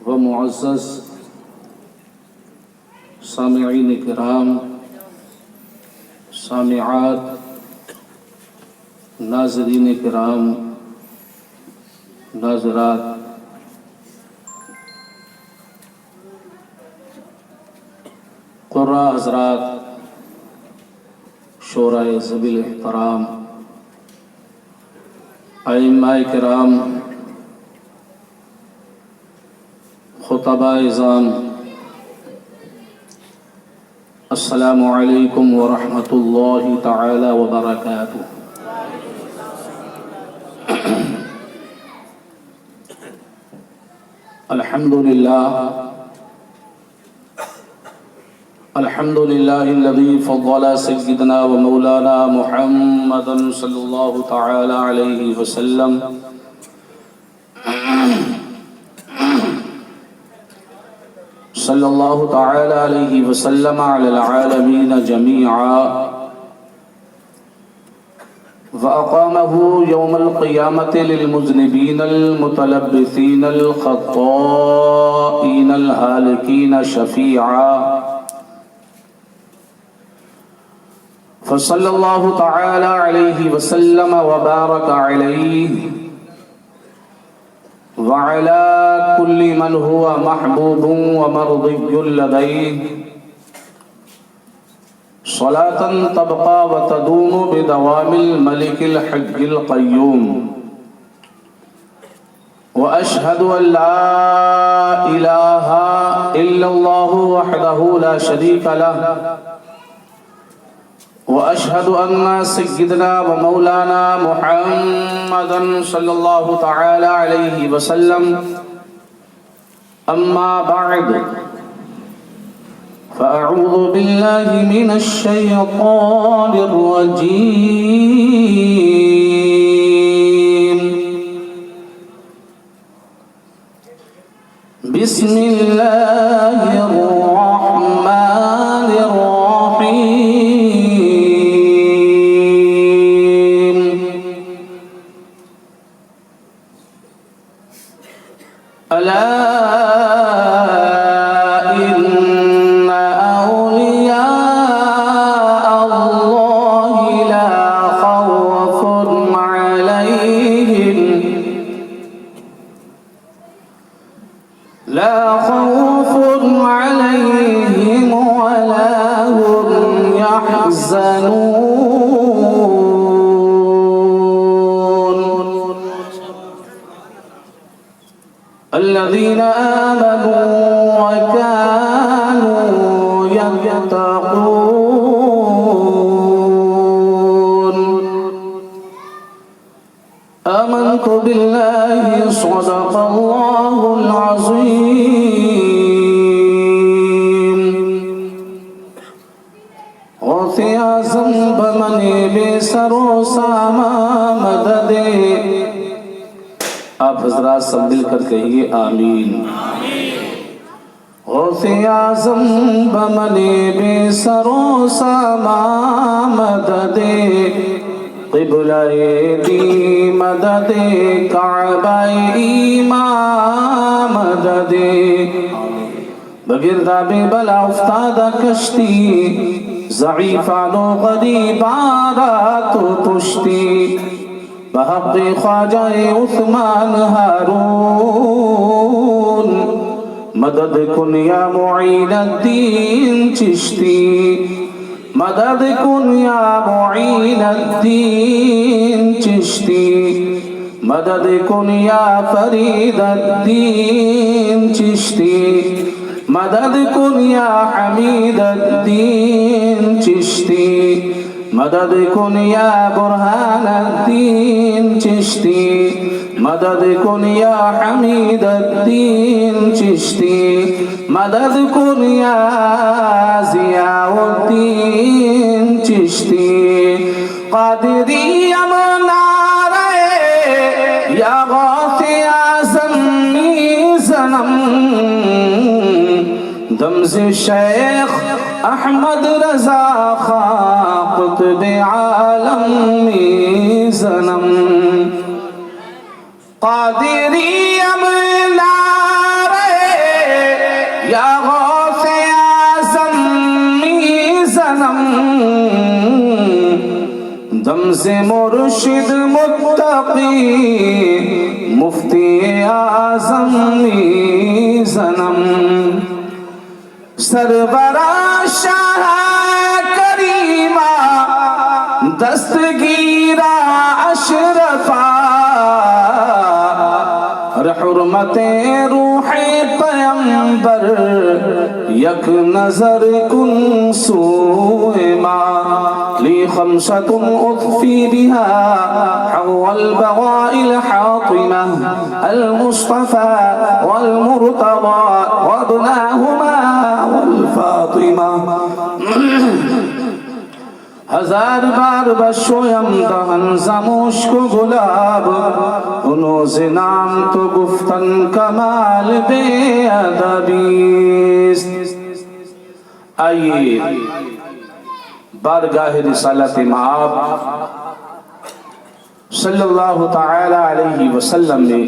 و معزز سامعین کرام، سامعات، ناظرین کرام، ناظرات، قراء حضرات، شورائے ذوی الاحترام، ائمہ کرام، خطباء اعظام، السلام علیکم ورحمۃ اللہ تعالی وبرکاتہ۔ الحمد للہ الذی فضل سیدنا و مولانا محمدا صلی اللہ تعالی علیہ وسلم صلی اللہ تعالی علیہ وسلم علی العالمین جميعا وأقامه يوم القيامة للمذنبين المتلبثين الخطائين الهالكين شفيعا، فصلى الله تعالى عليه وسلم وبارك عليه وعلى كل من هو محبوب ومرضي لديه صلاة تبقى وتدوم بدوام الملك الحق القيوم، وأشهد أن لا إله إلا الله وحده لا شريك له، وأشهد أن سيدنا ومولانا محمدا صلى الله تعالى عليه وسلم أما بعد، فأعوذ بالله من الشيطان الرجيم، بسم الله الرحمن الرحيم، ألا الذين آمنوا وكانوا يتقون، آمنت بالله صدق الله العظيم، غوث اعظم بمنی بے سر و ساما مدد، آپ حضرات سب مل کر کہیے آمین۔ غوث اعظم بمنی بے سر و ساما مدد، قبلہ دی مدد، کعبہ ایمان مدد، بگرداب بلا افتادہ کشتی، ضعیفان و غریبان رات و پشتی، بحق خواجہ عثمان ہارون، مدد کن یا معین الدین چشتی، مدد کن یا معین الدین چشتی، مدد کن یا فرید الدین چشتی، مدد کن یا حمید الدین چشتی، مدد کن یا برہان الدین چشتی، مدد کن یا حمید الدین چشتی، مدد کن یا ضیاء الدین چشتی، قادری امنارے یا غوث اعظم میزنم، دمز شیخ احمد رضا خان قطب عالم میزنم، قادری امنارے رمز مرشد متقی مفتی اعظم میزنم سربرا شاہ کریمہ دستگیرہ اشرفا حرمت روح پیمبر یک نظر کن سوء ما لی خمسة اطفی بها حو البغاء الحاطمة المصطفى والمرتضى وابناهما والفاطمة ہزار بار بشویم دہن زمشک گلاب انوز نام تو گفتن کمال بے ادبیست۔ آئیے بارگاہ رسالت مآب صلی اللہ تعالی علیہ وسلم میں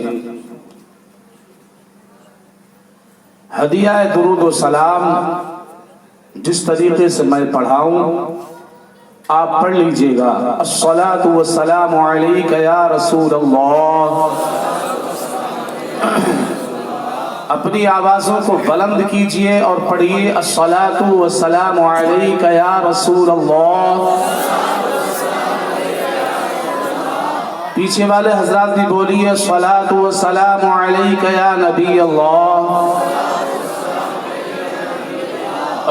ہدیہ درود و سلام جس طریقے سے میں پڑھاؤں آپ پڑھ لیجئے گا۔ الصلاۃ والسلام علیک یا رسول اللہ۔ اپنی آوازوں کو بلند کیجئے اور پڑھیے الصلاۃ والسلام علیک یا رسول اللہ۔ پیچھے والے حضرات بھی بولیے الصلاۃ والسلام علیک یا نبی اللہ،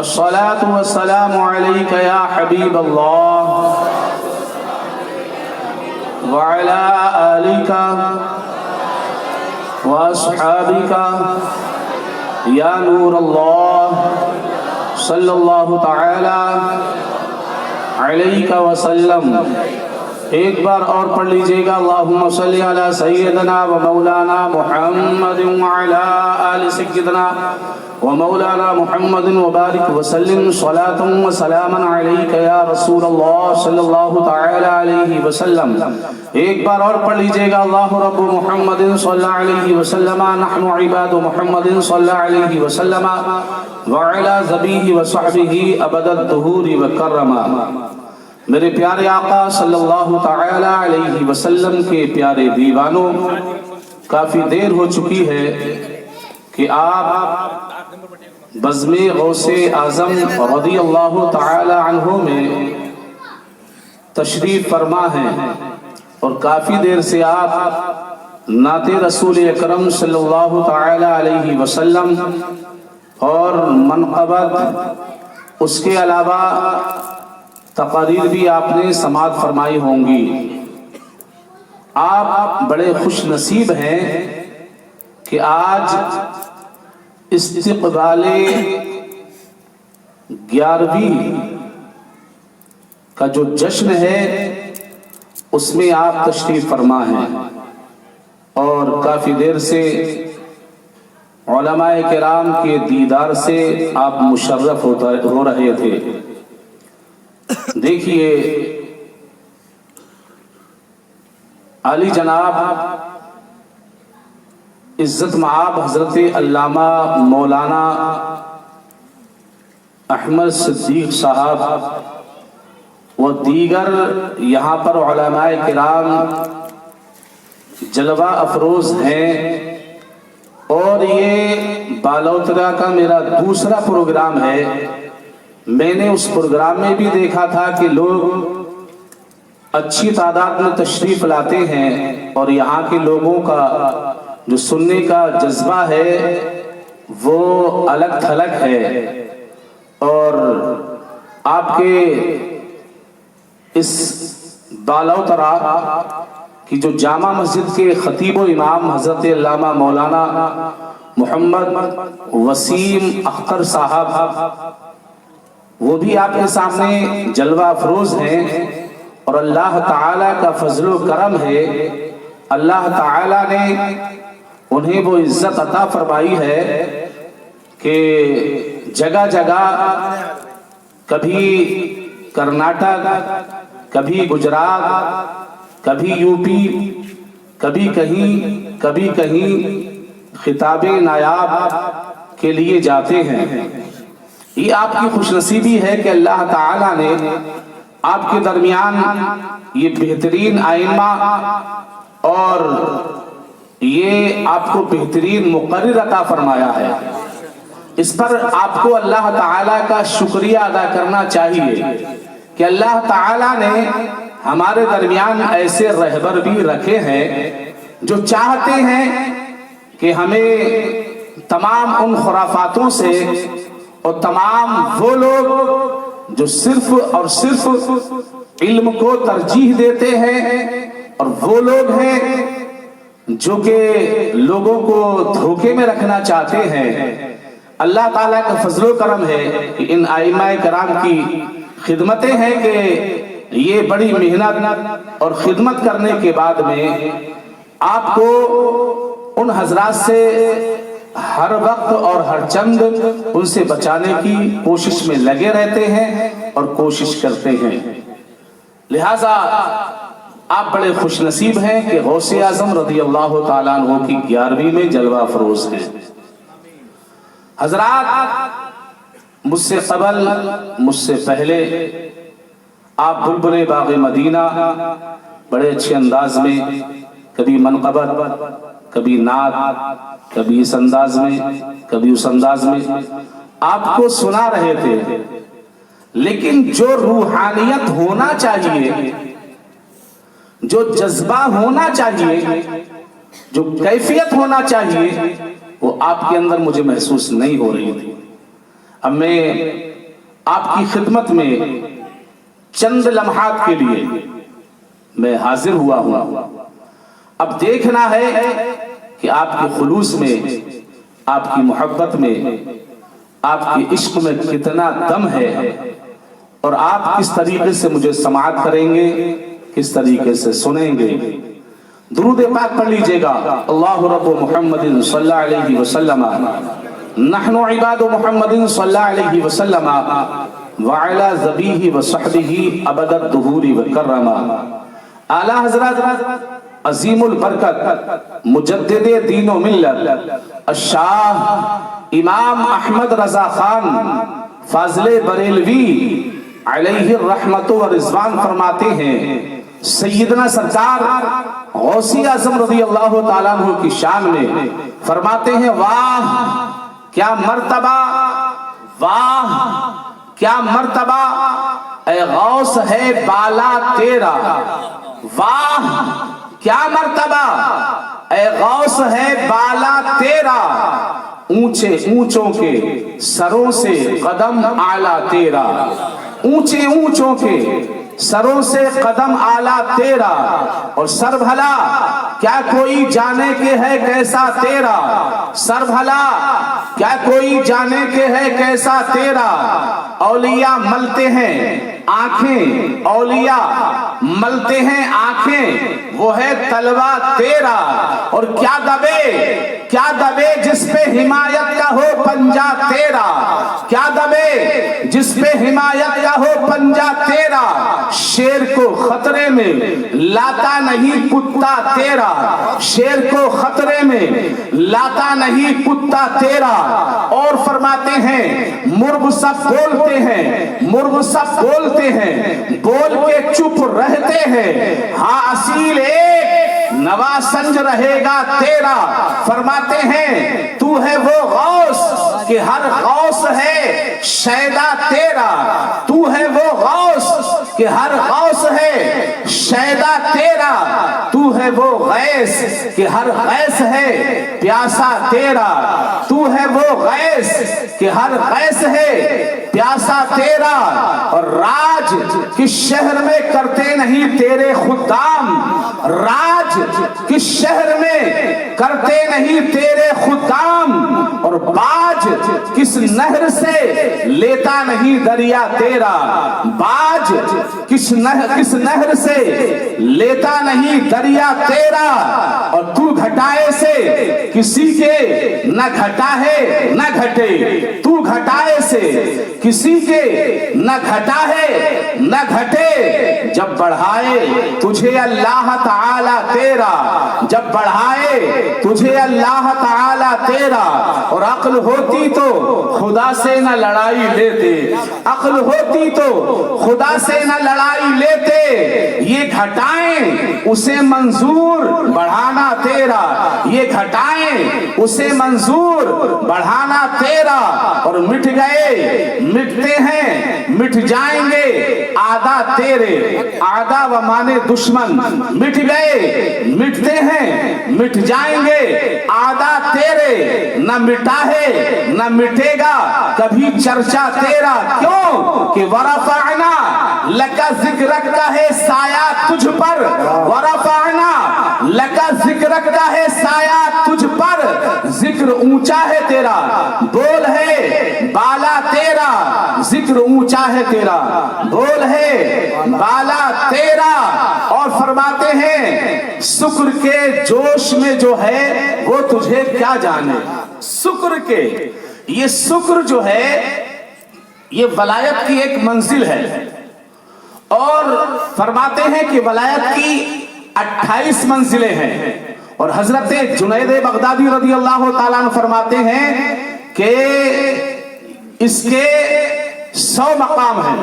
الصلاۃ والسلام علیک یا حبیب اللہ وعلی آلک واصحابک یا نور اللہ صلی اللہ تعالی علیہ وسلم۔ ایک بار اور پڑھ لیجئے گا اللہم صلی علی سیدنا و مولانا محمد وعلی آل سیدنا و مولانا محمد وبارک وسلم صلاۃ و سلاما علیک یا رسول اللہ صلی اللہ تعالی علیہ وسلم۔ ایک بار اور پڑھ لیجئے گا اللہ رب محمد صلی اللہ علیہ وسلم نحن عباد محمد صلی اللہ علیہ وسلم وعلی ذبیہ وصحبہ ابد الدہور وکرما۔ میرے پیارے آقا صلی اللہ تعالی علیہ وسلم کے پیارے دیوانوں، کافی دیر ہو چکی ہے کہ آپ بزم غوث اعظم رضی اللہ تعالی عنہ میں تشریف فرما ہیں، اور کافی دیر سے آپ نعت رسول اکرم صلی اللہ تعالی علیہ وسلم اور منقبت، اس کے علاوہ تقاریر بھی آپ نے سماعت فرمائی ہوں گی۔ آپ بڑے خوش نصیب ہیں کہ آج استقبال 11ویں کا جو جشن ہے اس میں آپ تشریف فرما ہیں، اور کافی دیر سے علماء کرام کے دیدار سے آپ مشرف ہو رہے تھے۔ دیکھیے علی جناب عزت مآب حضرت علامہ مولانا احمد صدیق صاحب و دیگر یہاں پر علماء کرام جلوہ افروز ہیں، اور یہ بالوترا کا میرا دوسرا پروگرام ہے۔ میں نے اس پروگرام میں بھی دیکھا تھا کہ لوگ اچھی تعداد میں تشریف لاتے ہیں، اور یہاں کے لوگوں کا جو سننے کا جذبہ ہے وہ الگ تھلگ ہے، اور آپ کے اس بالوترا کی جو جامع مسجد کے خطیب و امام حضرت علامہ مولانا محمد وسیم اختر صاحب، وہ بھی آپ کے سامنے جلوہ افروز ہیں، اور اللہ تعالیٰ کا فضل و کرم ہے، اللہ تعالیٰ نے انہیں وہ عزت عطا فرمائی ہے کہ جگہ جگہ، کبھی کرناٹک، کبھی گجرات، کبھی یو پی، کبھی کہیں خطاب نایاب کے لیے جاتے ہیں۔ یہ آپ کی خوش نصیبی ہے کہ اللہ تعالیٰ نے آپ کے درمیان یہ بہترین آئمہ اور یہ آپ کو بہترین مقرر عطا فرمایا ہے، اس پر آپ کو اللہ تعالیٰ کا شکریہ ادا کرنا چاہیے کہ اللہ تعالیٰ نے ہمارے درمیان ایسے رہبر بھی رکھے ہیں جو چاہتے ہیں کہ ہمیں تمام ان خرافاتوں سے اور تمام وہ لوگ جو صرف اور صرف علم کو ترجیح دیتے ہیں اور وہ لوگ ہیں جو کہ لوگوں کو دھوکے میں رکھنا چاہتے ہیں، اللہ تعالیٰ کا فضل و کرم ہے کہ ان ائمہ کرام کی خدمتیں ہیں کہ یہ بڑی محنت اور خدمت کرنے کے بعد میں آپ کو ان حضرات سے ہر وقت اور ہر چند ان سے بچانے کی کوشش میں لگے رہتے ہیں اور کوشش کرتے ہیں۔ لہذا آپ بڑے خوش نصیب ہیں کہ غوث اعظم رضی اللہ تعالیٰ عنہ کی 11ویں میں جلوہ افروز ہیں۔ حضرات، مجھ سے قبل، مجھ سے پہلے آپ بلبل باغ مدینہ بڑے اچھے انداز میں کبھی منقبت، کبھی نعت، کبھی اس انداز میں، کبھی اس انداز میں آپ کو سنا رہے تھے، لیکن جو روحانیت ہونا چاہیے، جو جذبہ ہونا چاہیے، جو کیفیت ہونا چاہیے، وہ آپ کے اندر مجھے محسوس نہیں ہو رہی تھی۔ اب میں آپ کی خدمت میں چند لمحات کے لیے میں حاضر ہوا ہوں۔ اب دیکھنا ہے کہ آپ کے خلوص میں، آپ کی محبت میں، آپ کے عشق میں کتنا دم ہے، اور آپ کس طریقے سے مجھے سماعت کریں گے، کس طریقے سے سنیں گے۔ درود پاک پڑھ لیجئے گا۔ اللہ رب محمد صلی اللہ علیہ وسلم، نحن عباد محمد صلی اللہ علیہ وسلم، وعلی ذبیہ وصحبہ ابد الدہور وکرما۔ اعلی حضرت عظیم البرکت مجدد دین و ملت الشاہ امام احمد رضا خان فاضل بریلوی علیہ الرحمت و رضوان فرماتے ہیں، سیدنا سرکار غوث اعظم رضی اللہ تعالیٰ عنہ کی شان میں فرماتے ہیں، واہ کیا مرتبہ، واہ کیا مرتبہ اے غوث ہے بالا تیرا، واہ کیا مرتبہ اے غوث ہے بالا تیرا، اونچے اونچوں کے سروں سے قدم اعلیٰ تیرا، اونچے اونچوں کے سروں سے قدم اعلیٰ تیرا، اور سر بھلا کیا کوئی جانے کے ہے کیسا تیرا، سر بھلا کیا کوئی جانے کے ہے کیسا تیرا، اولیاء ملتے ہیں آنکھیں، اولیاء ملتے ہیں آنکھیں، وہ ہے طلبہ تیرا، اور کیا دبے جس پہ حمایت کا ہو پنجہ تیرا، کیا دبے جس پہ حمایت کا ہو پنجہ تیرا، شیر کو خطرے میں لاتا نہیں کتا تیرا، شیر کو خطرے میں لاتا نہیں کتا تیرا۔ اور فرماتے ہیں مرغ سب بولتے ہیں، مرغ سب بولتے ہیں، بول کے چپ رہتے ہیں، ہاں اصیل ایک نواسنج رہے گا تیرا۔ فرماتے ہیں تو ہے وہ غوث کہ ہر غوث ہے شیدا تیرا، تو ہے وہ غوث کہ ہر غوث ہے شیدا تیرا، تو ہے وہ غیث کہ ہر غیث ہے پیاسا تیرا، تو ہے وہ غیث کہ ہر غیث ہے پیاسا تیرا، اور راج کس شہر میں کرتے نہیں تیرے خدام، راج کس شہر میں کرتے نہیں تیرے خدام، اور باج کس نہر سے لیتا نہیں دریا تیرا، باج کس نہر سے لیتا نہیں دریا تیرا، اور تو گھٹائے سے किसी के न घटा है न घटे, तू घटाए से किसी के न घटा है न घटे, जब बढ़ाए तुझे अल्लाह ताला तेरा, जब बढ़ाए तुझे अल्लाह ताला तेरा। और अक्ल होती तो खुदा से न लड़ाई लेते, अक्ल होती तो खुदा से न लड़ाई लेते, ये घटाएं उसे मंजूर बढ़ाना तेरा, ये घटाएं उसे मंजूर बढ़ाना तेरा। और मिट गए मिटते हैं मिट जाएंगे आदा तेरे, आदा व माने दुश्मन, मिट गए मिटते हैं मिट जाएंगे आदा तेरे, न मिटा है न मिटेगा कभी चर्चा तेरा। क्यों कि वरफ़अना लका ज़िक्रक का है साया तुझ पर, वरफ़अना लका ज़िक्रक का है साया तुझ पर, जिक्र ऊंचा है तेरा, बोल है बाला तेरा, जिक्र ऊंचा है तेरा, बोल है बाला तेरा। और फरमाते हैं शुक्र के जोश में जो है वो तुझे क्या जाने, शुक्र के, ये शुक्र जो है ये वलायत की एक मंजिल है। और फरमाते हैं कि वलायत की 28 मंजिलें हैं। और हजरत जुनैद बगदादी रज़ी अल्लाह ताला अन्हु फरमाते हैं कि इसके 100 मकाम हैं,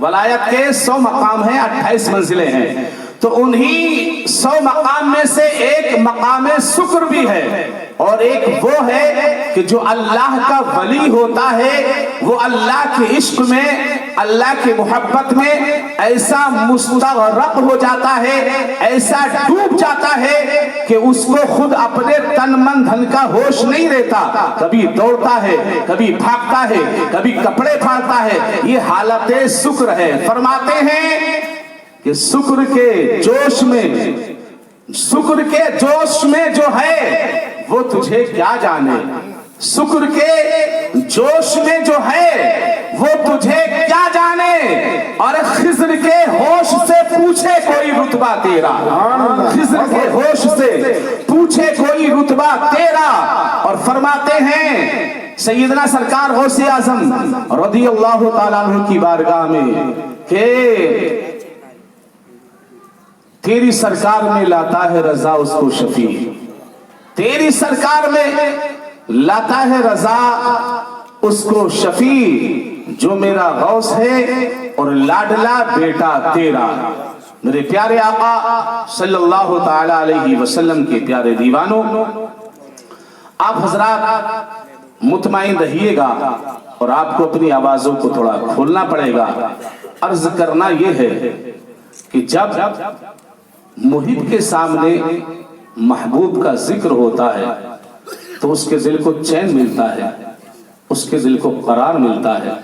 वलायत के 100 मकाम हैं, 28 मंजिलें हैं। तो उन्हीं 100 मकाम में से एक मकाम शुक्र भी है। और एक वो है कि जो अल्लाह का वली होता है वो अल्लाह के इश्क में, अल्लाह की मोहब्बत में ऐसा मुस्तग़रक़ हो जाता है, ऐसा डूब जाता है कि उसको खुद अपने तन मन धन का होश नहीं रहता, कभी दौड़ता है कभी भागता है कभी कपड़े फाड़ता है, ये हालत शुक्र है। फरमाते हैं कि शुक्र के जोश में, शुक्र के जोश में जो है वो तुझे क्या जाने, शुक्र के जोश में जो है वो तुझे क्या जाने। और खिज्र के होश से पूछे कोई रुतबा तेरा, खिज्र के होश से पूछे कोई रुतबा तेरा। और फरमाते हैं सैयदना सरकार गौसे आजम रज़ियल्लाहु ताला अन्हु की बारगाह में कि तेरी सरकार में लाता है रजा उसको शफी, तेरी सरकार में लाता है रजा उसको शफी, जो मेरा गौस है और लाडला बेटा तेरा। मेरे प्यारे आका सल्लल्लाहु ताला अलैहि वसल्लम के प्यारे दीवानों, आप हजरात मुतमईन रहिएगा और आपको अपनी आवाजों को थोड़ा खोलना पड़ेगा। अर्ज करना यह है कि जब मुहिब के सामने महबूब का जिक्र होता है तो उसके दिल को चैन मिलता है, उसके दिल को करार मिलता है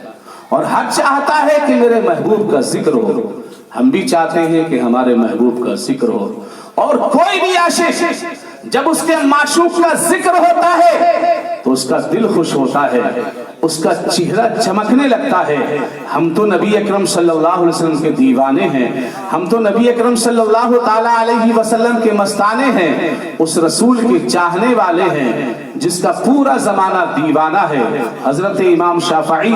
और हर चाहता है कि मेरे महबूब का जिक्र हो। हम भी चाहते हैं कि हमारे महबूब का जिक्र हो। और कोई भी आशिक जब उसके माशूक का जिक्र होता है तो उसका दिल खुश होता है, उसका चेहरा चमकने लगता है। हम तो नबी अकरम सल्लल्लाहु अलैहि वसल्लम के दीवाने हैं, हम तो नबी अकरम सल्लल्लाहु ताला अलैहि वसल्लम के मस्ताने हैं, उस रसूल के चाहने वाले हैं जिसका पूरा जमाना दीवाना है। हजरत इमाम शाफई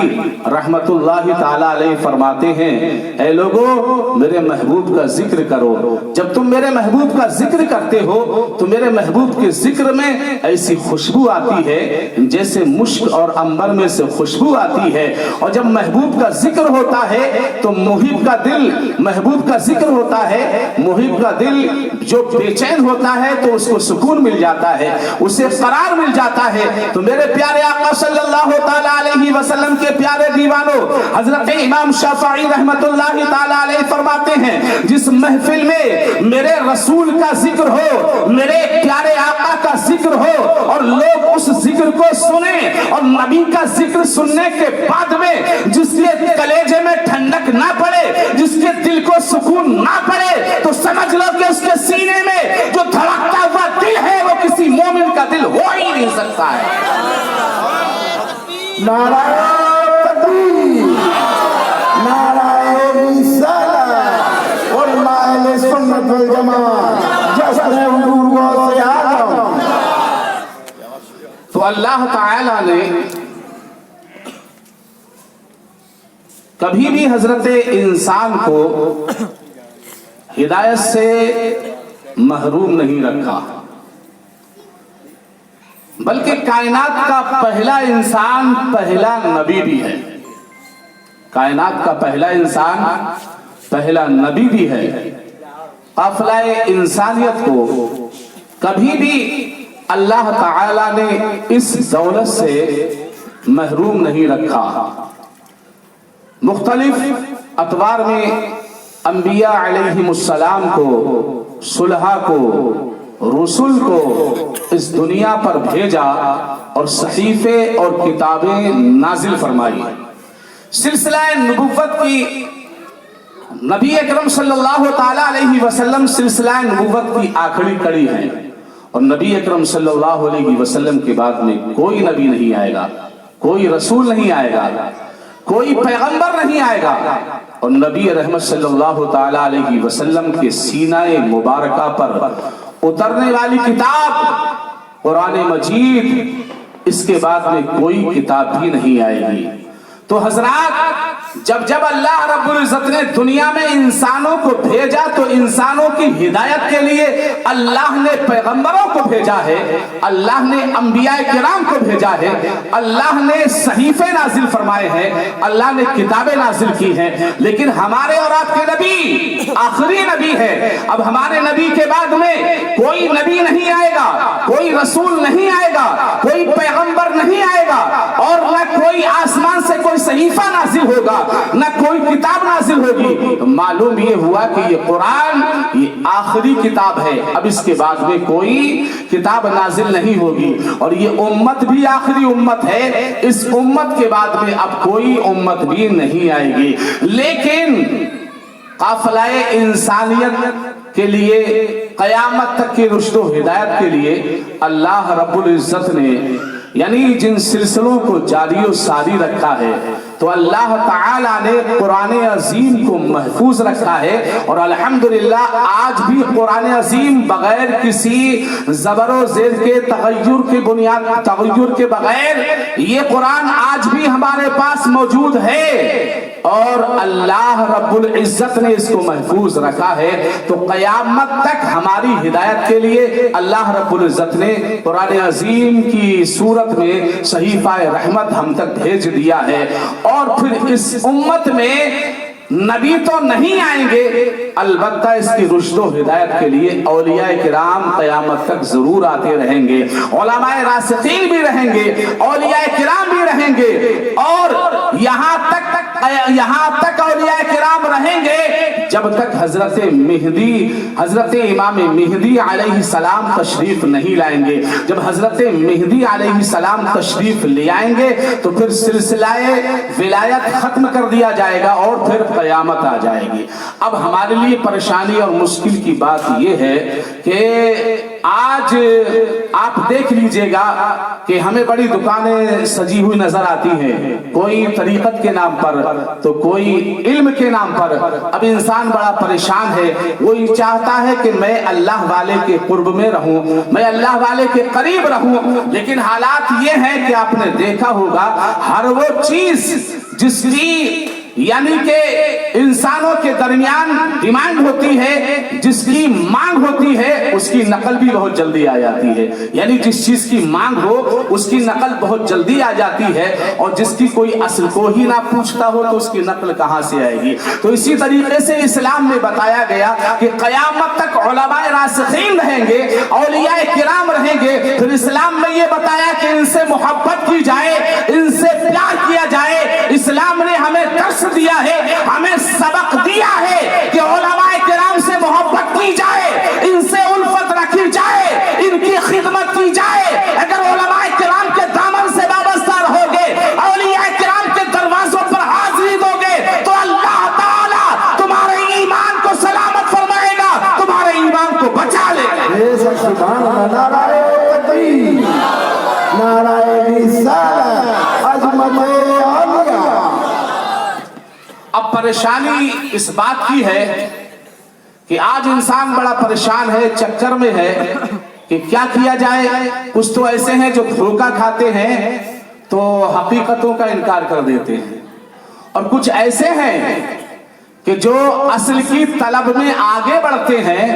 रहमतुल्लाहि ताला अलैहि फरमाते हैं, ऐ लोगो मेरे महबूब का जिक्र करो। जब तुम मेरे महबूब का जिक्र करते हो तो मेरे महबूब के जिक्र में ऐसी खुशबू आती है जैसे मुश्क और अंबर में से खुशबू आती है। और जब महबूब का जिक्र होता है तो मुहिब का दिल, महबूब का जिक्र होता है, मुहिब का दिल जो बेचैन होता है तो उसको सुकून मिल जाता है, उसे करार मिल जाता है। तो मेरे प्यारे आका सल्लल्लाहु ताला अलैहि वसल्लम के प्यारे दीवानों, हजरत इमाम शाफई रहमतुल्लाहि ताला अलैहि फरमाते हैं, जिस महफिल में मेरे रसूल का जिक्र हो, मेरे प्यारे आका का जिक्र हो और लोग उस जिक्र को सुने और नबी का जिक्र सुनने के बाद में जिसके कलेजे में ठंडक ना पड़े, जिसके दिल को सुकून ना पड़े, तो समझ लो कि उसके सीने में जो धड़कता हुआ दिल है वो किसी मोमिन का दिल हो ही नहीं सकता है। नाराए तकबीर, नाराए रिसालत और माहले सुन्नत वल जमात, जश्न हुजूर गौसे आज़म अल्लाह ताला ने कभी भी हजरत इंसान को हिदायत से महरूम नहीं रखा, बल्कि कायनात का पहला इंसान पहला नबी भी है। कायनात का पहला इंसान पहला नबी भी है। काफिला इंसानियत को कभी भी अल्लाह ताला ने इस दौलत से महरूम नहीं रखा। मुख्तलिफ अतवार में अंबिया अलैहिमुस्सलाम को, सुलहा को, रसूल को इस दुनिया पर भेजा और सहीफे और किताबें नाजिल फरमाई। सिलसिला नबुव्वत की नबी अकरम सल्लल्लाहु ताला अलैहि वसल्लम सिलसिला नबुव्वत की आखिरी कड़ी है और नबी अकरम सल्लल्लाहु अलैहि वसल्लम के बाद में कोई नबी नहीं आएगा, कोई रसूल नहीं आएगा, कोई पैगंबर नहीं आएगा। और नबी रहमत सल्लल्लाहु ताला अलैहि वसल्लम के सीनाए मुबारका पर उतरने वाली किताब कुरान मजीद, इसके बाद में कोई किताब भी नहीं आएगी। तो हजरात, जब जब अल्लाह रब्बुल इज्जत ने दुनिया में इंसानों को भेजा तो इंसानों की हिदायत के लिए अल्लाह ने पैगंबरों को भेजा है, अल्लाह ने अंबिया किराम को भेजा है, अल्लाह ने सहीफे नाजिल फरमाए हैं, अल्लाह ने किताबें नाजिल की हैं। लेकिन हमारे और आपके नबी आखिरी नबी है। अब हमारे नबी के बाद में कोई नबी नहीं आएगा, कोई रसूल नहीं आएगा, कोई पैगंबर नहीं आएगा और न कोई आसमान से कोई सहीफा नाजिल होगा, न कोई किताब नाजिल होगी। तो मालूम ये हुआ कि ये कुरान ये आखिरी किताब है, अब इसके बाद में कोई किताब नाजिल नहीं होगी। और ये उम्मत भी आखिरी उम्मत है, इस उम्मत के बाद में अब कोई उम्मत भी नहीं आएगी। लेकिन काफिलाए इंसानियत के लिए, कयामत तक की रुश्द व हिदायत के लिए अल्लाह रब्बुल इज्जत ने यानी जिन सिलसिलों को जारी और सारी रखा है, तो अल्लाह ताला ने कुरान अजीम को महफूज रखा है। और अल्हम्दुलिल्लाह आज भी कुरान अजीम बगैर किसी ज़बर ज़ेर के तगय्युर के बुनियाद तगय्युर के बगैर ये कुरान आज भी हमारे पास मौजूद है और अल्लाह रब्बुल इज्जत ने इसको महफूज रखा है। तो कयामत तक हमारी हिदायत के लिए अल्लाह रब्बुल इज्जत ने कुरान अजीम की सूरत में सहीफा रहमत हम तक भेज दिया है। और फिर इस उम्मत में नबी तो नहीं आएंगे, अलबत्ता इसकी रुश्द व हिदायत के लिए औलिया किराम क़यामत तक जरूर आते रहेंगे, उलमाए रासिखीन भी रहेंगे, औलिया किराम भी रहेंगे। और यहाँ तक औलिया किराम रहेंगे जब तक हजरत इमाम मेहदी अलैहिस्सलाम तशरीफ नहीं लाएंगे। जब हजरत मेहदी अलैहिस्सलाम तशरीफ ले आएंगे तो फिर सिलसिलाए विलायत खत्म कर दिया जाएगा और फिर कयामत आ जाएगी। अब हमारे लिए परेशानी और मुश्किल की बात यह है कि आज आप देख लीजिएगा कि हमें बड़ी दुकानें सजी हुई नजर आती हैं, कोई तरीकत के नाम पर तो कोई इल्म के नाम पर। अब इंसान बड़ा परेशान है, वो ये चाहता है कि मैं अल्लाह वाले के कुर्ब में रहूं, मैं अल्लाह वाले के करीब रहूं। लेकिन हालात ये हैं कि आपने देखा होगा हर वो चीज जिसकी यानी कि इंसानों के दरमियान डिमांड होती है, जिसकी मांग होती है, उसकी नकल भी बहुत जल्दी आ जाती है। यानी जिस चीज की मांग हो उसकी नकल बहुत जल्दी आ जाती है और जिसकी कोई असल को ही ना पूछता हो तो उसकी नकल कहां से आएगी। तो इसी तरीके से इस्लाम में बताया गया कि कयामत तक उलमाए रासिखीन रहेंगे, औलिया किराम रहेंगे। फिर इस्लाम में ये बताया कि इनसे मोहब्बत की जाए, इनसे प्यार किया जाए। इस्लाम ने हमें दर्श दिया है, हमें सबक दिया है कि उलमाए किराम से मोहब्बत की जाए, इनसे उल्फत रखी जाए, इनकी खिदमत की जाए। अगर उलमाए किराम के दामन से वाबस्ता रहोगे, औलिया किराम के दरवाजों पर हाजिरी दोगे तो अल्लाह ताला तुम्हारे ईमान को सलामत फरमाएगा, तुम्हारे ईमान को बचा लेगा। सुभान अल्लाह, नाराए तकबीर, नाराए रिसालत, अज़मत औलिया। अब परेशानी इस बात की है कि आज इंसान बड़ा परेशान है, चक्कर में है کہ کیا کیا جائے. کچھ تو ایسے ہیں جو دھوکہ کھاتے ہیں تو حقیقتوں کا انکار کر دیتے ہیں، اور کچھ ایسے ہیں کہ جو اصل کی طلب میں آگے بڑھتے ہیں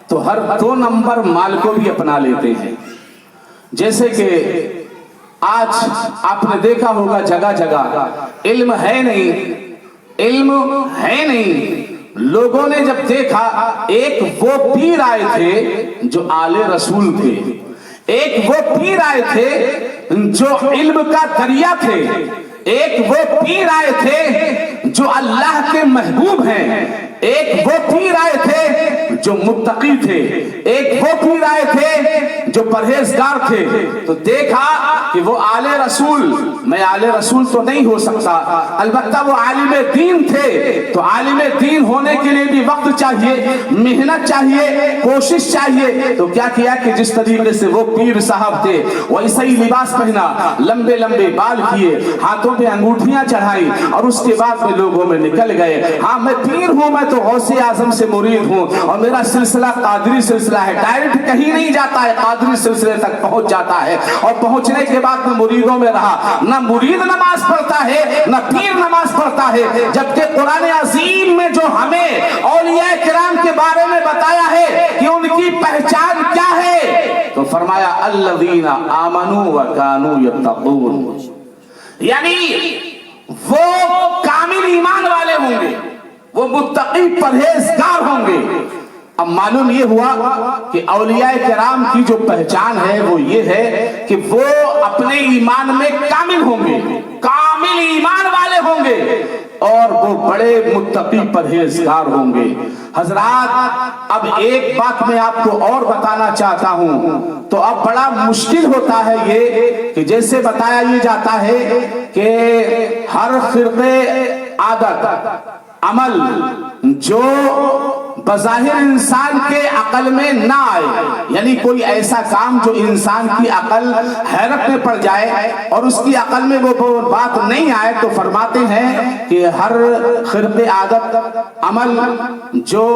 تو ہر 2 نمبر مال کو بھی اپنا لیتے ہیں. جیسے کہ آج آپ نے دیکھا ہوگا جگہ جگہ علم ہے نہیں. لوگوں نے جب دیکھا ایک وہ پیر آئے تھے جو آل رسول تھے، ایک وہ پیر آئے تھے جو علم کا دریا تھے، ایک وہ پیر آئے تھے جو اللہ کے محبوب ہیں، ایک وہ پیر آئے تھے جو متقی تھے، ایک وہ پیر آئے تھے جو پرہیزگار تھے. تو دیکھا کہ وہ آل رسول، میں آل رسول تو نہیں ہو سکتا، البتہ وہ عالم دین تھے. تو عالم دین ہونے کے لیے بھی وقت چاہیے، محنت چاہیے، کوشش چاہیے. تو کیا کیا کہ جس طریقے سے وہ پیر صاحب تھے ویسا ہی لباس پہنا، لمبے لمبے بال کیے، ہاتھوں پہ انگوٹھیاں چڑھائی، اور اس کے بعد میں لوگوں میں نکل گئے. ہاں میں پیر ہوں، میں تو غوث اعظم سے مرید ہوں، اور میرا سلسلہ قادری سلسلہ ہے. ڈائریکٹ کہیں نہیں جاتا ہے، قادری سلسلے تک پہنچ جاتا ہے. اور پہنچنے کے بعد میں مریدوں میں رہا. نہ مرید نماز پڑھتا ہے نہ پیر نماز پڑھتا ہے، جبکہ قرآن عظیم میں جو ہمیں اولیاء کرام کے بارے میں بتایا ہے کہ ان کی پہچان کیا ہے، تو فرمایا الذین آمنوا وکانوا یتقون، یعنی وہ کامل ایمان والے ہوں گے، وہ متقی پرہیزگار ہوں گے. اب معلوم یہ ہوا کہ اولیاء کرام کی جو پہچان ہے وہ یہ ہے کہ وہ اپنے ایمان میں کامل ہوں گے، کامل ایمان والے ہوں گے، اور وہ بڑے متقی پرہیزگار ہوں گے. حضرات اب ایک بات میں آپ کو اور بتانا چاہتا ہوں. تو اب بڑا مشکل ہوتا ہے یہ کہ جیسے بتایا یہ جاتا ہے کہ ہر فرقے عادت عمل جو بظاہر انسان کے عقل میں نہ آئے، یعنی کوئی ایسا کام جو انسان کی عقل حیرت میں پڑ جائے اور اس کی عقل میں وہ بات نہیں آئے، تو فرماتے ہیں کہ ہر خرق عادت عمل جو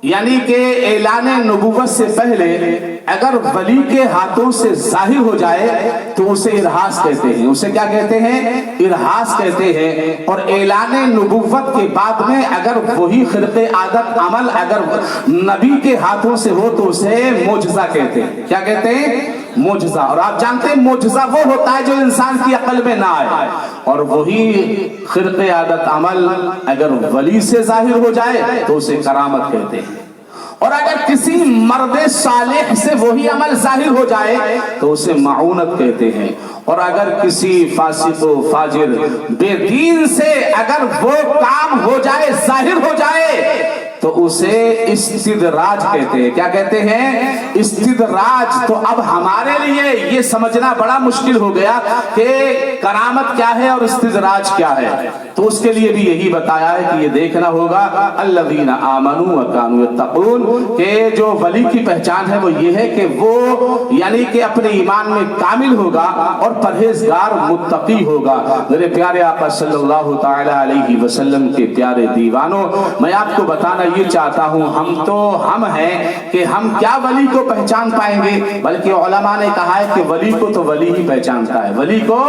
یعنی کہ اعلان نبوت سے پہلے اگر ولی کے ہاتھوں سے ظاہر ہو جائے تو اسے ارہاس کہتے ہیں. اسے کیا کہتے ہیں؟ ارہاس کہتے ہیں. اور اعلان نبوت کے بعد میں اگر وہی خرق عادت عمل اگر نبی کے ہاتھوں سے ہو تو اسے معجزہ کہتے ہیں. کیا کہتے ہیں؟ معجزہ. اور آپ جانتے ہیں معجزہ وہ ہوتا ہے جو انسان کی عقل میں نہ آئے، اور وہی خرق عادت عمل اگر ولی سے ظاہر ہو جائے تو اسے کرامت کہتے ہیں. اور اگر کسی مرد صالح سے وہی عمل ظاہر ہو جائے تو اسے معونت کہتے ہیں. اور اگر کسی فاسق و فاجر بے دین سے اگر وہ کام ہو جائے، ظاہر ہو جائے، تو اسے استدراج کہتے ہیں. کیا کہتے ہیں؟ استدراج. تو اب ہمارے لیے یہ سمجھنا بڑا مشکل ہو گیا کہ کرامت کیا ہے اور استدراج کیا ہے. تو اس کے لیے بھی یہی بتایا ہے کہ یہ دیکھنا ہوگا الذین آمنوا وکانوا یتقون، کہ جو ولی کی پہچان ہے وہ یہ ہے کہ وہ یعنی کہ اپنے ایمان میں کامل ہوگا اور پرہیزگار متقی ہوگا. میرے پیارے آقا صلی اللہ تعالی علیہ وسلم کے پیارے دیوانوں، میں آپ کو بتانا یہ چاہتا ہوں، ہم ہیں کہ ہم کیا ولی کو پہچان پائیں گے، بلکہ علماء نے کہا ہے کہ ولی کو تو ولی ہی پہچانتا ہے، ولی کو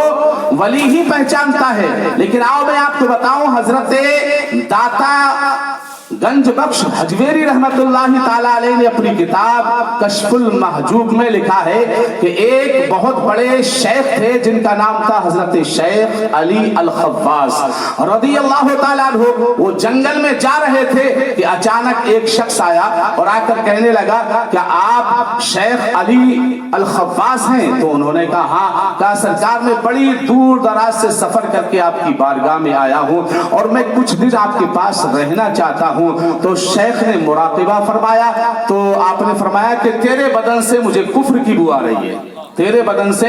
ولی ہی پہچانتا ہے. لیکن آؤ میں آپ کو بتاؤں، حضرت داتا گنج بخش حجویری رحمت اللہ تعالی علیہ نے اپنی کتاب کشف المحجوب میں لکھا ہے کہ ایک بہت بڑے شیخ تھے جن کا نام تھا حضرت شیخ علی الخواص رضی اللہ تعالیٰ عنہ. وہ جنگل میں جا رہے تھے کہ اچانک ایک شخص آیا اور آ کر کہنے لگا کہ آپ شیخ علی الخواص ہیں؟ تو انہوں نے کہا ہاں. کہا سرکار میں بڑی دور دراز سے سفر کر کے آپ کی بارگاہ میں آیا ہوں اور میں کچھ دن آپ کے پاس رہنا چاہتا ہوں. تو شیخ نے مراقبہ فرمایا تو آپ نے فرمایا کہ تیرے بدن سے مجھے کفر کی بو آ رہی ہے، तेरे बदन से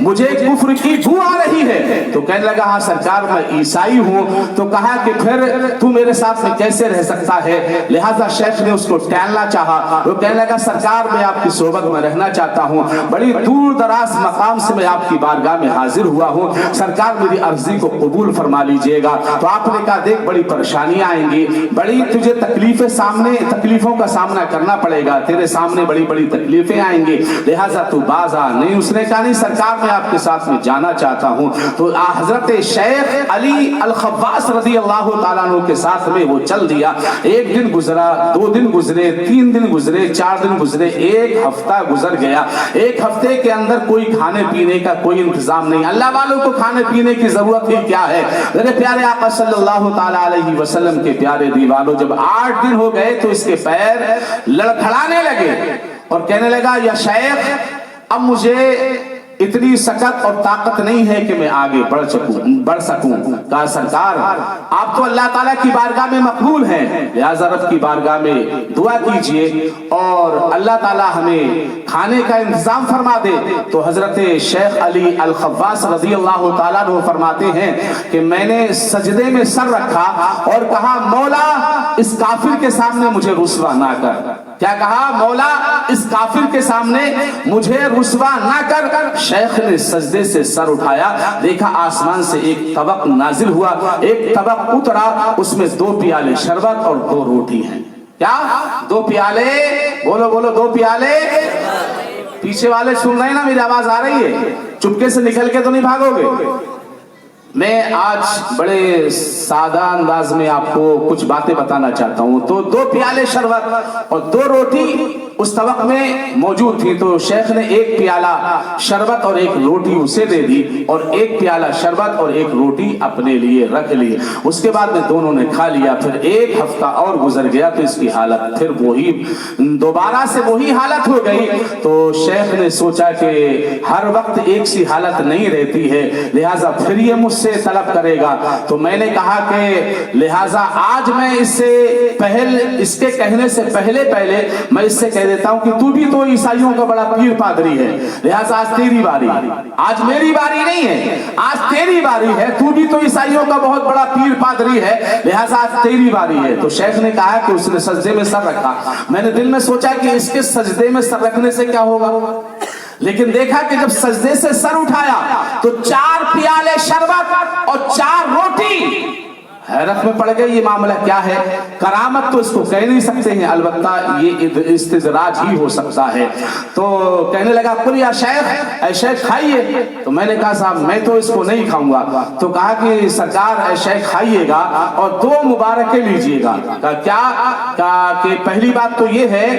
मुझे कुफ्र की बू आ रही है। तो कहने लगा हाँ सरकार मैं ईसाई हूँ। तो कहा कि फिर तू मेरे साथ में कैसे रह सकता है। लिहाजा शेख ने उसको टालना चाहा। वो कहने लगा सरकार मैं आपकी सोबत में रहना चाहता हूँ, बड़ी दूर दराज मकाम से मैं आपकी बारगाह में हाजिर हुआ हूँ, सरकार मेरी अर्जी को कबूल फरमा लीजिएगा। तो आपने कहा देख बड़ी परेशानियां आएंगी, बड़ी तुझे तकलीफों का सामना करना पड़ेगा, तेरे सामने बड़ी बड़ी तकलीफें आएंगी, लिहाजा तू बाज आ। नहीं, उसने कहा नहीं सरकार मैं आपके साथ में जाना चाहता हूँ। तो हजरत शेख अली अल खव्वास रजी अल्लाह ताला अन्हु के साथ में वो चल दिया। एक दिन गुजरा, 2 दिन गुजरे, 3 दिन गुजरे, 4 दिन गुजरे, 1 हफ्ता गुजर गया। 1 हफ्ते के अंदर कोई खाने पीने का कोई इंतजाम नहीं। अल्लाह वालों को खाने पीने की जरूरत ही क्या है। मेरे प्यारे आका सल्लल्लाहु ताला अलैहि वसल्लम के प्यारे दीवालों, जब 8 दिन हो गए तो इसके पैर लड़खड़ाने लगे और कहने लगा या शेख अब मुझे इतनी सकत और ताकत नहीं है कि मैं आगे बढ़ सकूं। कहा सरकार आप तो अल्लाह ताला की बारगाह में मकबूल हैं, लिहाजा रब की बारगाह में दुआ कीजिए और अल्लाह ताला हमें खाने का इंतजाम फरमा दे। तो हजरत शेख अली अल खव्वास रजी अल्लाह ताला अन्हु फरमाते हैं कि मैंने सजदे में सर रखा और कहा मौला इस काफिर के सामने मुझे रुस्वा ना कर। क्या कहा? मौला इस काफिर के सामने मुझे रुस्वा ना कर। शेख ने सजदे से सर उठाया, देखा आसमान से एक तबक नाजिल हुआ, एक तबक उतरा, उसमें 2 प्याले शरबत और 2 रोटी हैं। क्या 2 प्याले? बोलो बोलो 2 प्याले। पीछे वाले सुन रहे हैं ना, मेरी आवाज आ रही है? चुपके से निकल के तो नहीं भागोगे। मैं आज बड़े सादा अंदाज में आपको कुछ बातें बताना चाहता हूं। तो 2 प्याले शरबत और 2 रोटी उस तबक में मौजूद थी। तो शेख ने 1 प्याला शरबत और 1 रोटी उसे दे दी और 1 प्याला शरबत और 1 रोटी अपने लिए रख ली। उसके बाद में दोनों ने खा लिया। फिर 1 हफ्ता और गुजर गया तो इसकी हालत फिर दोबारा से वही हालत हो गई। तो शेख ने सोचा कि हर वक्त एक सी हालत नहीं रहती है, लिहाजा फिर ये मुझसे तलब करेगा। तो मैंने कहा कि लिहाजा आज मैं इसके कहने से पहले मैं इससे कह देता हूं कि तू भी तो ईसाइयों का बड़ा पीर पादरी है, लिहाजा आज तेरी बारी। आज मेरी बारी नहीं है, आज तेरी बारी है। तू भी तो ईसाइयों का बहुत बड़ा पीर पादरी है, लिहाजा आज तेरी बारी है। तो शेख ने कहा कि उसने सजदे में सर रखा। मैंने दिल में सोचा कि इसके सजदे में सर रखने से क्या होगा, लेकिन देखा कि जब सजदे से सर उठाया तो 4 प्याले शरबत और 4 रोटी। हैरत में पड़ गए, ये मामला क्या है। करामत तो इसको कह नहीं सकते हैं, अलबत्ता ये इस्तिदराज ही हो सकता है। तो कहने लगा कुल या शेख खाइए। तो मैंने कहा साहब मैं तो इसको नहीं खाऊंगा। तो कहा कि सरकार शेख खाइएगा और 2 मुबारकें लीजिएगा। क्या? कहा कि पहली बात तो ये है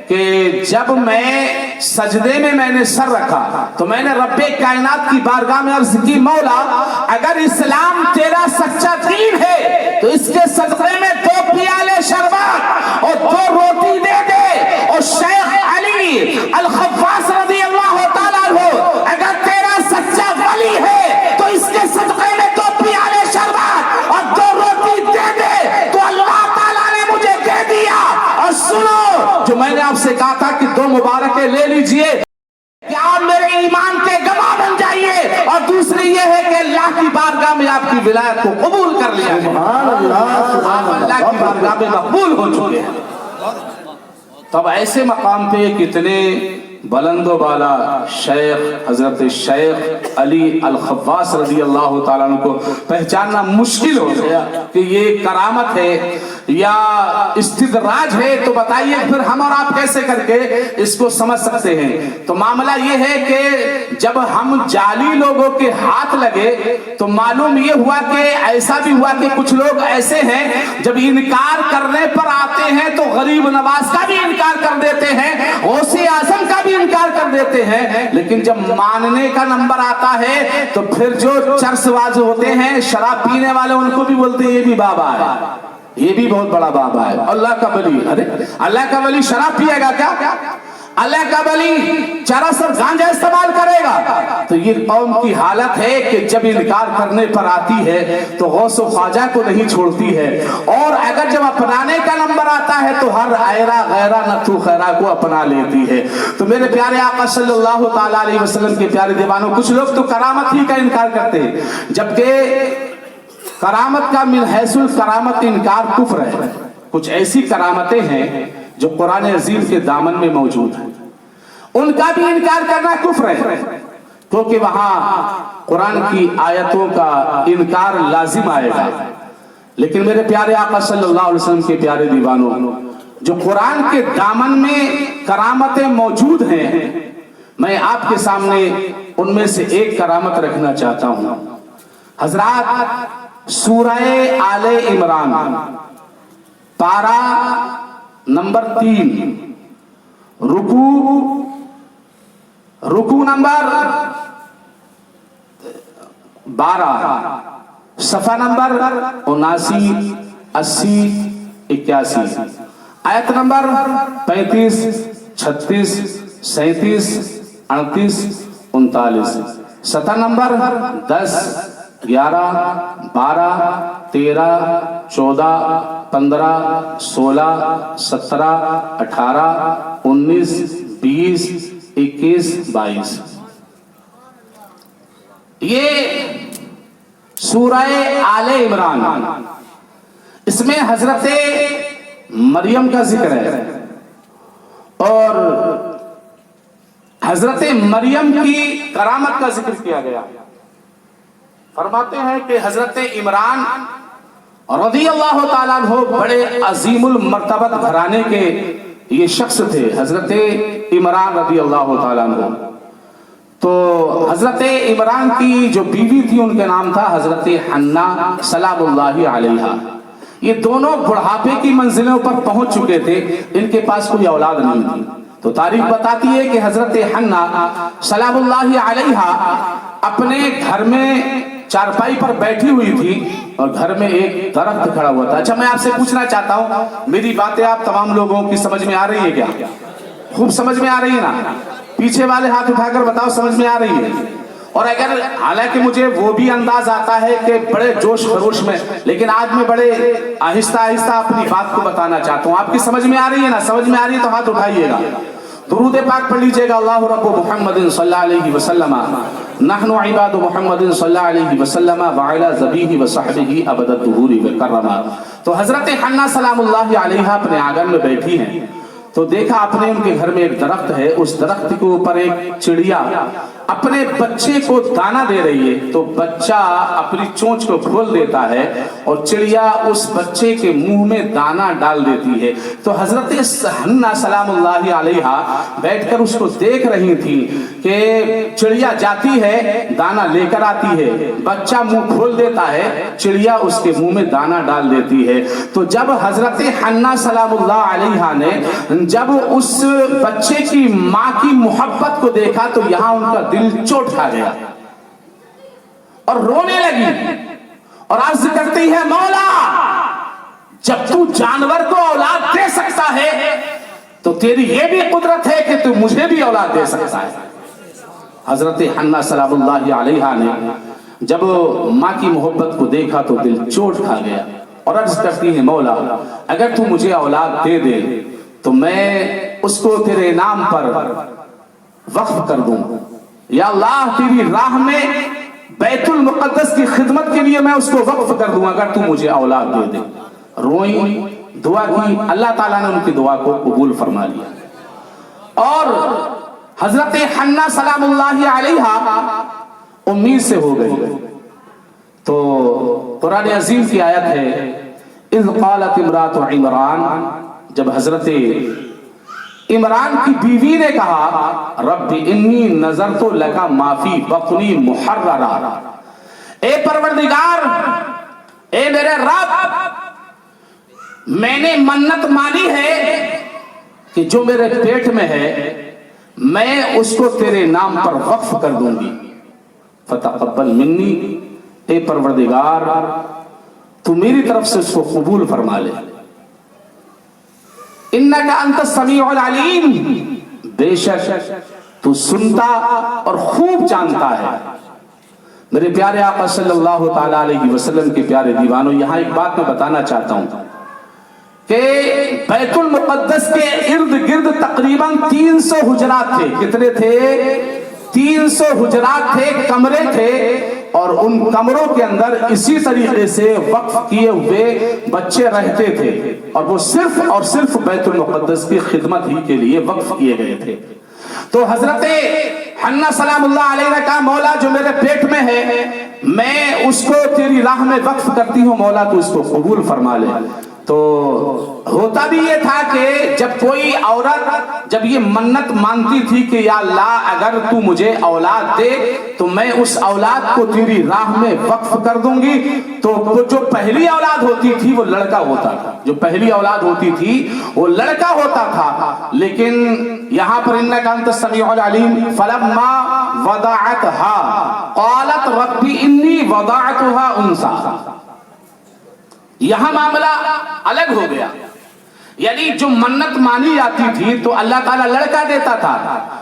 कि जब मैं सजदे में मैंने सर रखा तो मैंने रब्बे कायनात की बारगाह में अर्ज की मौला अगर इस्लाम तेरा सच्चा दीन है तो इसके सदक़े में 2 प्याले शरबत और 2 रोटी दे दे। और शेख अली अल खव्वास रज़ी अल्लाह ताला अन्हु अगर तेरा सच्चा वली है तो इसके सदक़े में 2 प्याले शरबत और 2 रोटी दे दे। तो अल्लाह ताला ने मुझे दे दिया। और सुनो जो मैंने आपसे कहा था कि 2 मुबारकें ले लीजिए कि आप मेरे ईमान के गवाह बन जाइए, और दूसरी ये है कि अल्लाह की बारगाह में आपकी विलायत को कबूल कर लिया है। आप अल्लाह की बारगाह में मकबूल हो चुके हैं। तब ऐसे मकाम पे कितने बुलंदो बाला शेख हजरत शेख अली अल खव्वास रज़ी अल्लाह ताला अन्हु को पहचानना मुश्किल हो गया कि ये करामत है या इस्तिदराज है। तो बताइए फिर हम और आप कैसे करके इसको समझ सकते हैं। तो मामला ये है कि जब हम जाली लोगों के हाथ लगे तो मालूम ये हुआ कि ऐसा भी हुआ कि कुछ लोग ऐसे हैं जब इनकार करने पर आते हैं तो गरीब नवाज का भी इनकार कर देते हैं, गौसे आजम का भी इनकार कर देते हैं, लेकिन जब मानने का नंबर आता है तो फिर जो चर्चबाज होते हैं शराब पीने वाले उनको भी बोलते हैं ये भी बाबा है, ये भी बहुत बड़ा बाबा है, अल्लाह का वली। अरे अल्लाह का वली शराब पिएगा क्या? अल्लाह का वली चरस और गांजा इस्तेमाल करेगा? तो یہ قوم کی حالت ہے کہ جب انکار کرنے پر آتی ہے تو غوث و خواجہ کو نہیں چھوڑتی ہے، اور اگر جب اپنانے کا نمبر آتا ہے تو ہر ایرا غیرہ نتھو خیرہ کو اپنا لیتی ہے۔ تو میرے پیارے آقا صلی اللہ تعالیٰ علیہ وسلم کے پیارے دیوانوں، کچھ لوگ تو کرامت ہی کا انکار کرتے ہیں، جبکہ کرامت کا من حیث الکرامت انکار کفر ہے۔ کچھ ایسی کرامتیں ہیں جو قرآن عظیم کے دامن میں موجود ہیں، ان کا بھی انکار کرنا کفر ہے، کیونکہ وہاں قرآن کی آیتوں کا انکار لازم آئے گا۔ لیکن میرے پیارے آقا صلی اللہ علیہ وسلم کے پیارے دیوانوں، جو قرآن کے دامن میں کرامتیں موجود ہیں، میں آپ کے سامنے ان میں سے ایک کرامت رکھنا چاہتا ہوں۔ حضرات، سورہ آل عمران پارہ نمبر 3، رکوع نمبر 12، صفحہ نمبر 79، 80، 81، آیت نمبر 35، 36، 37، 38، 39، سطح نمبر 10، 11، 12، 13، 14، 15، 16، 17، 18، 19، 20، 21، 22۔ یہ سورہ آل عمران، اس میں حضرت مریم کا ذکر ہے، اور حضرت مریم کی کرامت کا ذکر کیا گیا۔ فرماتے ہیں کہ حضرت عمران رضی اللہ تعالیٰ عنہ بڑے عظیم المرتبت گھرانے کے یہ شخص تھے، حضرت عمران رضی اللہ تعالیٰ عنہ۔ تو حضرت عمران کی جو بیوی تھی ان کے نام تھا حضرت حنا سلام اللہ علیہا۔ یہ دونوں بڑھاپے کی منزلوں پر پہنچ چکے تھے، ان کے پاس کوئی اولاد نہیں تھی۔ تو تاریخ بتاتی ہے کہ حضرت حنا سلام اللہ علیہا اپنے گھر میں چارپائی پر بیٹھی ہوئی تھی، اور گھر میں ایک درخت کھڑا ہوا تھا۔ اچھا، میں آپ سے پوچھنا چاہتا ہوں، میری باتیں آپ تمام لوگوں کی سمجھ میں آ رہی ہے کیا؟ خوب سمجھ میں آ رہی ہے نا؟ پیچھے والے ہاتھ اٹھا کر بتاؤ سمجھ میں آ رہی ہے؟ اور اگر حالانکہ مجھے وہ بھی انداز آتا ہے کہ بڑے جوش خروش میں، لیکن آج میں بڑے آہستہ آہستہ اپنی بات کو بتانا چاہتا ہوں۔ آپ کی سمجھ میں آ رہی ہے نا؟ سمجھ میں آ رہی ہے تو ہاتھ اٹھائیے گا، درود پاک پڑھ لیجئے گا۔ اللہ رب محمد صلی اللہ علیہ وسلم، نحن عباد محمد صلی اللہ علیہ وسلم وعلی ذبیہ وصحبہ ابد الدہور وکرما۔ تو حضرت حنا سلام اللہ علیہا اپنے آنگن میں بیٹھی ہیں، تو دیکھا اپنے ان کے گھر میں ایک درخت ہے، اس درخت کے اوپر ایک چڑیا اپنے بچے کو دانہ دے رہی ہے۔ تو بچہ اپنی چونچ کو کھول دیتا ہے اور چڑیا اس بچے کے منہ میں دانہ ڈال دیتی ہے۔ تو حضرت حنا سلام اللہ علیہا بیٹھ کر اس کو دیکھ رہی تھی کہ چڑیا جاتی ہے، دانہ لے کر آتی ہے، بچہ منہ کھول دیتا ہے، چڑیا اس کے منہ میں دانہ ڈال دیتی ہے۔ تو جب حضرت حنا سلام اللہ علیہا نے جب اس بچے کی ماں کی محبت کو دیکھا تو یہاں ان کا دل چوٹ کھا گیا اور رونے لگی اور عرض کرتی ہے، مولا جب تو جانور کو اولاد دے سکتا ہے تو تیری یہ بھی قدرت ہے کہ تو مجھے بھی اولاد دے سکتا ہے۔ حضرت حنا سلام اللہ علیہا نے جب ماں کی محبت کو دیکھا تو دل چوٹ کھا گیا اور عرض کرتی ہے، مولا اگر تو مجھے اولاد دے دے تو میں اس کو تیرے نام پر وقف کر دوں، یا اللہ تیری راہ میں بیت المقدس کی خدمت کے لیے میں اس کو وقف کر دوں اگر تو مجھے اولاد دے دے۔ روئیں، دعا کی، اللہ تعالیٰ نے ان کی دعا کو قبول فرما لیا، اور حضرت حنا سلام اللہ علیہا امید سے ہو گئی۔ تو قرآن عظیم کی آیت ہے، اذ قالت امرات عمران، جب حضرت عمران کی بیوی نے کہا، رب انی نظرت لک ما فی بطنی محررا، اے پروردگار، اے میرے رب، میں نے منت مانی ہے کہ جو میرے پیٹ میں ہے میں اس کو تیرے نام پر وقف کر دوں گی، فتقبل منی، اے پروردگار تو میری طرف سے اس کو قبول فرما لے، انک انت السمیع العلیم، بے شک تو سنتا اور خوب جانتا ہے۔ میرے پیارے آقا صلی اللہ تعالیٰ علیہ وسلم کے پیارے دیوانوں، یہاں ایک بات میں بتانا چاہتا ہوں کہ بیت المقدس کے ارد گرد تقریباً 300 حجرات تھے۔ کتنے تھے؟ 300 حجرات تھے، کمرے تھے، اور ان کمروں کے اندر اسی طریقے سے وقف کیے ہوئے بچے رہتے تھے، اور وہ صرف اور صرف بیت المقدس کی خدمت ہی کے لیے وقف کیے گئے تھے۔ تو حضرت حنہ سلام اللہ علیہ نے کہا مولا جو میرے پیٹ میں ہے میں اس کو تیری راہ میں وقف کرتی ہوں، مولا تو اس کو قبول فرما لے۔ تو ہوتا بھی یہ تھا کہ جب کوئی عورت جب یہ منت مانتی تھی کہ یا اللہ اگر تو مجھے اولاد دے تو میں اس اولاد کو تیری راہ میں وقف کر دوں گی، تو وہ جو پہلی اولاد ہوتی تھی وہ لڑکا ہوتا تھا، جو پہلی اولاد ہوتی تھی وہ لڑکا ہوتا تھا۔ لیکن یہاں پر انک انت السمیع العلیم فلما وضعتها قالت رب انی وضعتها انثی، یہاں معاملہ الگ ہو گیا۔ یعنی جو منت مانی جاتی تھی تو اللہ تعالیٰ لڑکا دیتا تھا،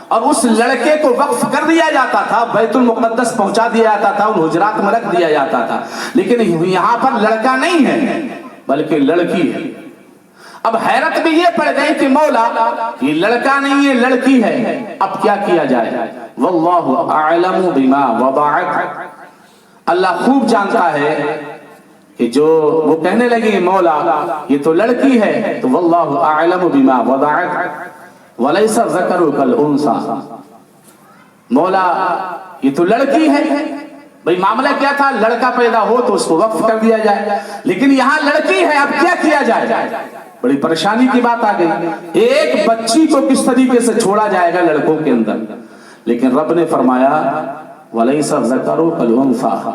اور اس لڑکے کو وقف کر دیا جاتا تھا، بیت المقدس پہنچا دیا جاتا تھا، ان حجرات میں رکھ دیا جاتا تھا۔ لیکن یہاں پر لڑکا نہیں ہے بلکہ لڑکی ہے۔ اب حیرت بھی یہ پڑ گئی کہ مولا یہ لڑکا نہیں ہے لڑکی ہے، اب کیا کیا جائے؟ واللہ اعلم بما وضعت، اللہ خوب جانتا ہے کہ جو وہ کہنے لگے مولا یہ تو لڑکی ہے، تو واللہ اعلم بما وضعت ولیس الذکر کالانثی، مولا یہ تو لڑکی ہے۔ بھئی معاملہ کیا تھا؟ لڑکا پیدا ہو تو اس کو وقف کر دیا جائے، لیکن یہاں لڑکی ہے، اب کیا کیا جائے؟ بڑی پریشانی کی بات آ گئی۔ ایک بچی کو کس طریقے سے چھوڑا جائے گا لڑکوں کے اندر؟ لیکن رب نے فرمایا ولیس الذکر کالانثی،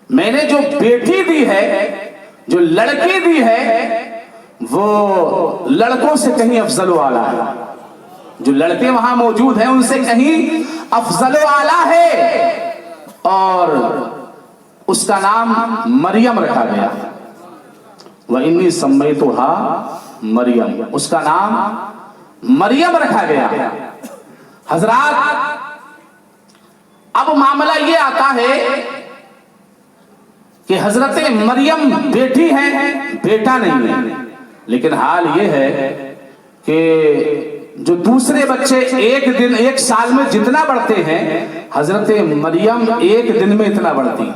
میں نے جو بیٹی دی ہے، جو لڑکی دی ہے، وہ لڑکوں سے کہیں افضل و اعلیٰ ہے۔ جو لڑکے وہاں موجود ہیں ان سے کہیں افضل و اعلیٰ ہے، اور اس کا نام مریم رکھا گیا۔ وَإِنِّي سَمَّيْتُهَا مریم، اس کا نام مریم رکھا گیا۔ حضرات اب معاملہ یہ آتا ہے کہ حضرت مریم بیٹی ہیں، بیٹا نہیں ہے، لیکن حال یہ ہے کہ جو دوسرے بچے ایک سال میں جتنا بڑھتے ہیں، حضرت مریم ایک دن میں اتنا بڑھتی۔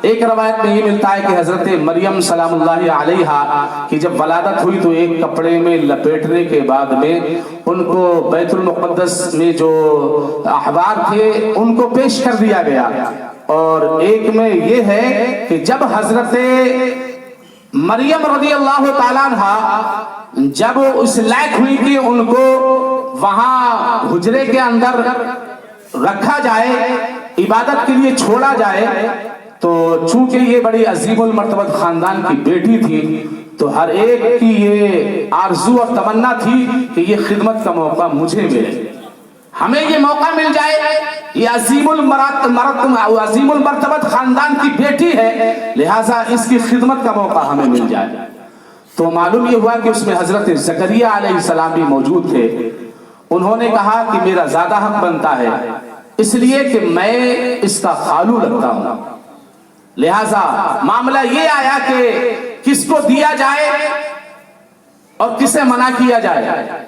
ایک روایت میں یہ ملتا ہے کہ حضرت مریم سلام اللہ علیہا کی جب ولادت ہوئی تو ایک کپڑے میں لپیٹنے کے بعد میں ان کو بیت المقدس میں جو احبار تھے ان کو پیش کر دیا گیا، اور ایک میں یہ ہے کہ جب حضرت مریم رضی اللہ تعالیٰ عنہ جب اس لائق ہوئی کہ ان کو وہاں حجرے کے اندر رکھا جائے، عبادت کے لیے چھوڑا جائے، تو چونکہ یہ بڑی عظیم المرتبت خاندان کی بیٹی تھی تو ہر ایک کی یہ آرزو اور تمنا تھی کہ یہ خدمت کا موقع مجھے ملے، ہمیں یہ موقع مل جائے، یہ عظیم المرتبت خاندان کی بیٹی ہے، لہٰذا اس کی خدمت کا موقع ہمیں مل جائے۔ تو معلوم یہ ہوا کہ اس میں حضرت زکریہ علیہ السلام بھی موجود تھے۔ انہوں نے کہا کہ میرا زیادہ حق بنتا ہے، اس لیے کہ میں اس کا خالو لگتا ہوں، لہٰذا معاملہ یہ آیا کہ کس کو دیا جائے اور کسے منع کیا جائے۔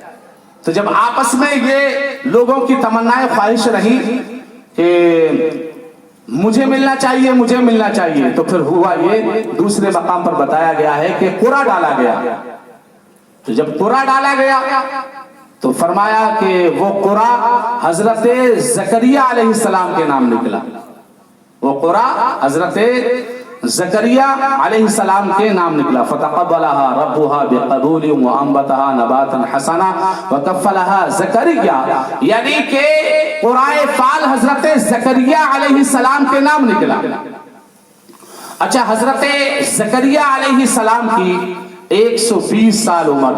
تو جب آپس میں یہ لوگوں کی تمنائیں خواہش رہی کہ مجھے ملنا چاہیے مجھے ملنا چاہیے، تو پھر ہوا یہ دوسرے مقام پر بتایا گیا ہے کہ قرعہ ڈالا گیا۔ تو جب قرعہ ڈالا گیا تو فرمایا کہ وہ قرعہ حضرت زکریا علیہ السلام کے نام نکلا، وہ قرعہ حضرت زکریا علیہ السلام کے نام نکلا۔ فتقبلها ربها بقبول وانبتها نباتا حسنا وكفلها زکریا، یعنی کہ قرعہ فال حضرت زکریا علیہ السلام کے نام نکلا۔ اچھا، حضرت زکریا علیہ السلام کی 120 سال عمر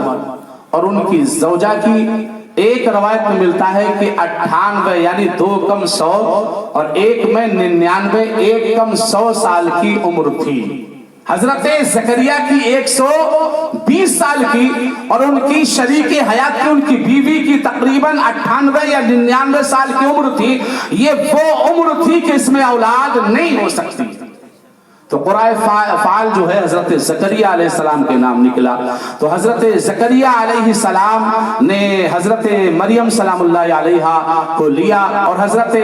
اور ان کی زوجہ کی ایک روایت میں ملتا ہے کہ 98 یعنی 2 کم 100 اور ایک میں 99 1 کم 100 سال کی عمر تھی۔ حضرت زکریا کی 120 سال کی اور ان کی شریک حیات کی ان کی بیوی کی تقریباً 98 یا 99 سال کی عمر تھی. یہ وہ عمر تھی کہ اس میں اولاد نہیں ہو سکتی. تو قرآن فعال جو ہے حضرت زکریا علیہ السلام کے نام نکلا. تو حضرت زکریا علیہ السلام نے حضرت مریم سلام اللہ علیہا کو لیا اور حضرت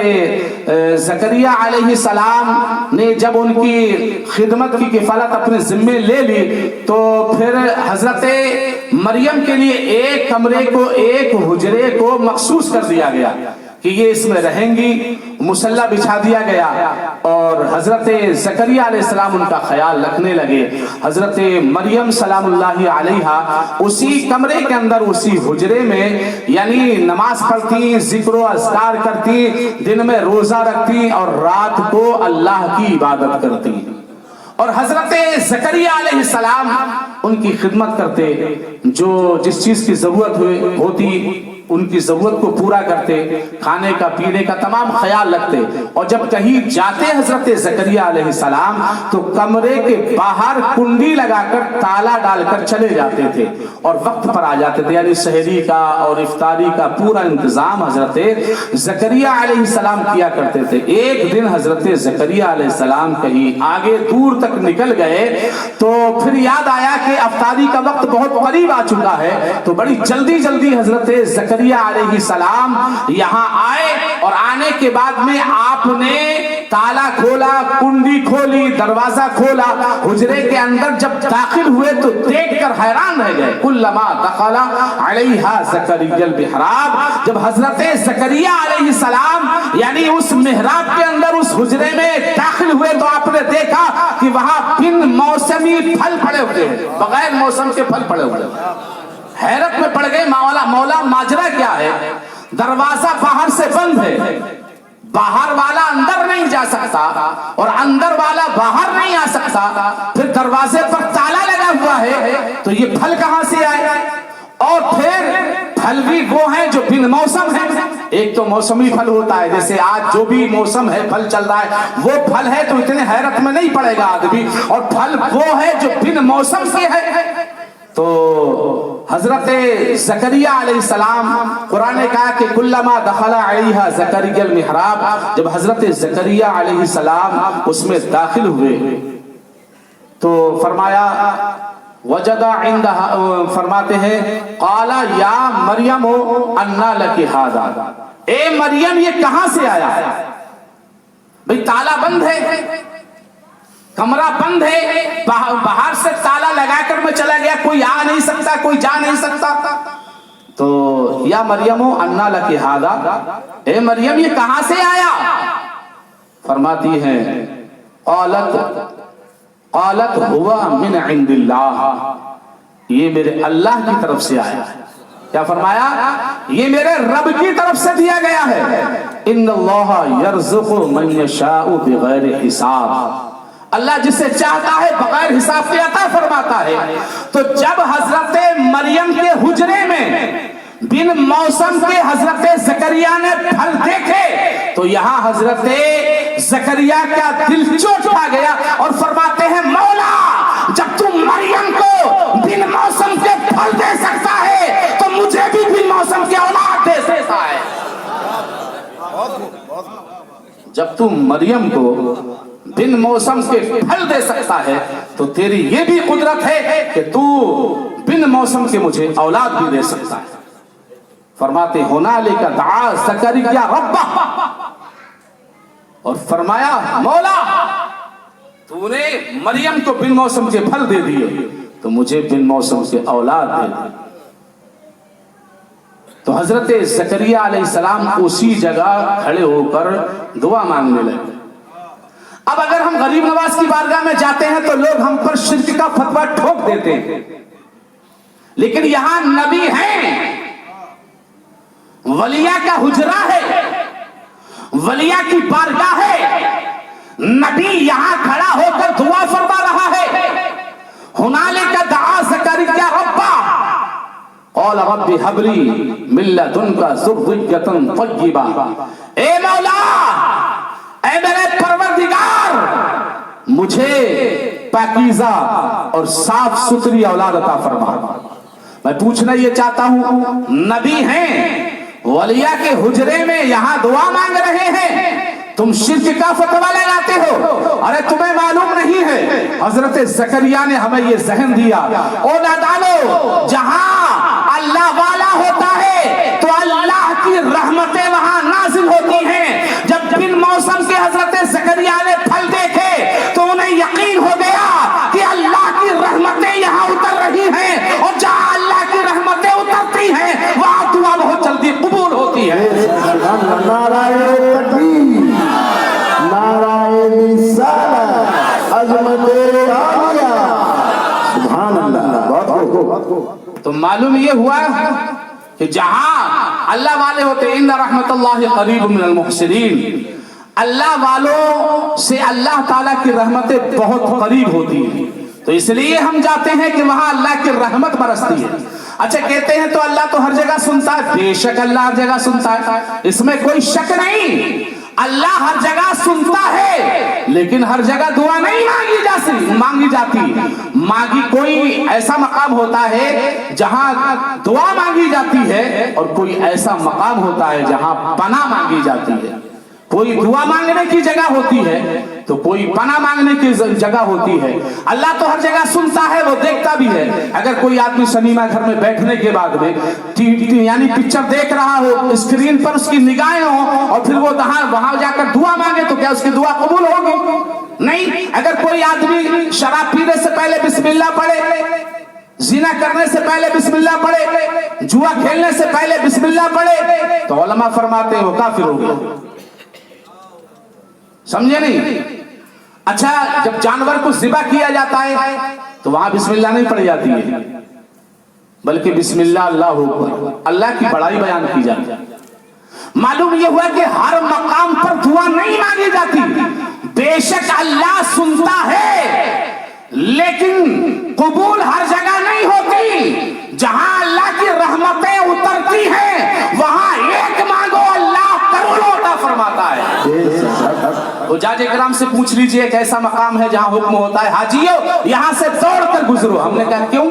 زکریا علیہ السلام نے جب ان کی خدمت کی کفالت اپنے ذمے لے لی تو پھر حضرت مریم کے لیے ایک کمرے کو ایک حجرے کو مخصوص کر دیا گیا کہ یہ اس میں رہیں گی. مصلی بچھا دیا گیا اور حضرت زکریا علیہ السلام ان کا خیال رکھنے لگے. حضرت مریم سلام اللہ علیہا اسی کمرے کے اندر اسی حجرے میں یعنی نماز پڑھتی, ذکر و اذکار کرتی, دن میں روزہ رکھتی اور رات کو اللہ کی عبادت کرتی. اور حضرت زکریا علیہ السلام ان کی خدمت کرتے, جو جس چیز کی ضرورت ہوتی ان کی ضرورت کو پورا کرتے, کھانے کا پینے کا تمام خیال رکھتے. اور جب کہیں جاتے حضرت زکریا علیہ السلام تو کمرے کے باہر کنڈی لگا کر تالا ڈال کر چلے جاتے تھے اور وقت پر آ جاتے تھے. یعنی سحری کا اور افطاری کا پورا انتظام حضرت زکریا علیہ السلام کیا کرتے تھے. ایک دن حضرت زکریا علیہ السلام کہیں آگے دور تک نکل گئے تو پھر یاد آیا کہ افطاری کا وقت بہت قریب آ چکا ہے. تو بڑی جلدی جلدی حضرت زکریا علیہ السلام یہاں آئے اور آنے کے بعد میں آپ نے تالا کھولا, کنڈی کھولی, دروازہ کھولا. حجرے کے اندر جب داخل ہوئے تو دیکھ کر حیران رہ گئے. کلما دخل علیہا زکریا المحراب, جب حضرت زکریا علیہ السلام یعنی اس محراب کے اندر اس حجرے میں داخل ہوئے تو آپ نے دیکھا کہ وہاں بن موسمی پھل پڑے ہوئے, بغیر موسم کے پھل پڑے ہوئے. حیرت میں پڑ گئے, مولا ماجرا کیا ہے؟ دروازہ باہر سے بند ہے, باہر والا اندر نہیں جا سکتا اور اندر والا باہر نہیں آ سکتا, پھر دروازے پر تالا لگا ہوا ہے, تو یہ پھل کہاں سے آئے؟ اور پھر پھل بھی وہ ہیں جو بن موسم ہیں. ایک تو موسمی پھل ہوتا ہے, جیسے آج جو بھی موسم ہے پھل چل رہا ہے وہ پھل ہے, تو اتنے حیرت میں نہیں پڑے گا آدمی. اور پھل وہ ہے جو بن موسم کے ہے. تو حضرت زکریا علیہ السلام, قرآن نے کہا کہ کلما دخل علیہا زکریا المحراب, جب حضرت زکریا علیہ السلام اس میں داخل ہوئے تو فرمایا وجد عندها, فرماتے ہیں قال یا مریم انا لک ھذا, اے مریم یہ کہاں سے آیا؟ بھئی تالا بند ہے, کمرہ بند ہے, باہر سے تالا لگا کر میں چلا گیا, کوئی آ نہیں سکتا, کوئی جا نہیں سکتا. تو یا مریم انا لک ھذا, اے مریم یہ کہاں سے آیا؟ فرماتی ہیں قالت ہوا من عند اللہ, یہ میرے اللہ کی طرف سے آیا ہے. کیا فرمایا؟ یہ میرے رب کی طرف سے دیا گیا ہے. ان اللہ یرزق من یشاء بغیر حساب, اللہ جسے چاہتا ہے بغیر حساب کے عطا فرماتا ہے. تو جب حضرت مریم کے حجرے میں بن موسم کے حضرت زکریا نے پھل دیکھے تو یہاں حضرت زکریا کا دل چوٹ کھا گیا اور فرماتے ہیں مولا جب تم مریم کو بن موسم کے پھل دے سکتا ہے تو مجھے بھی بن موسم کے اولاد دے سکتا ہے. جب تم مریم کو بن موسم کے پھل دے سکتا ہے تو تیری یہ بھی قدرت ہے کہ تو بن موسم کے مجھے اولاد بھی دے سکتا ہے. فرماتے ہنالک دعا زکریا ربہ, اور فرمایا مولا تو نے مریم کو بن موسم کے پھل دے دیے تو مجھے بن موسم کے اولاد دے دی. تو حضرت زکریا علیہ السلام اسی جگہ کھڑے ہو کر دعا مانگنے لگے. اب اگر ہم غریب نواز کی بارگاہ میں جاتے ہیں تو لوگ ہم پر شرک کا فتویٰ ٹھوک دیتے ہیں, لیکن یہاں نبی ہیں, ولیہ کا حجرہ ہے, ولیہ کی بارگاہ ہے, نبی یہاں کھڑا ہو کر دعا فرما رہا ہے. ہنالک دعا زکریا ربہ قال رب هب لي من لدنك ذرية طیبہ, اے مولا اے میرے پروردگار مجھے पाकीज़ा और साफ सुथरी औलाद अता फरमा। मैं पूछना ये चाहता हूं, नबी हैं, वलिया के हुजरे में यहां दुआ मांग रहे हैं, तुम शिर्क का फतवा लगाते हो। अरे तुम्हें मालूम नहीं है, हजरत जकरिया ने हमें ये जहन दिया, ओ नादानो, जहां अल्लाह वाला होता है तो अल्लाह की रहमतें वहां नाजिल होती हैं। जब बिन मौसम के हजरत जकरिया ने फल देखे तो उन्हें यकीन हो गया कि अल्लाह की रहमतें यहाँ उतर रही हैं, और जहां अल्लाह की रहमतें उतरती हैं वहां दुआ बहुत जल्दी कबूल होती है। नाराए तकबीर, नाराए रिसालत, अज़मते आलिया, सुभान अल्लाह। बहुत तो मालूम ये हुआ कि जहां अल्लाह वाले होते, इन्ना रहमतुल्लाहि करीबुम मिनल मुहसिनीन, अल्लाह वालों से अल्लाह ताला की रहमतें बहुत करीब होती हैं, तो इसलिए हम जाते हैं कि वहां अल्लाह की रहमत बरसती है। अच्छा, कहते हैं तो अल्लाह तो हर जगह सुनता है, बेशक अल्लाह हर जगह सुनता है, इसमें कोई शक नहीं, अल्लाह हर जगह सुनता है, लेकिन हर जगह दुआ नहीं मांगी जाती। मांगी कोई ऐसा मकाम होता है जहां दुआ मांगी जाती है, और कोई ऐसा मकाम होता है जहां पनाह मांगी जाती है। कोई दुआ मांगने की जगह होती है तो कोई पनाह मांगने की जगह होती है। अल्लाह तो हर जगह सुनता है, वो देखता भी है। अगर कोई आदमी सिनेमा घर में बैठने के बाद में यानी पिक्चर देख रहा हो, स्क्रीन पर उसकी निगाहें हो, और फिर वो वहां जाकर दुआ मांगे, तो क्या उसकी दुआ कबूल होगी? नहीं। अगर कोई आदमी शराब पीने से पहले बिस्मिल्लाह पढ़े, जिना करने से पहले बिस्मिल्लाह पढ़े, जुआ खेलने से पहले बिस्मिल्लाह पढ़े, तो उलमा फरमाते हैं वो काफिर हो गया। समझे नहीं? अच्छा, जब जानवर को ज़िबा किया जाता है तो वहां बिस्मिल्लाह नहीं पढ़ी जाती है, बल्कि बिस्मिल्लाह अल्लाहु अकबर, अल्लाह की बड़ाई बयान की जाती है। मालूम यह हुआ कि हर मकाम पर दुआ नहीं मांगी जाती। बेशक अल्लाह सुनता है, लेकिन कबूल हर जगह नहीं होती। जहां अल्लाह की रहमतें उतरती हैं वहां एक मांगो, अल्लाह करोड़ों अता फरमाता है। तो जाज इकराम से पूछ लीजिए एक ऐसा मकाम है जहां हुक्म होता है, हाजियो यहां से दौड़ कर गुजरो। हमने कहा क्यों?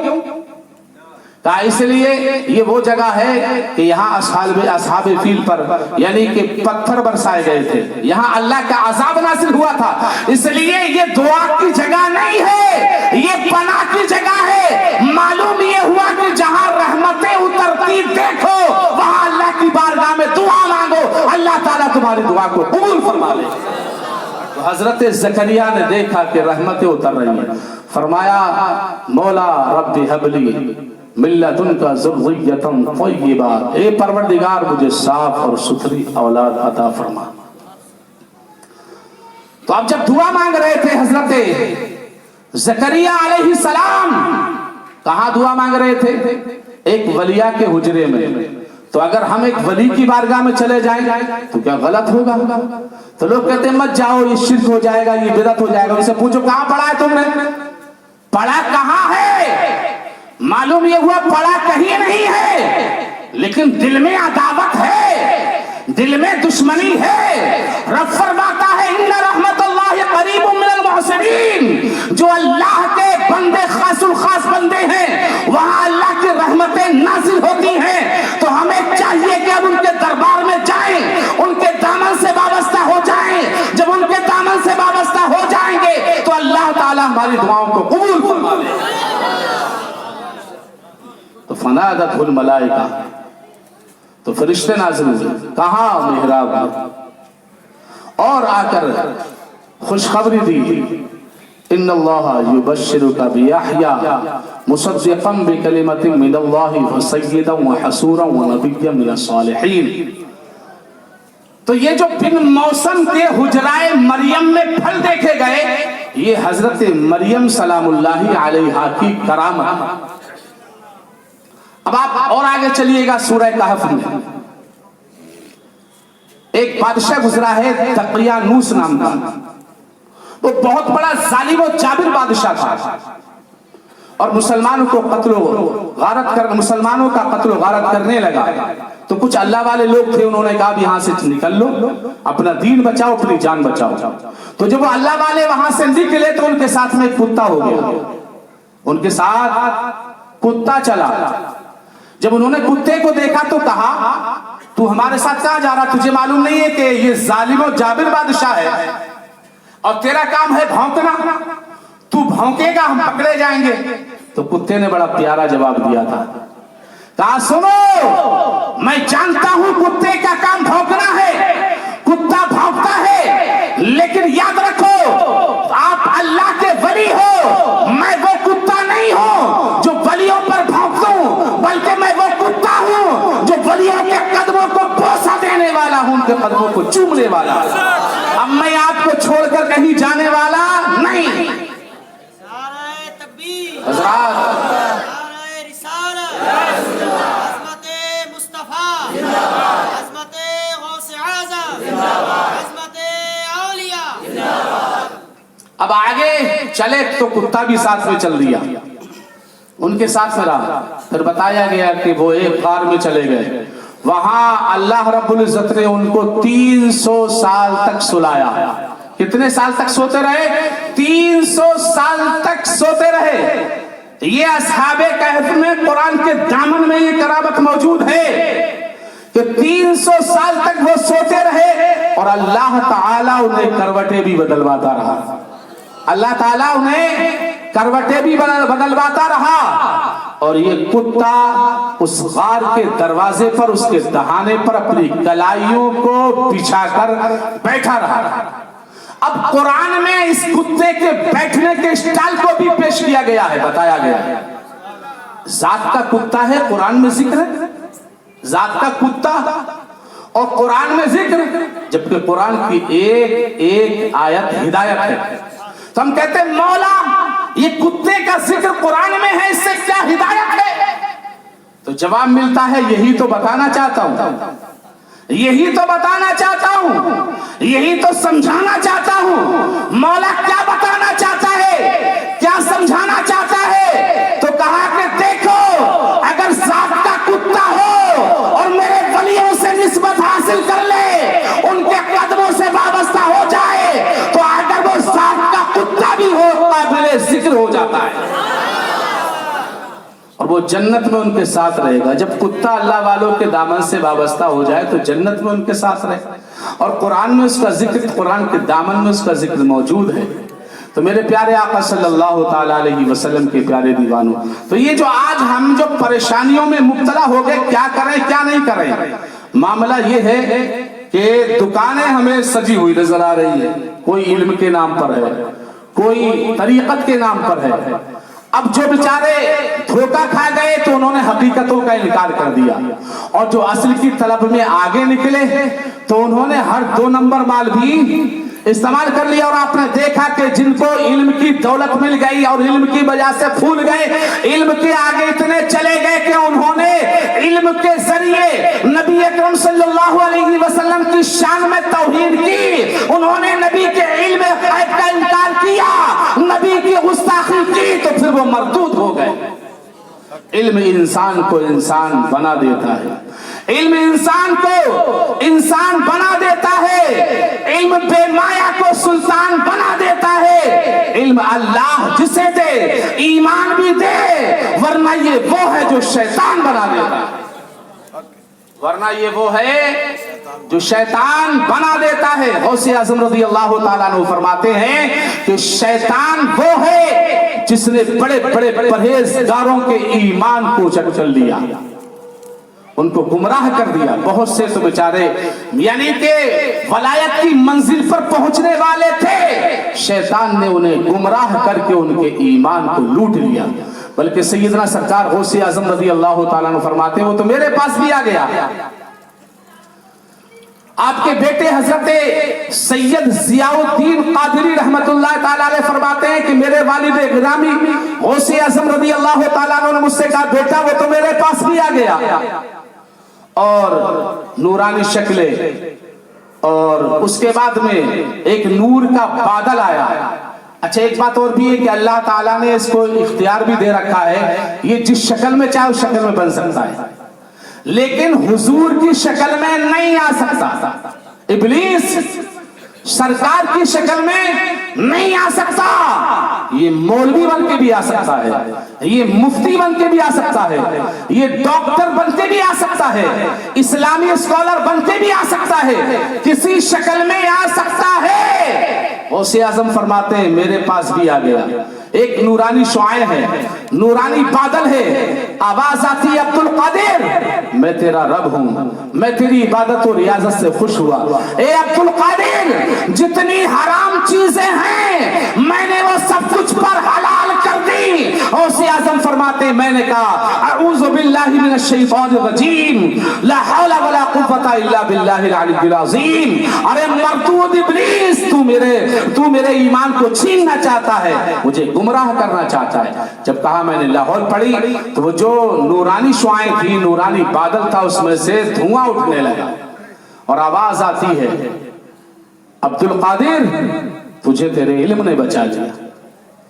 कहा इसलिए ये वो जगह है कि यहाँ असहाबे फील पर यानी कि पत्थर बरसाए गए थे, यहाँ अल्लाह का अजाब नासिल हुआ था, इसलिए ये दुआ की जगह नहीं है, ये पनाह की जगह है। मालूम ये हुआ कि जहां रहमतें उतरती देखो, वहां अल्लाह की बारगाह में दुआ मांगो, अल्लाह ताला तुम्हारी दुआ को कबूल फरमा ले। तो हजरत जकरिया ने देखा कि रहमतें उतर रही हैं, फरमाया मौला रब्बी हबली मिल्लतुनका ज़ुर्रियतन तय्यिबा, ए परवरदिगार मुझे साफ और सुथरी औलाद अता फरमा। तो अब जब दुआ मांग रहे थे हजरत जकरिया अलैहिस्सलाम, कहां दुआ मांग रहे थे? एक वलिया के हुजरे में। तो अगर हम एक वली की बारगाह में चले जाएं तो क्या गलत होगा? तो लोग कहते हैं मत जाओ, ये शिर्क हो जाएगा, ये बिदअत हो जाएगा। उनसे पूछो कहां पढ़ा है तुमने? पढ़ा कहां है? मालूम ये हुआ पढ़ा कहीं नहीं है, लेकिन दिल में अदावत है, दिल में दुश्मनी है। रब फरमाता है इन्ना रहमतुल्लाहि करीबुम मिनल मुहसिनीन, जो अल्लाह के बंदे खासुल खास बंदे हैं वहां अल्लाह की रहमतें नाजिल होती हैं। तो हमें चाहिए कि अब उनके दरबार में जाएं, उनके दामन से वाबस्ता हो जाएं। जब उनके दामन से वाबस्ता हो जाएंगे तो अल्लाह ताला हमारी दुआओं को कबूल फरमा ले। तो फनादतहुल मलाइका, तो फरिश्ते नाज़िल हुए, कहा मेहराब में, और आकर खुशखबरी दी, इन्नल्लाह युबश्शिरुका बियहया मुसद्दिक़न बिकलिमतिन मिनल्लाहि व सय्यिदन व हसूरन व नबिय्यन मिनस सालिहीन। तो ये जो बिन मौसम के हुजराए मरियम में फल देखे गए, ये हजरत मरियम सलामुल्लाहि अलैहा की करामत। अब आप और आगे चलिएगा सूरह कहफ में, एक बादशाह गुजरा है दकियानूस नाम का। वो बहुत बड़ा जालिम और जाबिर बादशाह था। اور مسلمانوں کو مسلمانوں کا قتل و غارت کرنے لگا، تو کچھ اللہ والے لوگ تھے، انہوں نے کہا یہاں سے نکل لو، اپنا دین بچاؤ، اپنی جان بچاؤ۔ تو جب وہ اللہ والے وہاں سے نکلے تو ان کے ساتھ میں ایک کتا ہو گیا، ان کے ساتھ کتا چلا۔ جب انہوں نے کتے کو دیکھا تو کہا تو ہمارے ساتھ کہاں جا رہا؟ تجھے معلوم نہیں ہے کہ یہ ظالم و جابر بادشاہ ہے اور تیرا کام ہے بھونکنا، تو بھونکے گا ہم پکڑے جائیں گے۔ تو کتے نے بڑا پیارا جواب دیا تھا، کہا سنو میں جانتا ہوں کتے کا کام بھونکنا ہے، کتا بھونکتا ہے، لیکن یاد رکھو آپ اللہ کے ولی ہو، میں وہ کتا نہیں ہوں جو ولیوں پر بھونکتوں، بلکہ میں وہ کتا ہوں جو ولیوں کے قدموں کو بوسہ دینے والا ہوں، ان کے قدموں کو چومنے والا۔ اب میں آپ کو چھوڑ کر کہیں جانے والا نہیں۔ حضرات اب آگے چلے تو کتا بھی ساتھ میں چل دیا، ان کے ساتھ میں رہا۔ پھر بتایا گیا کہ وہ ایک غار میں چلے گئے، وہاں اللہ رب العزت نے ان کو 300 سال تک سلایا۔ کتنے سال تک سوتے رہے؟ 300 سال تک سوتے رہے۔ یہ اصحاب کہف میں قرآن کے دامن میں یہ کرامت موجود ہے کہ 300 سال تک وہ سوتے رہے اور اللہ تعالیٰ انہیں کروٹیں بھی بدلواتا رہا، اللہ تعالیٰ انہیں کروٹیں بھی بدلواتا رہا۔ اور یہ کتا اس غار کے دروازے پر، اس کے دہانے پر اپنی کلائیوں کو بچھا کر بیٹھا رہا۔ اب قرآن میں اس کتے کے بیٹھنے کے اسٹائل کو بھی پیش کیا گیا ہے، بتایا گیا ہے۔ ذات کا کتا ہے، قرآن میں ذکر ہے، ذات کا کتا اور قرآن میں ذکر، جبکہ قرآن کی ایک ایک آیت ہدایت ہے۔ تو ہم کہتے ہیں مولا یہ کتے کا ذکر قرآن میں ہے، اس سے کیا ہدایت ہے؟ تو جواب ملتا ہے یہی تو بتانا چاہتا ہوں، یہی تو بتانا چاہتا ہوں، یہی تو سمجھانا چاہتا ہوں۔ مولا کیا بتانا چاہتا ہے، کیا سمجھانا چاہتا ہے؟ تو کہا کہ دیکھو اگر ذات کا کتا ہو اور میرے ولیوں سے نسبت حاصل کر لے، ان کے قدموں سے وابستہ ہو جائے، تو اگر وہ ذات کا کتا بھی ہو قابل ذکر ہو جاتا ہے، اور وہ جنت میں ان کے ساتھ رہے گا۔ جب کتا اللہ والوں کے دامن سے وابستہ ہو جائے تو جنت میں ان کے ساتھ رہے گا، اور قرآن میں اس کا ذکر، قرآن کے دامن میں اس کا ذکر موجود ہے۔ تو میرے پیارے آقا صلی اللہ تعالیٰ علیہ وسلم کے پیارے دیوانوں، تو یہ جو آج ہم جو پریشانیوں میں مبتلا ہو گئے، کیا کریں کیا نہیں کریں، معاملہ یہ ہے کہ دکانیں ہمیں سجی ہوئی نظر آ رہی ہے، کوئی علم کے نام پر ہے، کوئی طریقت کے نام پر ہے۔ اب جو بیچارے دھوکہ کھا گئے تو انہوں نے حقیقتوں کا انکار کر دیا، اور جو اصل کی طلب میں آگے نکلے تو انہوں نے ہر 2 نمبر مال بھی استعمال کر لیا۔ اور آپ نے دیکھا کہ جن کو علم کی دولت مل گئی اور علم کی وجہ سے پھول گئے، علم کے آگے اتنے چلے گئے کہ انہوں نے علم کے ذریعے نبی اکرم صلی اللہ علیہ وسلم کی شان میں توہین کی، انہوں نے نبی کے علم غیب کا انکار کیا، نبی کی گستاخی کی، تو پھر وہ مردود ہو گئے۔ علم انسان کو انسان بنا دیتا ہے، علم انسان کو انسان بنا دیتا ہے، علم بے مایا کو سلطان بنا دیتا ہے۔ علم اللہ جسے دے ایمان بھی دے، ورنہ یہ وہ ہے جو شیطان بنا دیتا ہے، ورنہ یہ وہ ہے جو شیطان بنا دیتا ہے۔ غوث اعظم رضی اللہ تعالیٰ عنہ فرماتے ہیں کہ شیطان وہ ہے جس نے بڑے بڑے پرہیزگاروں کے ایمان کو چکر لیا، ان کو گمراہ کر دیا۔ بہت سے تو بیچارے یعنی کہ ولایت کی منزل پر پہنچنے والے تھے، شیطان نے انہیں گمراہ کر کے ان کے ایمان کو لوٹ لیا۔ بلکہ سیدنا سرکار غوث اعظم رضی اللہ تعالیٰ عنہ فرماتے ہیں وہ تو میرے پاس بھی آ گیا۔ آپ کے بیٹے حضرت سید ضیاء الدین قادری رحمت اللہ تعالیٰ علیہ فرماتے ہیں کہ میرے والد گرامی غوث اعظم رضی اللہ تعالیٰ عنہ نے مجھ سے کہا بیٹا وہ تو میرے پاس بھی آ گیا، اور نورانی شکلیں، اور اس کے بعد میں ایک نور کا بادل آیا، अच्छा एक बात और भी है कि अल्लाह ताला ने इसको इख्तियार भी दे रखा है, ये जिस शक्ल में चाहे उस शक्ल में बन सकता है, लेकिन हुजूर की शक्ल में नहीं आ सकता। इब्लीस सरकार की शक्ल में नहीं आ सकता। ये मौलवी बन के भी आ सकता है, ये मुफ्ती बन के भी आ सकता है, ये डॉक्टर बन के भी आ सकता है, इस्लामी स्कॉलर बन के भी आ सकता है, किसी शक्ल में आ सकता है। गौसे आजम फरमाते हैं मेरे पास भी आ गया, एक नूरानी शुआए है, नूरानी बादल है, आवाज आती है अब्दुल कादिर मैं तेरा रब हूं, मैं तेरी इबादत और रियाजत से खुश हुआ। ए अब्दुल कादिर जितनी हराम चीजें हैं मैंने वो सब कुछ पर हलाल कर दी। गौसे आजम फरमाते मैंने कहा अऊज़ु बिल्लाहि मिनश शैतानिर रजीम ला हौला वला कुव्वता इल्ला बिल्लाहिल अलिय्यिल अज़ीम। अरे मरदूद इब्लीस तू मेरे ईमान को छीनना चाहता है, मुझे गुमराह करना चाहता है। जब कहा मैंने लाहौर पढ़ी तो वो जो नूरानी शुआएं थी, नूरानी बादल था, उसमें से धुआं उठने लगा और आवाज आती है अब्दुल कादिर तुझे तेरे इल्म ने बचा लिया,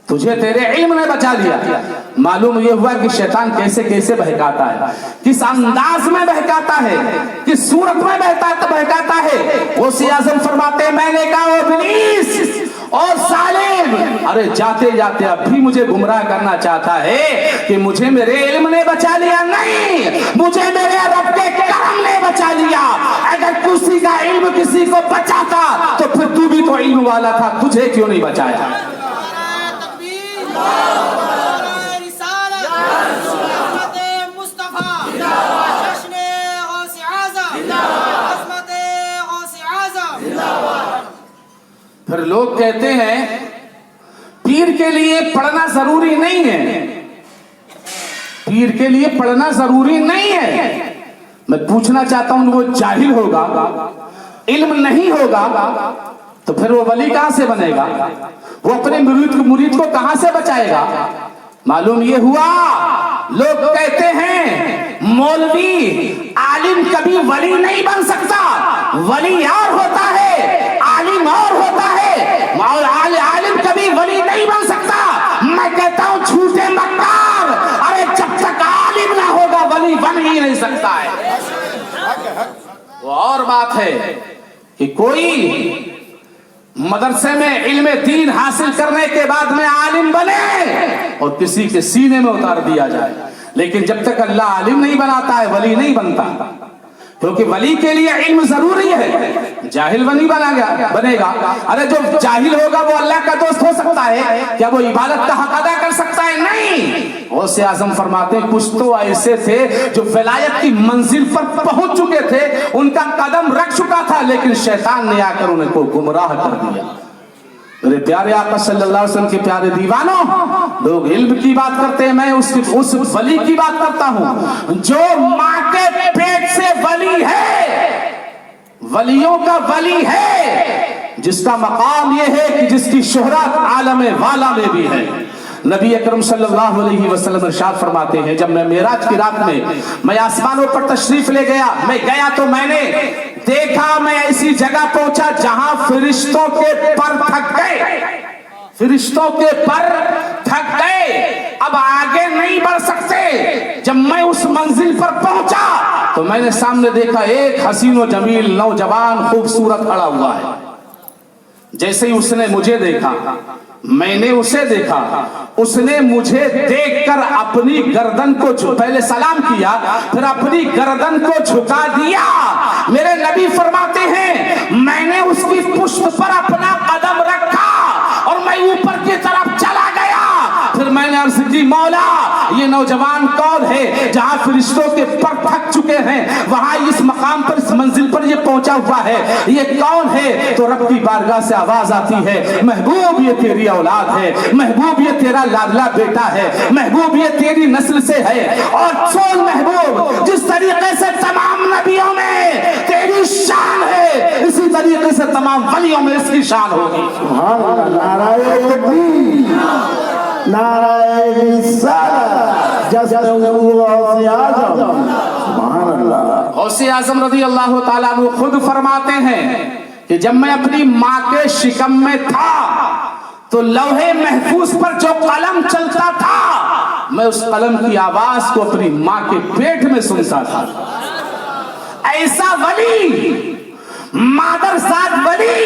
तुझे तेरे इल्म ने बचा लिया। मालूम ये हुआ कि शैतान कैसे कैसे बहकाता है, किस अंदाज में बहकाता है, किस सूरत में बहकाता है। गौसे आज़म फरमाते मैंने कहा इब्लीस और सालिम, अरे जाते जाते अब भी मुझे गुमराह करना चाहता है कि मुझे मेरे इल्म ने बचा लिया, नहीं मुझे मेरे रब के करम ने बचा लिया। अगर किसी का इल्म किसी को बचाता तो फिर तू भी तो इल्म वाला था, तुझे क्यों नहीं बचाया। फिर लोग कहते हैं पीर के लिए पढ़ना जरूरी नहीं है, पीर के लिए पढ़ना जरूरी नहीं है। मैं पूछना चाहता हूं वो जाहिल होगा, इल्म नहीं होगा तो फिर वो वली कहां से बनेगा, वो अपने मुरीद को कहां से बचाएगा। मालूम ये हुआ लोग कहते हैं मौलवी आलिम कभी वली नहीं बन सकता, वली और होता है आलिम और होता है, आलिम कभी वली नहीं बन सकता। मैं कहता हूं झूठे मक्कार, अरे जब तक आलिम ना होगा वली बन ही नहीं सकता है। वो और बात है कि कोई मदरसे में इल्म दीन हासिल करने के बाद में आलिम बने और किसी के सीने में उतार दिया जाए, लेकिन जब तक अल्लाह आलिम नहीं बनाता है वली नहीं बनता, क्योंकि वली के लिए इल्म जरूरी है, जाहिल वली बनेगा। अरे जो जाहिल होगा वो अल्लाह का दोस्त हो सकता है क्या, वो इबादत का हक अदा कर सकता है, नहीं। गौसे आज़म फरमाते हैं कुछ तो ऐसे थे जो विलायत की मंजिल पर पहुंच चुके थे, उनका कदम रख चुका था, लेकिन शैतान ने आकर उनको गुमराह कर दिया। मेरे प्यारे आका सल्लल्लाहु अलैहि वसल्लम के प्यारे दीवानों, लोग इल्म की बात करते हैं, मैं उस वली की बात करता हूं जो मां के पेट से वली है, वलियों का वली है, जिसका मकाम यह है कि जिसकी शोहरत आलम वाला में भी है। नबी अकरम सल्लल्लाहु अलैहि वसल्लम इरशाद फरमाते हैं जब मैं मेराज की रात में मैं आसमानों पर तशरीफ ले गया, मैं गया तो मैंने देखा, मैं ऐसी जगह पहुंचा जहां फरिश्तों के पर थक गए, फरिश्तों के पर थक गए, अब आगे नहीं बढ़ सकते। जब मैं उस मंजिल पर पहुंचा तो मैंने सामने देखा एक हसीन व जमील नौजवान खूबसूरत खड़ा हुआ है। जैसे ही उसने मुझे देखा मैंने उसे देखा, उसने मुझे देखकर अपनी गर्दन को पहले सलाम किया, फिर अपनी गर्दन को झुका दिया। मेरे नबी फरमाते हैं मैंने उसकी पुष्ट पर अपना कदम रखा और मैं ऊपर की तरफ चला गया। फिर मैंने अर्ज की मौला ये नौजवान कौन है, जहां फरिश्तों के पर थक चुके हैं वहां इस मकाम पर इस मंजिल पर ये पहुंचा हुआ है, ये कौन है। तो रब की बारगाह से आवाज आती है महबूब ये तेरी औलाद है, महबूब ये तेरा लाडला बेटा है, महबूब ये तेरी नस्ल से है। और सुन महबूब, जिस तरीके से तमाम नबियों में तेरी शान है इसी तरीके से तमाम वलियों में इसकी शान होगी। नाराए तकबीर, नाराए रिसालत, जज़्बे गौसे आज़म, सुभान अल्लाह। गौसे आज़म रज़ी अल्लाह ताला अन्हु खुद फरमाते हैं कि जब मैं अपनी माँ के शिकम में था तो लौहे महफूज पर जो कलम चलता था, मैं उस कलम की आवाज को अपनी माँ के पेट में सुनता था। ऐसा वली, मादरसाद वली,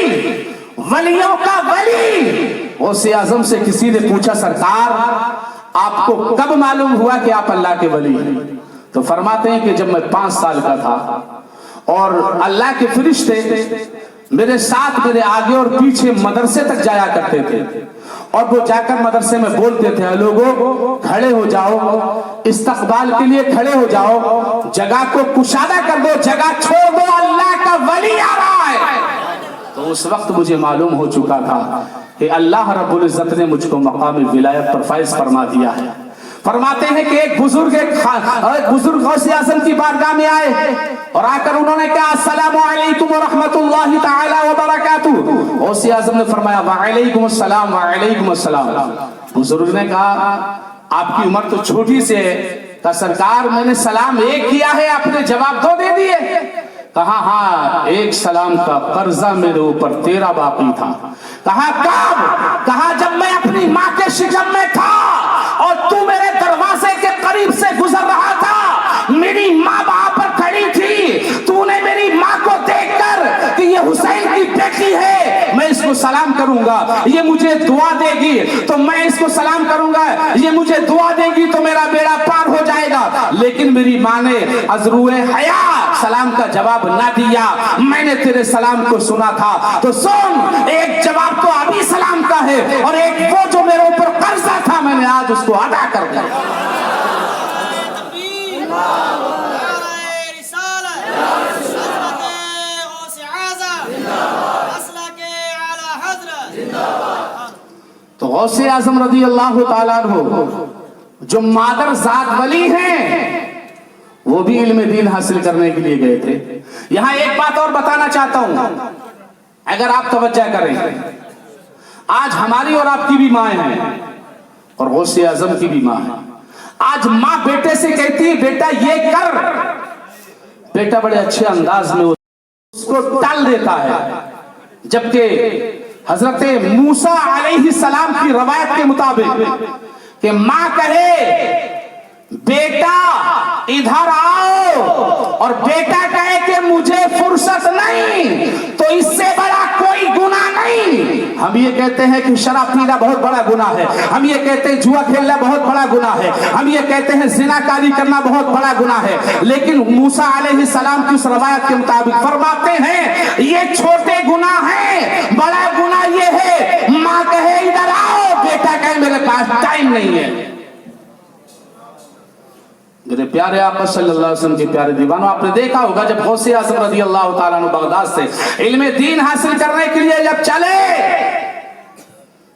वलियों का वली। गौसे आजम से किसी ने पूछा, सरकार आपको कब मालूम हुआ कि आप अल्लाह के वली हैं? तो फरमाते हैं कि जब मैं 5 साल का था और अल्लाह के फरिश्ते मेरे साथ, मेरे आगे और पीछे मदरसे तक जाया करते थे, और वो जाकर मदरसे में बोलते थे, लोगों खड़े हो जाओ, इस्तकबाल के लिए खड़े हो जाओ, जगह को कुशादा कर दो, जगह छोड़ दो, अल्लाह का वली आ रहा है। तो उस वक्त मुझे मालूम हो चुका था कि अल्लाह रब्बुल इज्जत ने मुझको मकाम विलायत पर फाइज फरमा दिया है। फरमाते हैं कि एक बुजुर्ग गौसे आज़म की बारगाह में आए और आकर उन्होंने कहा, अस्सलामु अलैकुम व रहमतुल्लाहि तआला व बरकातुहू। गौसे आज़म ने फरमाया, व अलैकुम अस्सलाम व अलैकुम अस्सलाम। बुजुर्ग ने कहा, आपकी उम्र तो छोटी से है। कहा, सरकार मैंने सलाम एक किया है, आपने जवाब 2 दे दिए। कहा, हाँ, एक सलाम का कर्जा मेरे ऊपर 13 बाकी था। कहा, कब? कहा, जब मैं अपनी माँ के शिकम में था और तू मेरे दरवाजे के करीब से गुजर रहा था, मेरी माँ वहां पर खड़ी थी, तूने मेरी माँ को देखकर कि ये हुसैन की बेटी है, मैं इसको सलाम करूंगा, ये मुझे दुआ देगी तो मैं इसको सलाम करूंगा, ये मुझे दुआ देगी तो मेरा बेड़ा पार हो जाएगा। लेकिन मेरी माँ ने अज़रुए हया सलाम का जवाब ना दिया। मैंने तेरे सलाम को सुना था, तो सुन, एक जवाब तो अभी सलाम का है और एक वो जो मेरे ऊपर कर्जा था, मैंने आज उसको अदा कर दिया। तो गौसे आज़म रज़ी अल्लाह तआला अन्हु जो मादरसाद वली हैं, वो भी इल्म दीन हासिल करने के लिए गए थे। यहां एक बात और बताना चाहता हूं, अगर आप तवज्जो करें, आज हमारी और आपकी भी माँ हैं और गौसे आज़म की भी माँ है। आज माँ बेटे से कहती है, बेटा ये कर, बेटा बड़े अच्छे अंदाज में उसको टाल देता है। जबकि हजरत मूसा अलैहिस्सलाम की रवायत के मुताबिक कि माँ कहे, बेटा इधर आओ, और बेटा कहे कि मुझे फुर्सत नहीं, तो इससे बड़ा कोई गुनाह नहीं। हम ये कहते हैं कि शराब पीना बहुत बड़ा गुनाह है, हम ये कहते हैं जुआ खेलना बहुत बड़ा गुनाह है, हम ये कहते हैं ज़िनाकारी करना बहुत बड़ा गुनाह है, लेकिन मूसा अलैहिस्सलाम की उस रवायत के मुताबिक फरमाते हैं ये छोटे गुनाह हैं, बड़ा गुनाह ये है माँ कहे इधर आओ, बेटा कहे मेरे पास टाइम नहीं है। मेरे प्यारे आका सल्लल्लाहु अलैहि वसल्लम के प्यारे दीवानों, आपने देखा होगा जब गौसे आज़म रज़ी अल्लाह तआला अन्हु बगदाद से इल्म दीन हासिल करने के लिए जब चले,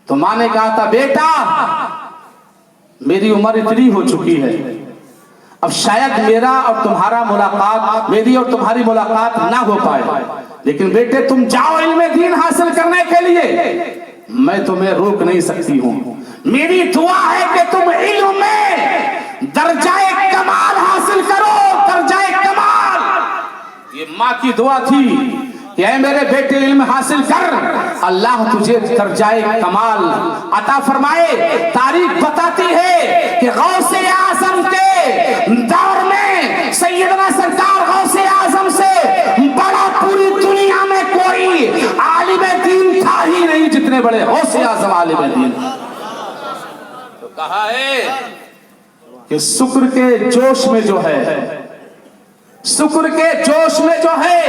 तो माँ ने कहा था, बेटा मेरी उम्र इतनी हो चुकी है, अब शायद मेरा और तुम्हारा मुलाकात, मेरी और तुम्हारी मुलाकात ना हो पाए, लेकिन बेटे तुम जाओ इल्म दीन हासिल करने के लिए, मैं तुम्हें रोक नहीं सकती हूँ। मेरी दुआ है कि तुम इल्म में दर्जाए कमाल हासिल करो, दर्जाए कमाल। ये माँ की दुआ थी कि ऐ मेरे बेटे इल्म हासिल कर, अल्लाह तुझे दर्जाए कमाल अता फरमाए। तारीख बताती है कि गौसे आज़म के दौर में सैयदना सरकार गौसे आज़म से बड़ा पूरी दुनिया में कोई आलिम दीन था ही नहीं जितने बड़े गौसे आज़म आलिम दीन। तो कहा है कि शुक्र के जोश में जो है, शुक्र के जोश में जो है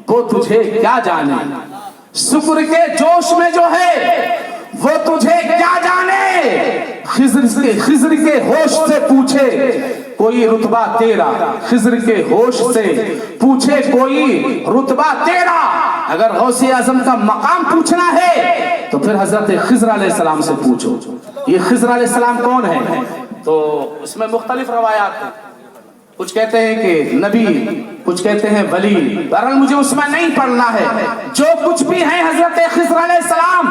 वो तुझे क्या जाने, शुक्र के जोश में जो है वो तुझे क्या जाने। खिज़्र के होश से पूछे कोई रुतबा तेरा, खिज़्र के होश से पूछे कोई रुतबा तेरा। अगर गौसे आज़म का मकाम पूछना है तो फिर हजरत खिज़्र अलैहिस्सलाम से पूछो। ये खिज़्र अलैहिस्सलाम कौन है? तो इसमें मुख्तलिफ रवायात हैं, कुछ कहते हैं कि नबी, कुछ कहते हैं वली, बहरहाल मुझे उसमें नहीं पढ़ना है। जो कुछ भी है हजरत खिज़्र अलैहिस्सलाम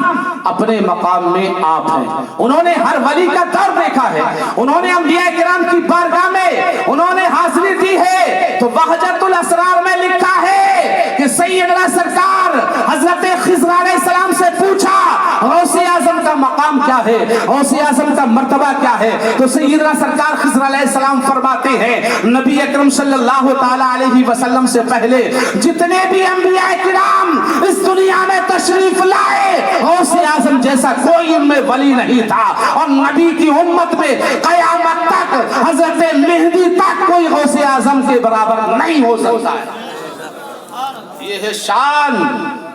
अपने मकाम में आप हैं। उन्होंने हर वली का दौर देखा है, उन्होंने अंबिया किराम की बारगाह में उन्होंने हाजिरी दी है। तो वहजतुल असरार में लिखा है कि सैयदना सरकार हजरत खिज़्र अलैहिस्सलाम से पूछा, गौसे आज़म کیا ہے, غوث اعظم کا مرتبہ کیا ہے. تو سیدنا سرکار خضر علیہ السلام فرماتے ہیں نبی اکرم صلی اللہ تعالی علیہ وسلم سے پہلے جتنے بھی انبیاء کرام اس دنیا میں تشریف لائے, غوث اعظم جیسا کوئی ان میں ولی نہیں تھا, اور نبی کی امت میں قیامت تک حضرت مہدی تک کوئی غوث اعظم کے برابر نہیں ہو سکتا ہے. یہ ہے شان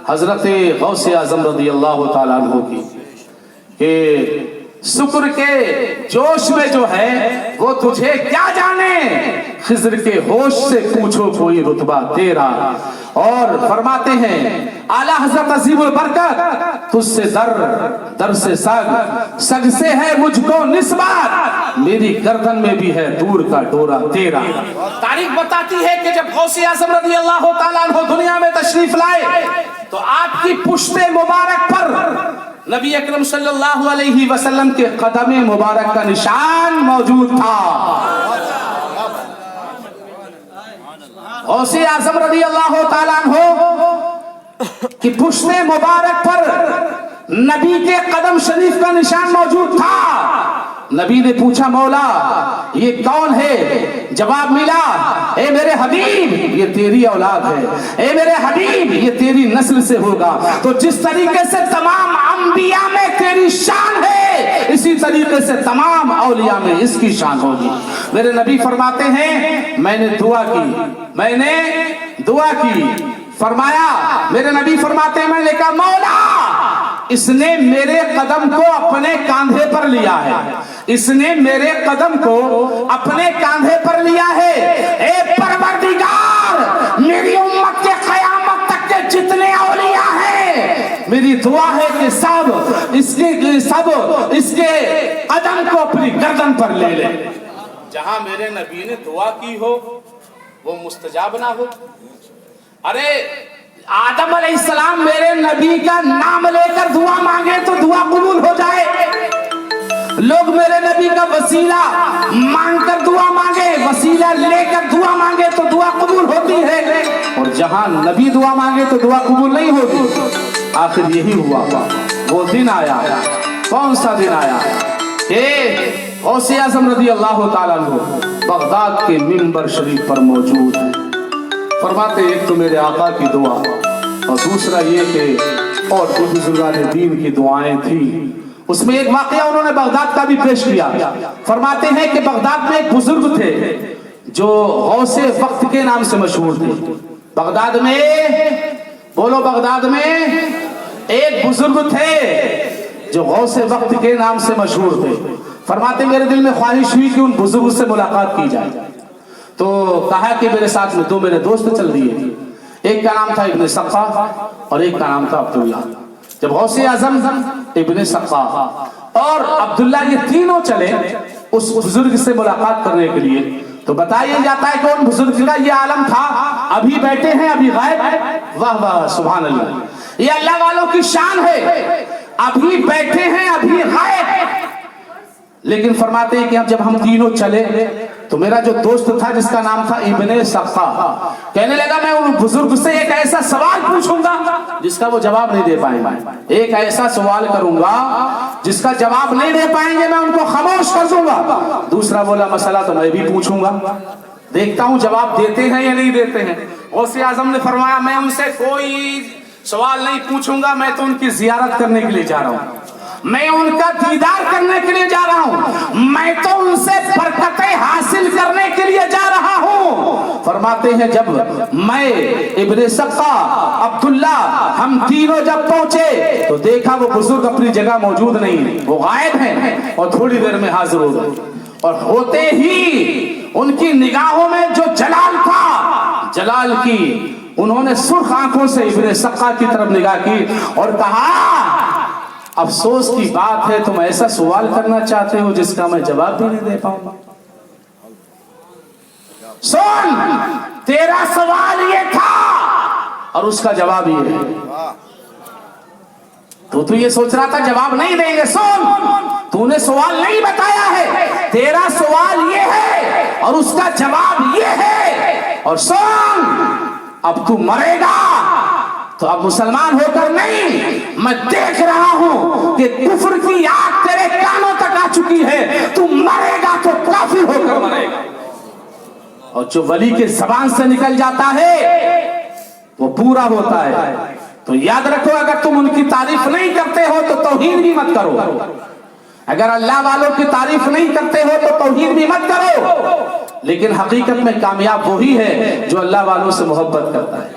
حضرت غوث اعظم رضی اللہ تعالیٰ عنہ کی کہ شکر کے جوش میں جو ہے وہ تجھے کیا جانے, خضر کے ہوش سے پوچھو کوئی رتبہ تیرا. اور فرماتے ہیں اعلیٰ حضرت عظیم البرکت, تجھ سے در سے سگ سے ہے مجھ کو نسبت, میری گردن میں بھی ہے دور کا ڈورا تیرا. تاریخ بتاتی ہے کہ جب غوث اعظم رضی اللہ تعالیٰ عنہ دنیا میں تشریف لائے تو آپ کی پشت مبارک پر نبی اکرم صلی اللہ علیہ وسلم کے قدم مبارک کا نشان موجود تھا. غوث اعظم رضی اللہ تعالیٰ عنہ کی پشت مبارک پر نبی کے قدم شریف کا نشان موجود تھا. نبی نے پوچھا مولا یہ کون ہے؟ جواب ملا اے میرے حبیب یہ تیری اولاد ہے, اے میرے حبیب یہ تیری نسل سے ہوگا. تو جس طریقے سے تمام انبیاء میں تیری شان ہے اسی طریقے سے تمام اولیاء میں اس کی شان ہوگی. میرے نبی فرماتے ہیں میں نے دعا کی, فرمایا میرے نبی فرماتے ہیں میں نے کہا مولا اس نے میرے قدم کو اپنے کاندھے پر لیا ہے, اس نے میرے قدم کو اپنے کاندھے پر لیا ہے. اے پروردگار میری امت کے قیامت تک کے جتنے اولیاء ہیں میری دعا ہے کہ سب اس کے قدم کو اپنی گردن پر لے لے. جہاں میرے نبی نے دعا کی ہو وہ مستجاب نہ ہو. ارے آدم علیہ السلام میرے نبی کا نام لے کر دعا مانگے تو دعا قبول ہو جائے, لوگ میرے نبی کا وسیلہ مانگ کر دعا مانگے, وسیلہ لے کر دعا مانگے تو دعا قبول ہوتی ہے, اور جہاں نبی دعا مانگے تو دعا قبول نہیں ہوتی. آخر یہی ہوا, وہ دن آیا. کون سا دن آیا کہ غوث اعظم رضی اللہ تعالیٰ عنہ بغداد کے منبر شریف پر موجود ہے. فرماتے ایک تو میرے آقا کی دعا اور دوسرا یہ کہ اور جو بزرگان دین کی دعائیں تھیں. اس میں ایک واقعہ انہوں نے بغداد کا بھی پیش کیا. فرماتے ہیں کہ بغداد میں ایک بزرگ تھے جو غوث وقت کے نام سے مشہور تھے. بغداد میں بولو, بغداد میں ایک بزرگ تھے جو غوث وقت کے نام سے مشہور تھے. فرماتے میرے دل میں خواہش ہوئی کہ ان بزرگ سے ملاقات کی جائے, تو کہا کہ میرے ساتھ میں دو میرے دوست چل دیے. ایک کا نام تھا ابن سقا اور ایک کا نام تھا عبداللہ. جب غوث اعظم ابن سقا اور عبداللہ یہ تینوں چلے اس بزرگ سے ملاقات کرنے کے لیے, تو بتایا جاتا ہے کہ ان بزرگ کا یہ عالم تھا ابھی بیٹھے ہیں ابھی غائب. واہ واہ سبحان اللہ, یہ اللہ والوں کی شان ہے, ابھی بیٹھے ہیں ابھی غائب. لیکن فرماتے ہیں کہ جب ہم تینوں چلے تو میرا جو دوست تھا جس کا نام تھا ابن سقا کہنے لگا میں ان بزرگ سے ایک ایسا سوال پوچھوں گا جس کا وہ جواب نہیں دے پائیں گے, ایک ایسا سوال کروں گا جس کا جواب نہیں دے پائیں گے, میں ان کو خاموش کر دوں گا. دوسرا بولا مسئلہ تو میں بھی پوچھوں گا, دیکھتا ہوں جواب دیتے ہیں یا نہیں دیتے ہیں. غوث اعظم نے فرمایا میں ان سے کوئی سوال نہیں پوچھوں گا, میں تو ان کی زیارت کرنے کے لیے جا رہا ہوں, میں ان کا دیدار کرنے کے لیے جا رہا ہوں, میں تو ان سے برکتیں حاصل کرنے کے لیے جا رہا ہوں. فرماتے ہیں جب میں ابن سقا عبداللہ ہم تینوں جب پہنچے تو دیکھا وہ بزرگ اپنی جگہ موجود نہیں, وہ غائب ہیں اور تھوڑی دیر میں حاضر ہو گئے. اور ہوتے ہی ان کی نگاہوں میں جو جلال تھا, جلال کی انہوں نے سرخ آنکھوں سے ابن سقا کی طرف نگاہ کی اور کہا افسوس کی بات ہے تم ایسا سوال کرنا چاہتے ہو جس کا میں جواب بھی نہیں دے پاؤں گا. سن تیرا سوال یہ تھا اور اس کا جواب یہ ہے. تو یہ سوچ رہا تھا جواب نہیں دیں گے, سن تو نے سوال نہیں بتایا ہے, تیرا سوال یہ ہے اور اس کا جواب یہ ہے. اور سن اب تو مرے گا تو اب مسلمان ہو کر نہیں, میں دیکھ رہا ہوں کہ کفر کی آگ चुकी है, तू मरेगा तो काफिर होकर मरेगा। और जो वली के जबान से निकल जाता है वो पूरा होता है। तो याद रखो, अगर तुम उनकी तारीफ नहीं करते हो तो तौहीन भी मत करो। अगर अल्लाह वालों की तारीफ नहीं करते हो तो तौहीन भी मत करो। लेकिन हकीकत में कामयाब वही है जो अल्लाह वालों से मोहब्बत करता है।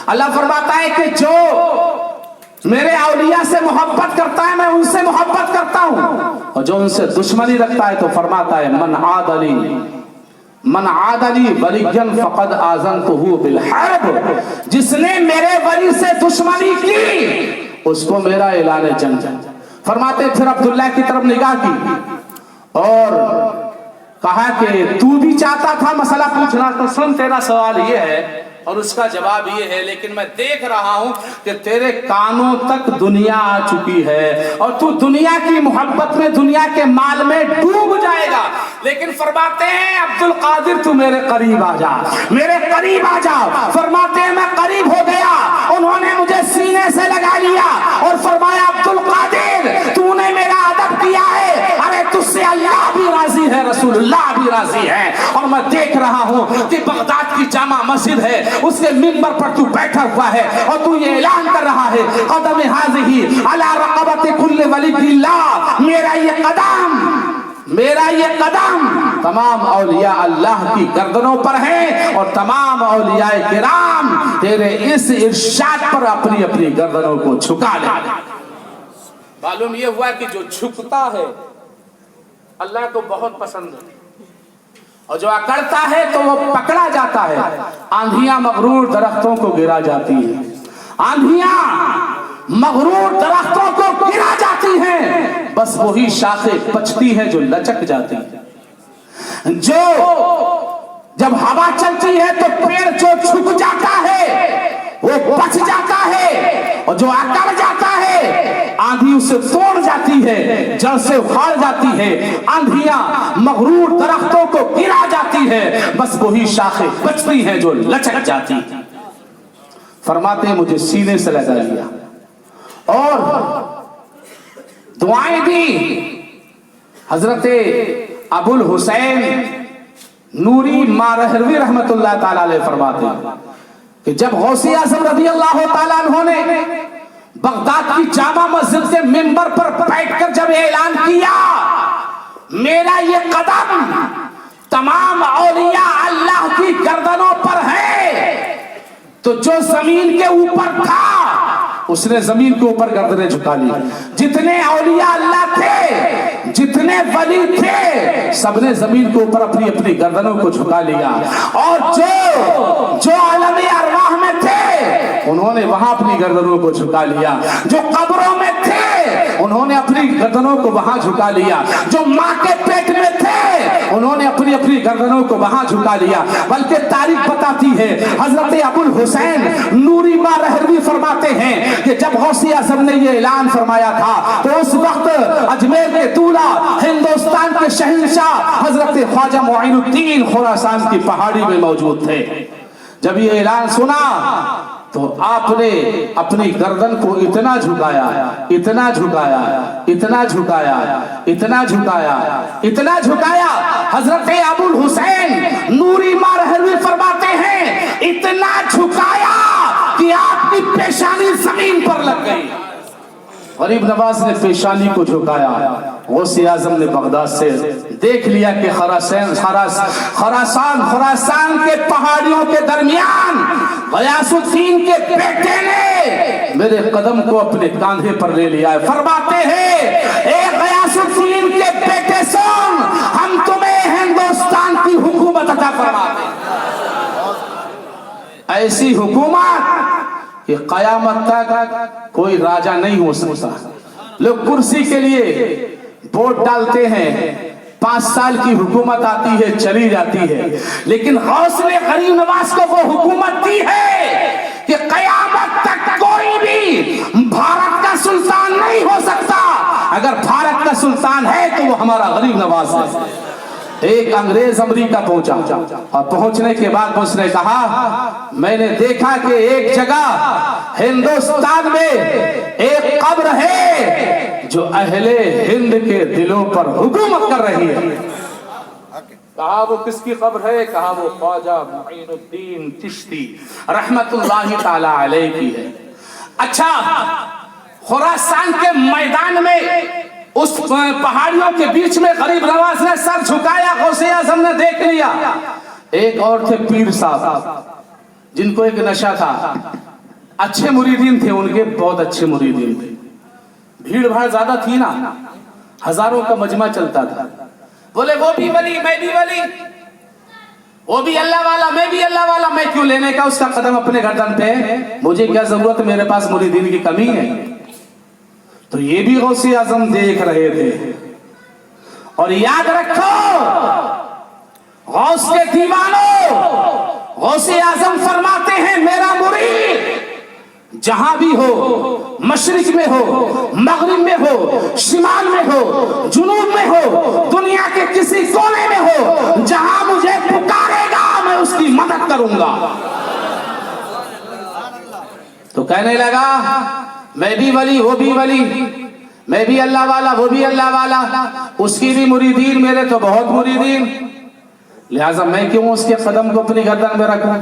अल्लाह फरमाता है कि जो मेरे औलिया से मोहब्बत करता है मैं उनसे मोहब्बत करता हूं, और जो उनसे दुश्मनी रखता है तो फरमाता है मन आदली वलियन फक़द आज़नतुहु बिल हर्ब, जिसने मेरे वली से दुश्मनी की उसको मेरा ऐलान जंग। फरमाते फिर अब्दुल्लाह की तरफ निगाह की और कहा कि तू भी चाहता था मसला पूछना, तो सुन तेरा सवाल ये है और उसका जवाब ये है, लेकिन मैं देख रहा हूं कि तेरे कानों तक दुनिया आ चुकी है और तू दुनिया की मोहब्बत में, दुनिया के माल में डूब जाएगा। लेकिन फरमाते हैं अब्दुल कादिर तू मेरे करीब आ जा, मेरे करीब आ जा। फरमाते हैं मैं करीब हो गया, उन्होंने मुझे सीने से लगा लिया और फरमाया अब्दुल कादिर तूने मेरा अदब किया है, अरे तुझसे अल्लाह भी राजी है, रसूलुल्लाह भी राजी है। और मैं देख रहा हूं कि बगदाद की जामा मस्जिद है, उसके मिंबर पर तू बैठा हुआ है और तू ये ऐलान कर रहा है कदम हाज़िही अला रक़बति कुल्ली वलिय्यिल्लाह, मेरा ये कदम तमाम औलिया अल्लाह की गर्दनों पर है और तमाम औलिया किराम तेरे इस इरशाद पर अपनी अपनी गर्दनों को झुका ले। मालूम ये हुआ कि जो झुकता है अल्लाह को बहुत पसंद है और जो अकड़ता है तो वो पकड़ा जाता है। आंधियां मगरूर दरख्तों को गिरा जाती है, आंधियां मगरूर दरख्तों को गिरा जाती हैं, बस वही शाखें बचती हैं जो लचक जाती हैं। जो जब हवा चलती है तो पेड़ जो झुक जाता है वो बच जाता है, और जो अकड़ जाता है आंधी उसे तोड़ जाती है, जड़ से उखाड़ जाती है। आंधियां मगरूर दरख्तों को गिरा जाती है, बस वही शाखें बचती हैं जो लचक जाती हैं। फरमाते हैं मुझे सीने से लगा लिया और दुआएं दी। हजरत अबुल हुसैन नूरी मारहरवी रहमतुल्लाह ताला अलैह फरमाते हैं कि जब गौसे आज़म रज़ी अल्लाह ताला अन्हु ने बगदाद की जामा मस्जिद के मिंबर पर बैठकर जब ऐलान किया मेरा ये कदम तमाम औलिया अल्लाह की गर्दनों पर है, तो जो जमीन के ऊपर था उसने जमीन के ऊपर गर्दनें झुका ली। जितने औलिया अल्लाह थे, जितने वली थे, सबने जमीन के ऊपर अपनी अपनी गर्दनों को झुका लिया। और जो आलम अरवाह में थे उन्होंने वहां अपनी गर्दनों को झुका लिया। जो कब्रों में थे उन्होंने अपनी गर्दनों को वहां झुका लिया। जो माँ के पेट में थे उन्होंने अपनी अपनी गर्दनों को वहां झुका लिया। बल्कि तारीख बताती है, हजरत अबुल हुसैन नूरी मारहरवी फरमाते हैं कि जब गौसे आज़म ने ये ऐलान फरमाया था तो उस वक्त अजमेर के दूल्हा, हिंदुस्तान के शहंशाह हजरत ख्वाजा मुइनुद्दीन खुरासान की पहाड़ी में मौजूद थे। जब ये ऐलान सुना तो आपने अपनी गर्दन को इतना झुकाया, इतना झुकाया, इतना झुकाया, इतना झुकाया, इतना झुकाया। हजरत अबुल हुसैन नूरी मारहरवी फरमाते हैं इतना झुकाया कि आपकी पेशानी जमीन पर लग गई। गरीब नवाज ने पेशानी को झुकाया। गौसे आज़म ने बगदाद से देख लिया कि खुरासान के पहाड़ियों के दरमियान गयासुद्दीन के बेटे ने मेरे कदम को अपने कांधे पर ले लिया है। फरमाते हैं ए गयासुद्दीन के बेटे सुन, हम तुम्हें हिंदुस्तान की हुकूमत अता फरमाते हैं, ऐसी हुकूमत कि क़यामत तक कोई राजा नहीं हो सकता। लोग कुर्सी के लिए वोट डालते हैं, 5 साल की हुकूमत आती है चली जाती है, लेकिन गौसे गरीब नवाज को वो हुकूमत दी है कि क़यामत तक कोई भी भारत का सुल्तान नहीं हो सकता। अगर भारत का सुल्तान है तो वो हमारा गरीब नवाज है। एक अंग्रेज अमेरिका पहुंचा और पहुंचने के बाद उसने कहा मैंने देखा कि एक जगह हिंदुस्तान में एक कब्र है जो अहले हिंद के दिलों पर हुकूमत कर रही है। कहा वो किसकी कब्र है? कहा वो ख्वाजा मुईनुद्दीन चिश्ती रहमतुल्लाहि ताला अलैह की है। अच्छा, खुरासान के मैदान में उस पहाड़ियों के बीच में गरीब नवाज ने सर झुकाया, गौसे आजम ने देख लिया। एक और थे पीर साहब, जिनको एक नशा था, अच्छे मुरीदीन थे उनके, बहुत अच्छे मुरीदीन थे, भीड़ भाड़ ज्यादा थी ना, हजारों का मजमा चलता था। बोले वो भी वली, मैं भी वली, वो भी अल्लाह वाला, मैं भी अल्लाह वाला, मैं क्यों लेने का उसका कदम अपने गर्दन पे, मुझे क्या जरूरत, मेरे पास मुरीदीन की कमी है। तो ये भी गौसे आजम देख रहे थे। और याद रखो गौस के दीवानों, गौसे आजम फरमाते हैं मेरा मुरीद जहां भी हो, मशरिक में हो, मगरिब में हो, शिमाल में हो, जुनूब में हो, दुनिया के किसी कोने में हो, जहां मुझे पुकारेगा मैं उसकी मदद करूंगा। तो कहने लगा मैं भी वली, वो भी वली, मैं भी अल्लाह वाला, वो भी अल्लाह वाला, उसकी भी मुरीदीन, मेरे तो बहुत मुरीदीन, लिहाजा मैं क्यों उसके कदम को अपनी गर्दन में रखूं।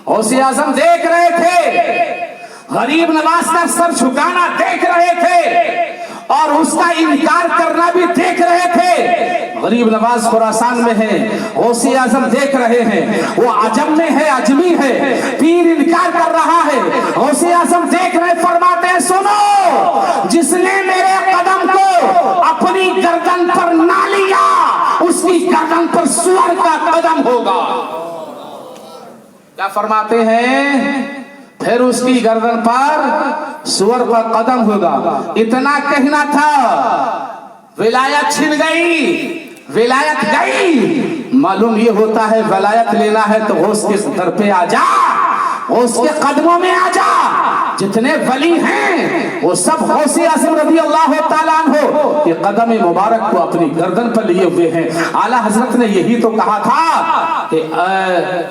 गौसे आजम देख रहे थे, गरीब नवाज का सर झुकाना देख रहे थे और उसका इनकार करना भी देख रहे थे। गरीब नवाज खुरासान में है, गौसे आजम देख रहे हैं, वो अजम में है, अजमी है, पीर इनकार कर रहा है, गौसे आजम देख रहे, फरमाते हैं सुनो, जिसने मेरे कदम को अपनी गर्दन पर ना लिया उसकी गर्दन पर सुअर का कदम होगा। क्या फरमाते हैं? फिर उसकी गर्दन पर सुअर का कदम होगा। इतना कहना था, विलायत छिन गई, विलायत गई। मालूम ये होता है विलायत लेना है तो गौस के दर पे आ जा, गौस के कदमों में आ जा। जितने वली हैं वो सब गौसे आज़म रज़ी अल्लाह ताला अन्हु के कदम मुबारक को अपनी गर्दन पर लिए हुए हैं। आला हजरत ने यही तो कहा था कि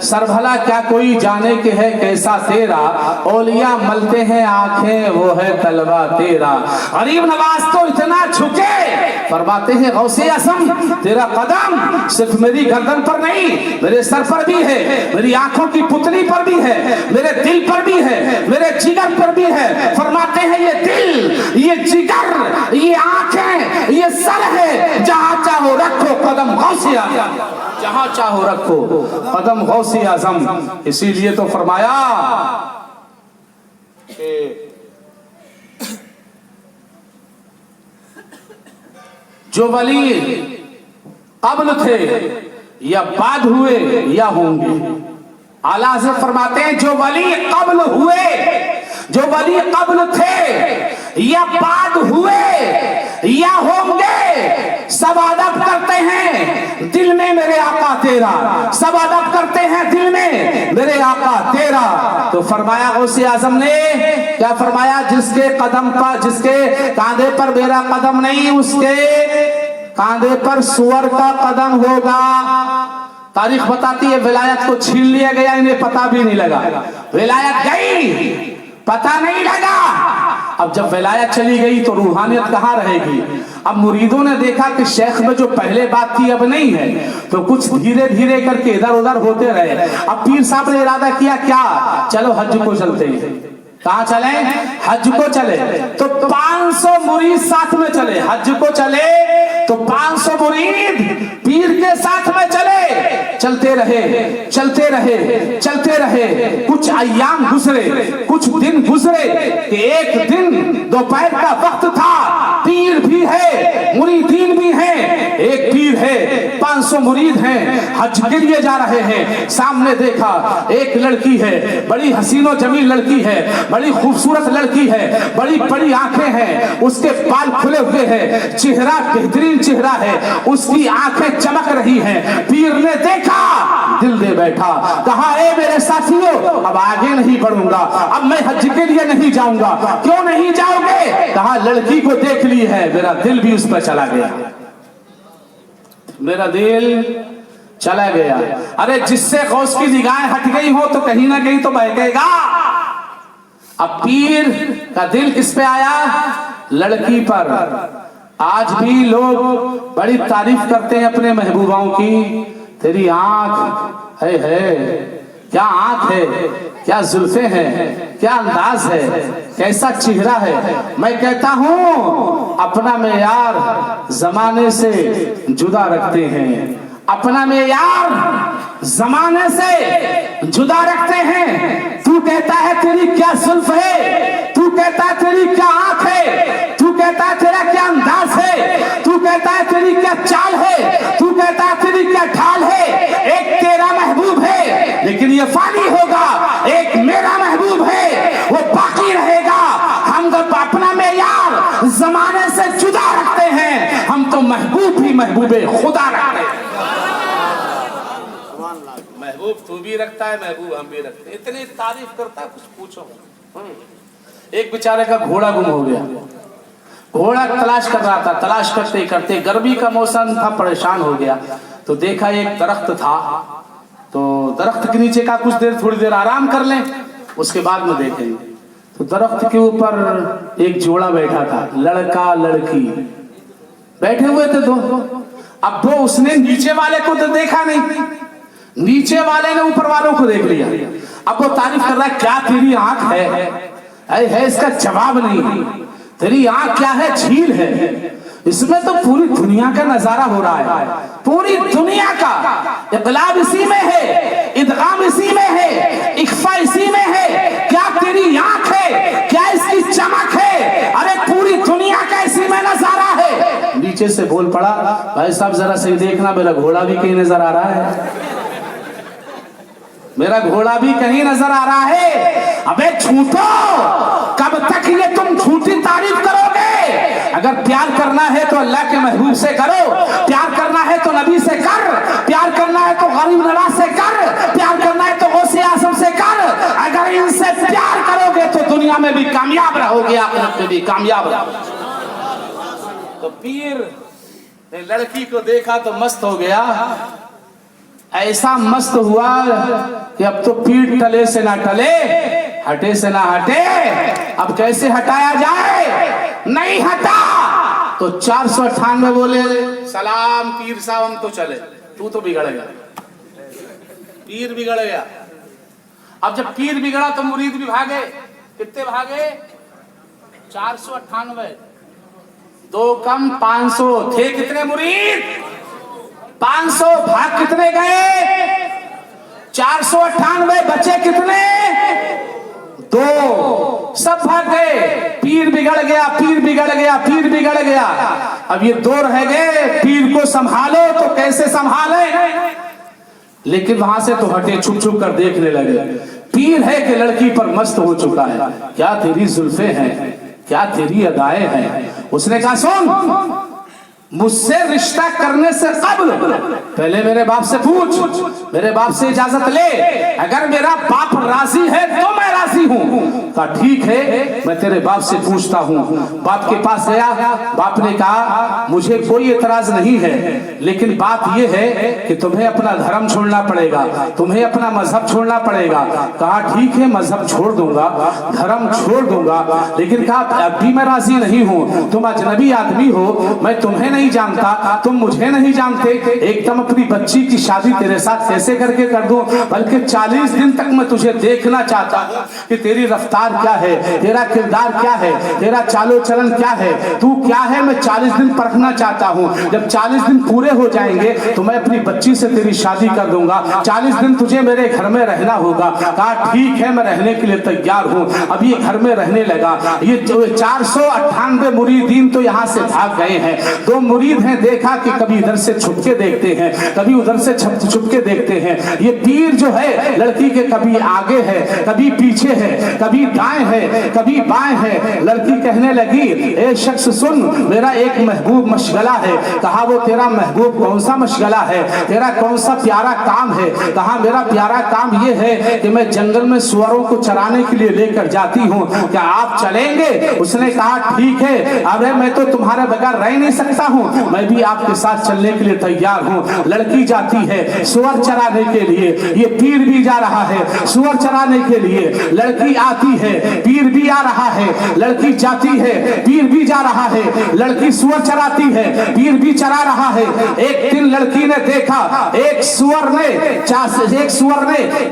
सरभला क्या कोई जाने के है कैसा तेरा, औलिया मलते हैं आंखें वो है तलवा तेरा। गरीब नवाज तो इतना झुके, फरमाते हैं गौसे आज़म तेरा कदम सिर्फ मेरी गर्दन पर नहीं, मेरे सर पर भी है, मेरी आंखों की पुतली पर भी है, मेरे दिल पर भी है, मेरे जिगर पर भी है। फरमाते हैं ये दिल, ये जिगर, ये आंखें, ये सर है, जहां चाहो रखो कदम गौसे आज़म, जहां चाहो रखो कदम गौसे आज़म। इसीलिए तो फरमाया जो वली कब्ल थे या बाद हुए या होंगे, आला से फरमाते हैं जो वली कब्ल हुए, जो वली कब्ल थे या बाद हुए या होंगे, सब अदब करते हैं दिल में मेरे आका तेरा, सब अदब करते हैं दिल में मेरे आका तेरा। तो फरमाया गौसे आज़म ने, क्या फरमाया? जिसके कदम पर, जिसके कांधे पर मेरा कदम नहीं, उसके कांधे पर सुअर का कदम होगा। तारीख बताती है विलायत को छीन लिया गया, इन्हें पता भी नहीं लगा, विलायत गई पता नहीं लगा। अब जब विलायत चली गई तो रूहानियत कहाँ रहेगी? अब मुरीदों ने देखा कि शेख में जो पहले बात थी अब नहीं है, तो कुछ धीरे धीरे करके इधर उधर होते रहे। अब पीर साहब ने इरादा किया क्या, चलो हज को चलते हैं। कहाँ चले? हज को चले। तो 500 मुरीद साथ में चले, हज को चले तो 500 मुरीद पीर के साथ में चले। चलते रहे, चलते रहे, चलते रहे। कुछ अय्याम गुजरे, कुछ दिन गुजरे कि एक दिन दोपहर का वक्त था, पीर भी है, मुरीदीन भी है, एक पीर है, 500 मुरीद हैं, हज के लिए जा रहे हैं। सामने देखा एक लड़की है, बड़ी हसीनो जमील लड़की है, बड़ी खूबसूरत लड़की है, बड़ी बड़ी आंखें हैं, उसके बाल खुले हुए हैं, चेहरा बेहतरीन चेहरा है, उसकी आंखें चमक रही हैं। पीर ने देखा, दिल दे बैठा, कहा ए मेरे साथियों अब आगे नहीं बढ़ूंगा, अब मैं हज के लिए नहीं जाऊंगा। क्यों नहीं जाओगे? कहा लड़की को देख ली है, मेरा दिल भी उस पर चला गया, मेरा दिल चला गया। अरे जिससे गौस की निगाहें हट गई हो तो कहीं ना कहीं तो बहकेगा। अब पीर का दिल किस पे आया? लड़की पर आज भी लोग बड़ी तारीफ करते हैं अपने महबूबाओं की। तेरी आंख है, क्या आंख है, क्या जुल्फे हैं, क्या अंदाज है, कैसा चेहरा है। मैं कहता हूं अपना मेयार जमाने से जुदा रखते हैं, अपना मेयार जमाने से जुदा रखते हैं। तू कहता है तेरी क्या जुल्फ है, तू कहता है तेरी क्या आंख है, तू कहता है तेरा क्या अंदाज है, तू कहता है तेरी क्या चाल है, तू कहता है तेरी क्या ढाल है। एक तेरा महबूब है लेकिन ये फानी होगा, एक मेरा महबूब है वो बाकी रहेगा। हम जब अपना मेयार जमाने से जुदा रखते हैं, हम तो महबूब भी महबूबे खुदा रखते हैं। महबूब तू भी रखता है, महबूब हम भी रखते हैं। इतनी तारीफ करता है कुछ पूछो। एक बेचारे का घोड़ा गुम हो गया, घोड़ा तलाश कर रहा था, तलाश करते करते गर्मी का मौसम था, परेशान हो गया। तो देखा एक दरख्त था, तो दरख्त के नीचे का कुछ देर थोड़ी देर आराम कर लें, उसके बाद में देखेंगे। तो दरख्त के ऊपर एक जोड़ा बैठा था, लड़का लड़की बैठे हुए थे दो। अब वो उसने नीचे वाले को तो देखा नहीं, नीचे वाले ने ऊपर वालों को देख लिया। अब वो तारीफ कर रहा है, क्या तेरी आंख है इसका जवाब नहीं। तेरी आंख क्या है, झील है। इसमें तो पूरी दुनिया का नजारा हो रहा है, पूरी दुनिया का इक़लाब इसी में है, इदगाम इसी में है, इख्फा इसी में है। क्या तेरी आंख है, क्या इसकी चमक है, अरे पूरी दुनिया का इसी में नजारा है। नीचे से बोल पड़ा, भाई साहब जरा सही देखना, मेरा घोड़ा भी कहीं नजर आ रहा है, मेरा घोड़ा भी कहीं नजर आ रहा है। अबे झूठो, कब तक ये तुम झूठी तारीफ करोगे? अगर प्यार करना है तो अल्लाह के महबूब से करो, प्यार करना है तो नबी से कर, प्यार करना है तो गरीब नवाज से कर, प्यार करना है तो गौसे आजम से कर। अगर इनसे प्यार करोगे तो दुनिया में भी कामयाब रहोगे, आखिरत में भी कामयाब रहोगे। तो पीर ने लड़की को देखा तो मस्त हो गया, ऐसा मस्त हुआ कि अब तो पीठ टले से ना टले, हटे से ना हटे। अब कैसे हटाया जाए, नहीं हटा तो 498 बोले, सलाम पीर साहब हम तो चले, तू तो बिगड़ गया, पीर बिगड़ गया। अब जब पीर बिगड़ा तो मुरीद भी भागे। कितने भागे? 498, 2 कम 500 थे। कितने मुरीद? 500 भाग कितने गए? 498 बचे कितने? 2, सब भाग गए। पीर बिगड़ गया, पीर बिगड़ गया, पीर बिगड़ गया। अब ये 2 रह गए, पीर को संभालो तो कैसे संभाले? लेकिन वहां से तो हटे, छुप छुप कर देखने लगे। पीर है कि लड़की पर मस्त हो चुका है, क्या तेरी जुल्फे हैं, क्या तेरी अदाएं हैं। उसने कहा सुन, मुझसे रिश्ता करने से कबल पहले मेरे बाप से पूछ, मेरे बाप से इजाजत ले। अगर मेरा बाप राजी है तो मैं राजी हूँ। कहा ठीक है, मैं तेरे बाप से पूछता हूँ। बाप के पास गया, बाप ने कहा मुझे कोई एतराज नहीं है, लेकिन बात यह है कि तुम्हें अपना धर्म छोड़ना पड़ेगा, तुम्हें अपना मजहब छोड़ना पड़ेगा। कहा ठीक है, मजहब छोड़ दूंगा, धर्म छोड़ दूंगा, लेकिन कहा अब भी मैं राजी नहीं हूँ। तुम अजनबी आदमी हो, मैं तुम्हें नहीं जानता, तुम मुझे नहीं जानते, एकदम अपनी बच्ची की शादी तेरे साथ कैसे करके कर दूं? बल्कि 40 दिन तक मैं तुझे देखना चाहता हूं कि तेरी रफ्तार क्या है, तेरा किरदार क्या है, तेरा चालो चलन क्या है, तू क्या है, मैं 40 दिन परखना चाहता हूं। जब 40 दिन पूरे हो जाएंगे तो मैं अपनी बच्ची से तेरी शादी कर दूंगा। 40 दिन तुझे मेरे घर में रहना होगा। कहा ठीक है, मैं रहने के लिए तैयार हूं। अब ये घर में रहने लगा। ये 498 मुरीदीन तो यहाँ से भाग गए हैं। 2 मुरीद हैं, देखा कि कभी इधर से छुपके देखते हैं, कभी उधर से छुपके देखते हैं। ये पीर जो है लड़की के कभी आगे है, कभी पीछे है, कभी दाएं है, कभी बाएं है। लड़की कहने लगी, ए शख्स सुन, मेरा एक महबूब मशगला है। कहा वो तेरा महबूब कौन सा मशगला है, तेरा कौन सा प्यारा काम है? कहा मेरा प्यारा काम ये है कि मैं जंगल में सुअरों को चराने के लिए लेकर जाती हूँ, क्या आप चलेंगे? उसने कहा ठीक है, अरे मैं तो तुम्हारे बगैर रह नहीं सकता हूँ। हूँ, मैं भी आपके साथ चलने के लिए तैयार हूँ। लड़की जाती है सुअर चराने के लिए, ये पीर भी जा रहा है सुअर चराने के लिए। लड़की आती है, पीर भी आ रहा है, लड़की जाती है, पीर भी जा रहा है। लड़की सुअर चराती है, पीर भी चरा रहा है। एक दिन लड़की ने देखा एक सुअर ने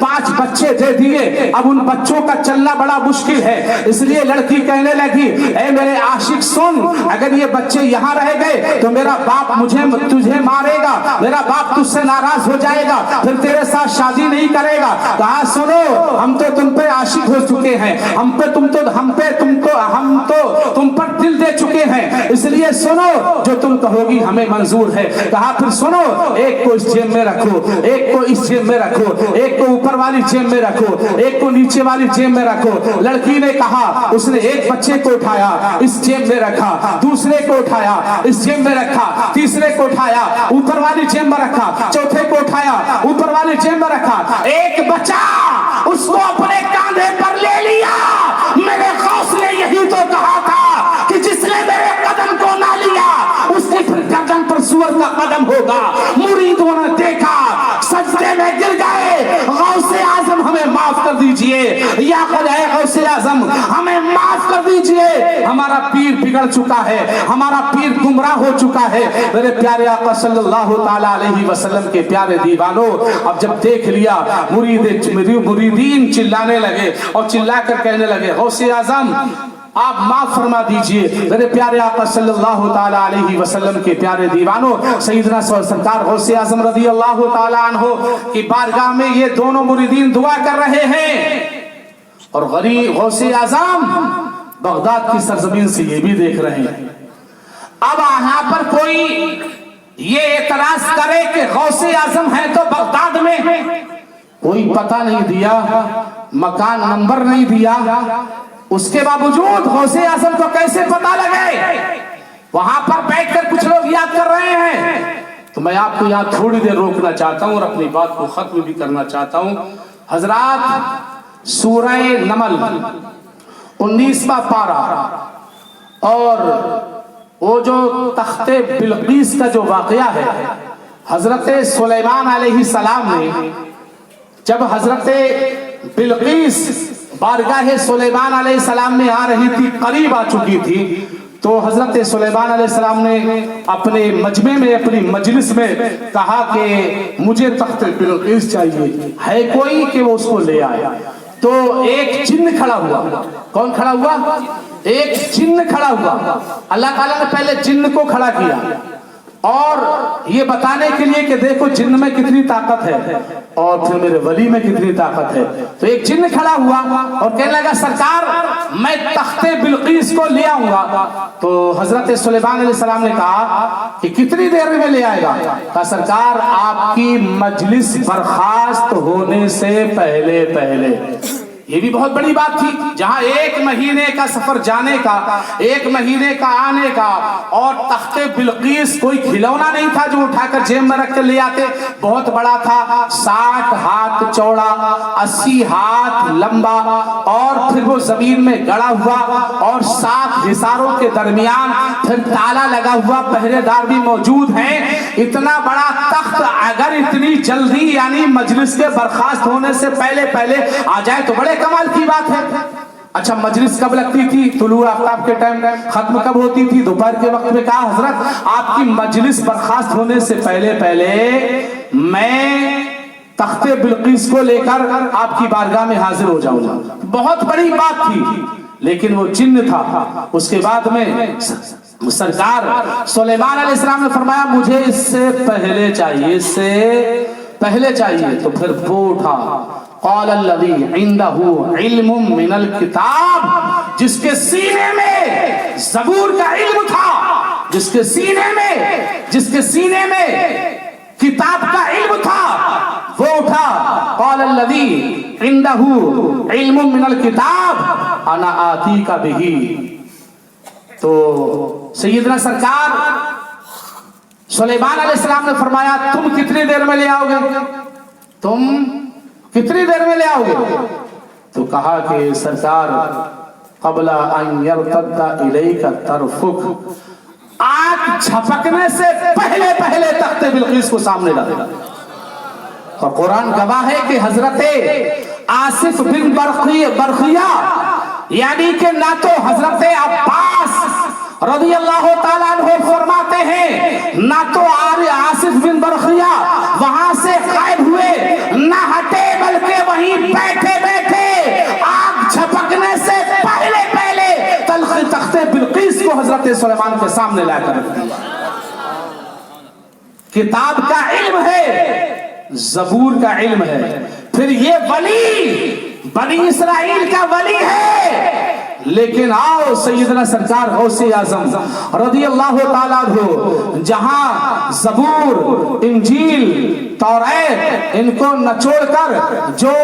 5 बच्चे दे दिए। अब उन बच्चों का चलना बड़ा मुश्किल है, इसलिए लड़की कहने लगी, ए मेरे आशिक सुन, अगर ये बच्चे यहाँ रह गए तो मेरा बाप तुझे मारेगा, मेरा बाप तुझसे नाराज हो जाएगा, फिर तेरे साथ शादी नहीं करेगा। कहा सुनो, हम तो तुम पे आशिक हो चुके हैं, हम तो तुम पर दिल दे चुके हैं, इसलिए सुनो जो तुम कहोगी हमें मंजूर है। कहा फिर सुनो, एक को इस जेब में रखो, एक को इस जेब में रखो, एक को ऊपर वाली जेब में रखो, एक को नीचे वाली जेब में रखो। लड़की ने कहा, उसने एक बच्चे को उठाया, इस जेब में रखा, दूसरे को उठाया, इस जेब में रखा, तीसरे को उठाया, ऊपर वाली जेब में रखा, चौथे को उठाया, ऊपर वाली जेब में रखा। एक बचा, उसको अपने कांधे पर ले लिया। मेरे गौस ने यही तो कहा था कि जिसने मेरे कदम को ना लिया उसकी फिर गर्दन पर सुअर का कदम होगा। मुरीदों ने देखा, सजदे में गिर गए, गौसे आजम हमें माफ कर दीजिए, या खुदाए गौसे आजम हमें माफ कर दीजिए, हमारा पीर बिगड़ चुका है, हमारा पीर गुमराह हो चुका है। मेरे प्यारे आका सल्लल्लाहु ताला अलैहि वसल्लम के प्यारे दीवानों, अब जब देख लिया, मुरीदीन चिल्लाने लगे और चिल्लाकर कहने लगे, गौसे आजम आप माफ फरमा दीजिए। मेरे प्यारे आका सल्लल्लाहु ताला अलैहि वसल्लम के प्यारे दीवानों, सैयदना सरकार गौसे आजम रज़ी अल्लाह ताला अन्हो की बारगाह में ये दोनों मुरीदीन दुआ कर रहे हैं और गरीब गौसे आजम बगदाद की सरजमीन से ये भी देख रहे हैं। अब यहाँ पर कोई ये एतराज करे कि गौसे आजम है तो बगदाद में, कोई पता नहीं दिया, मकान नंबर नहीं दिया, उसके बावजूद गौसे आजम को कैसे पता लगे? वहां पर बैठकर कुछ लोग याद कर रहे हैं। तो मैं आपको यहाँ थोड़ी देर रोकना चाहता हूँ और अपनी बात को खत्म भी करना चाहता हूँ। हजरात, सूरह नमल 19वां पारा और वो जो तख्ते बिलकीस का जो वाकया है, हजरत सुलेमान अलैहिस्सलाम ने जब हजरत बिलकीस बारगाह सुलेमान अलैहिस्सलाम में आ रही थी, करीब आ चुकी थी, तो हजरत सुलेमान अलैहिस्सलाम ने अपने मजमे में, अपनी मजलिस में कहा कि मुझे तख्त बिलकीस चाहिए, है कोई कि वो उसको ले आया। तो एक जिन्न खड़ा हुआ। कौन खड़ा हुआ? एक जिन्न खड़ा हुआ। अल्लाह ताला ने पहले जिन्न को खड़ा किया और ये बताने के लिए कि देखो जिन्न में कितनी ताकत है और फिर मेरे वली में कितनी ताकत है। तो एक जिन्न खड़ा हुआ और कहने लगा, सरकार मैं तख्ते बिलकीस को ले आऊंगा। तो हजरत सुलेमान अलैहिस्सलाम ने कहा कि कितनी देर में ले आएगा? कहा, सरकार आपकी मजलिस बर्खास्त होने से पहले पहले। ये भी बहुत बड़ी बात थी, जहां 1 महीने का सफर जाने का, 1 महीने का आने का, और तख्ते बिलकीस कोई खिलौना नहीं था जो उठाकर जेब में रख कर ले आते, बहुत बड़ा था, 60 हाथ चौड़ा, 80 हाथ लंबा, और फिर वो जमीन में गड़ा हुआ और 7 हिसारों के दरमियान फिर ताला लगा हुआ, पहरेदार भी मौजूद हैं। इतना बड़ा तख्त अगर इतनी जल्दी यानी मजलिस के बर्खास्त होने से पहले पहले आ जाए तो बड़े कमाल की बात है। अच्छा, मजलिस कब लगती थी? तुलू आफ्ताब के टाइम खत्म कब होती थी? दोपहर के वक्त में। कहा, हजरत आपकी मजलिस बर्खास्त होने से पहले पहले मैं तख्ते बिलकीस को लेकर आपकी बारगाह में हाजिर हो जाऊंगा। बहुत बड़ी बात थी, लेकिन वो चिन्ह था। उसके बाद में सरकार सुलेमान अलैहिस्सलाम ने फरमाया, मुझे इससे पहले चाहिए, इससे पहले चाहिए। तो फिर वो उठा, क़ालल्लज़ी इंदहु इल्मुम मिनल किताब, जिसके सीने में ज़बूर का इल्म था, जिसके सीने में किताब का इल्म था, वो उठा, क़ालल्लज़ी इंदहु इल्मुम मिनल किताब अना आतीका बिही। तो सैयदना सरकार सुलेमान अलैहिस्सलाम ने फरमाया, तुम कितनी देर में ले आओगे? तुम कितनी देर में ले आओगे? तो कहा कि सरकार, क़ब्ला अन यरतद्दा इलैका तरफुक, आज आग झपकने से पहले पहले तख्ते बिल्किस को सामने ला देगा। और कुरान गवाह है कि हजरत आसिफ बिन बरखिया यानी कि ना तो हजरत अब्बास रज़ी अल्लाह ताला अन्हु फरमाते हैं, ना तो आसिफ बिन बरखिया वहां से गायब हुए, ना हटे, बल्कि वहीं बैठे बैठे आग झपकने से पहले पहले तख्ते बिल्किस को हजरत सुलेमान के सामने लाकर रख दिया। किताब का इल्म है, ज़बूर का इल्म है, फिर ये वली बनी इसराइल का वली है। लेकिन आओ सैयदना सरकार गौसे आजम रज़ी अल्लाह ताला अन्हु जहां ज़बूर, इंजील, तौरात इनको नचोड़कर जो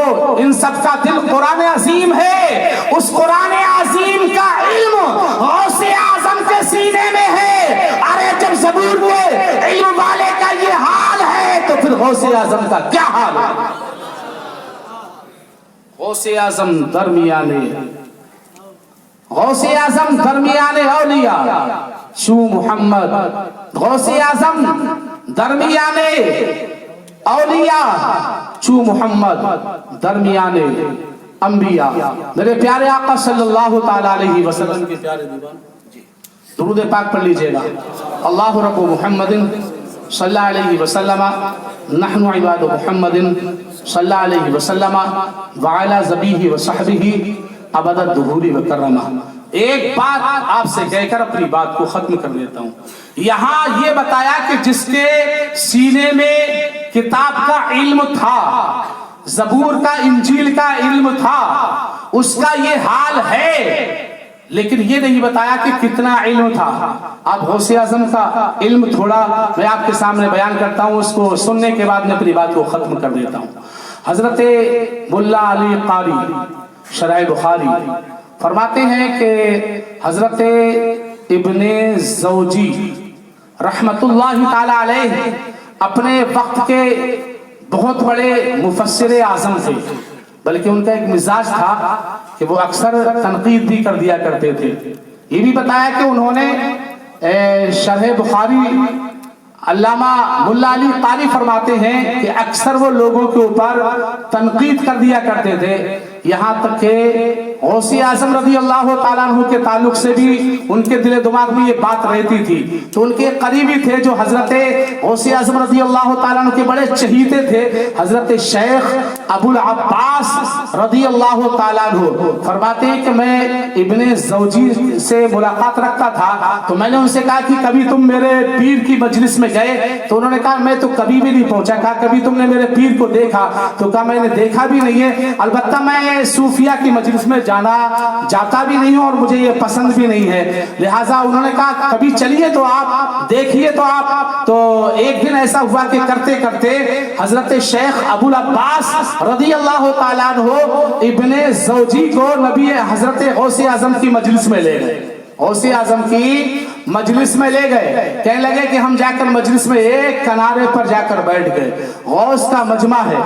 इन सबका दिल कुरान अजीम है, उस कुरान अजीम का इल्म गौसे आजम के सीने में है। अरे जब ज़बूर के इल्म वाले का ये हाल है तो फिर गौसे आजम का क्या हाल है? गौसे आजम दरमियाने गौसे आजम दरमियाने औलिया शू मोहम्मद, गौसे आजम दरमियाने औलिया चू मोहम्मद, दरमियाने अंबिया। मेरे प्यारे आका सल्लल्लाहु ताला अलैहि वसल्लम के प्यारे दीवान दुरूद पाक पढ़ लीजिएगा। अल्लाहु रब्बु मुहम्मदिन सल्लल्लाहु अलैहि वसल्लम नहनु इबादु मुहम्मदिन सल्लल्लाहु अलैहि वसल्लम व अला ज़बीही व सहबिही अबद दुहूरी व कररमा। एक बात आपसे कहकर अपनी बात को खत्म कर देता हूँ। यहाँ ये बताया कि जिसके सीने में किताब का इल्म था, ज़बूर का, इंजील का इल्म था, उसका ये हाल है। लेकिन ये नहीं बताया कि कितना इल्म था। अब गौसे आज़म का इल्म थोड़ा मैं आपके सामने बयान करता हूँ, उसको सुनने के बाद मैं अपनी बात को खत्म कर देता हूँ। हजरत मुल्ला अली कारी शरह बुखारी फरमाते हैं कि हजरत इब्ने ज़ौजी रहमतुल्लाहि ताला अलैह अपने वक्त के बहुत बड़े मुफस्सिर आज़म थे, बल्कि उनका एक मिजाज था कि वो अक्सर तनकीद भी कर दिया करते थे। ये भी बताया कि उन्होंने शरह बुखारी अल्लामा मुल्ला अली कारी फरमाते हैं कि अक्सर वो लोगों के ऊपर तनकीद कर दिया करते थे, यहाँ तक कि गौसे आज़म रज़ी अल्लाह ताला अन्हु के ताल्लुक से भी उनके दिल दिमाग में ये बात रहती थी। तो उनके करीबी थे जो हजरत गौसे आज़म रज़ी अल्लाह ताला अन्हु के बड़े चहीते थे, हजरत शेख अबुल अब्बास रज़ी अल्लाह ताला अन्हु फरमाते हैं कि मैं इब्ने ज़ौजी से मुलाकात रखता था, तो मैंने उनसे कहा कि कभी तुम मेरे पीर की मजलिस में गए? तो उन्होंने कहा मैं तो कभी भी नहीं पहुंचा। कहा कभी तुमने मेरे पीर को देखा? तो कहा मैंने देखा भी नहीं है, अलबत्ता मैं सूफिया की मजलिस में जाता भी नहीं हूं और मुझे ये पसंद भी नहीं है। लिहाजा उन्होंने कहा कभी चलिए तो आप देखिए तो आप। तो एक दिन ऐसा हुआ कि करते करते हजरत शेख अबुल अब्बास रज़ी अल्लाह ताला अन्हु इब्ने ज़ौजी को नबी हजरत गौसे आज़म की मजलिस में ले गए। गौसे आज़म की मजलिस में ले गए, कहने लगे कि हम जाकर मजलिस में एक किनारे पर जाकर बैठ गए। गौस का मजमा है,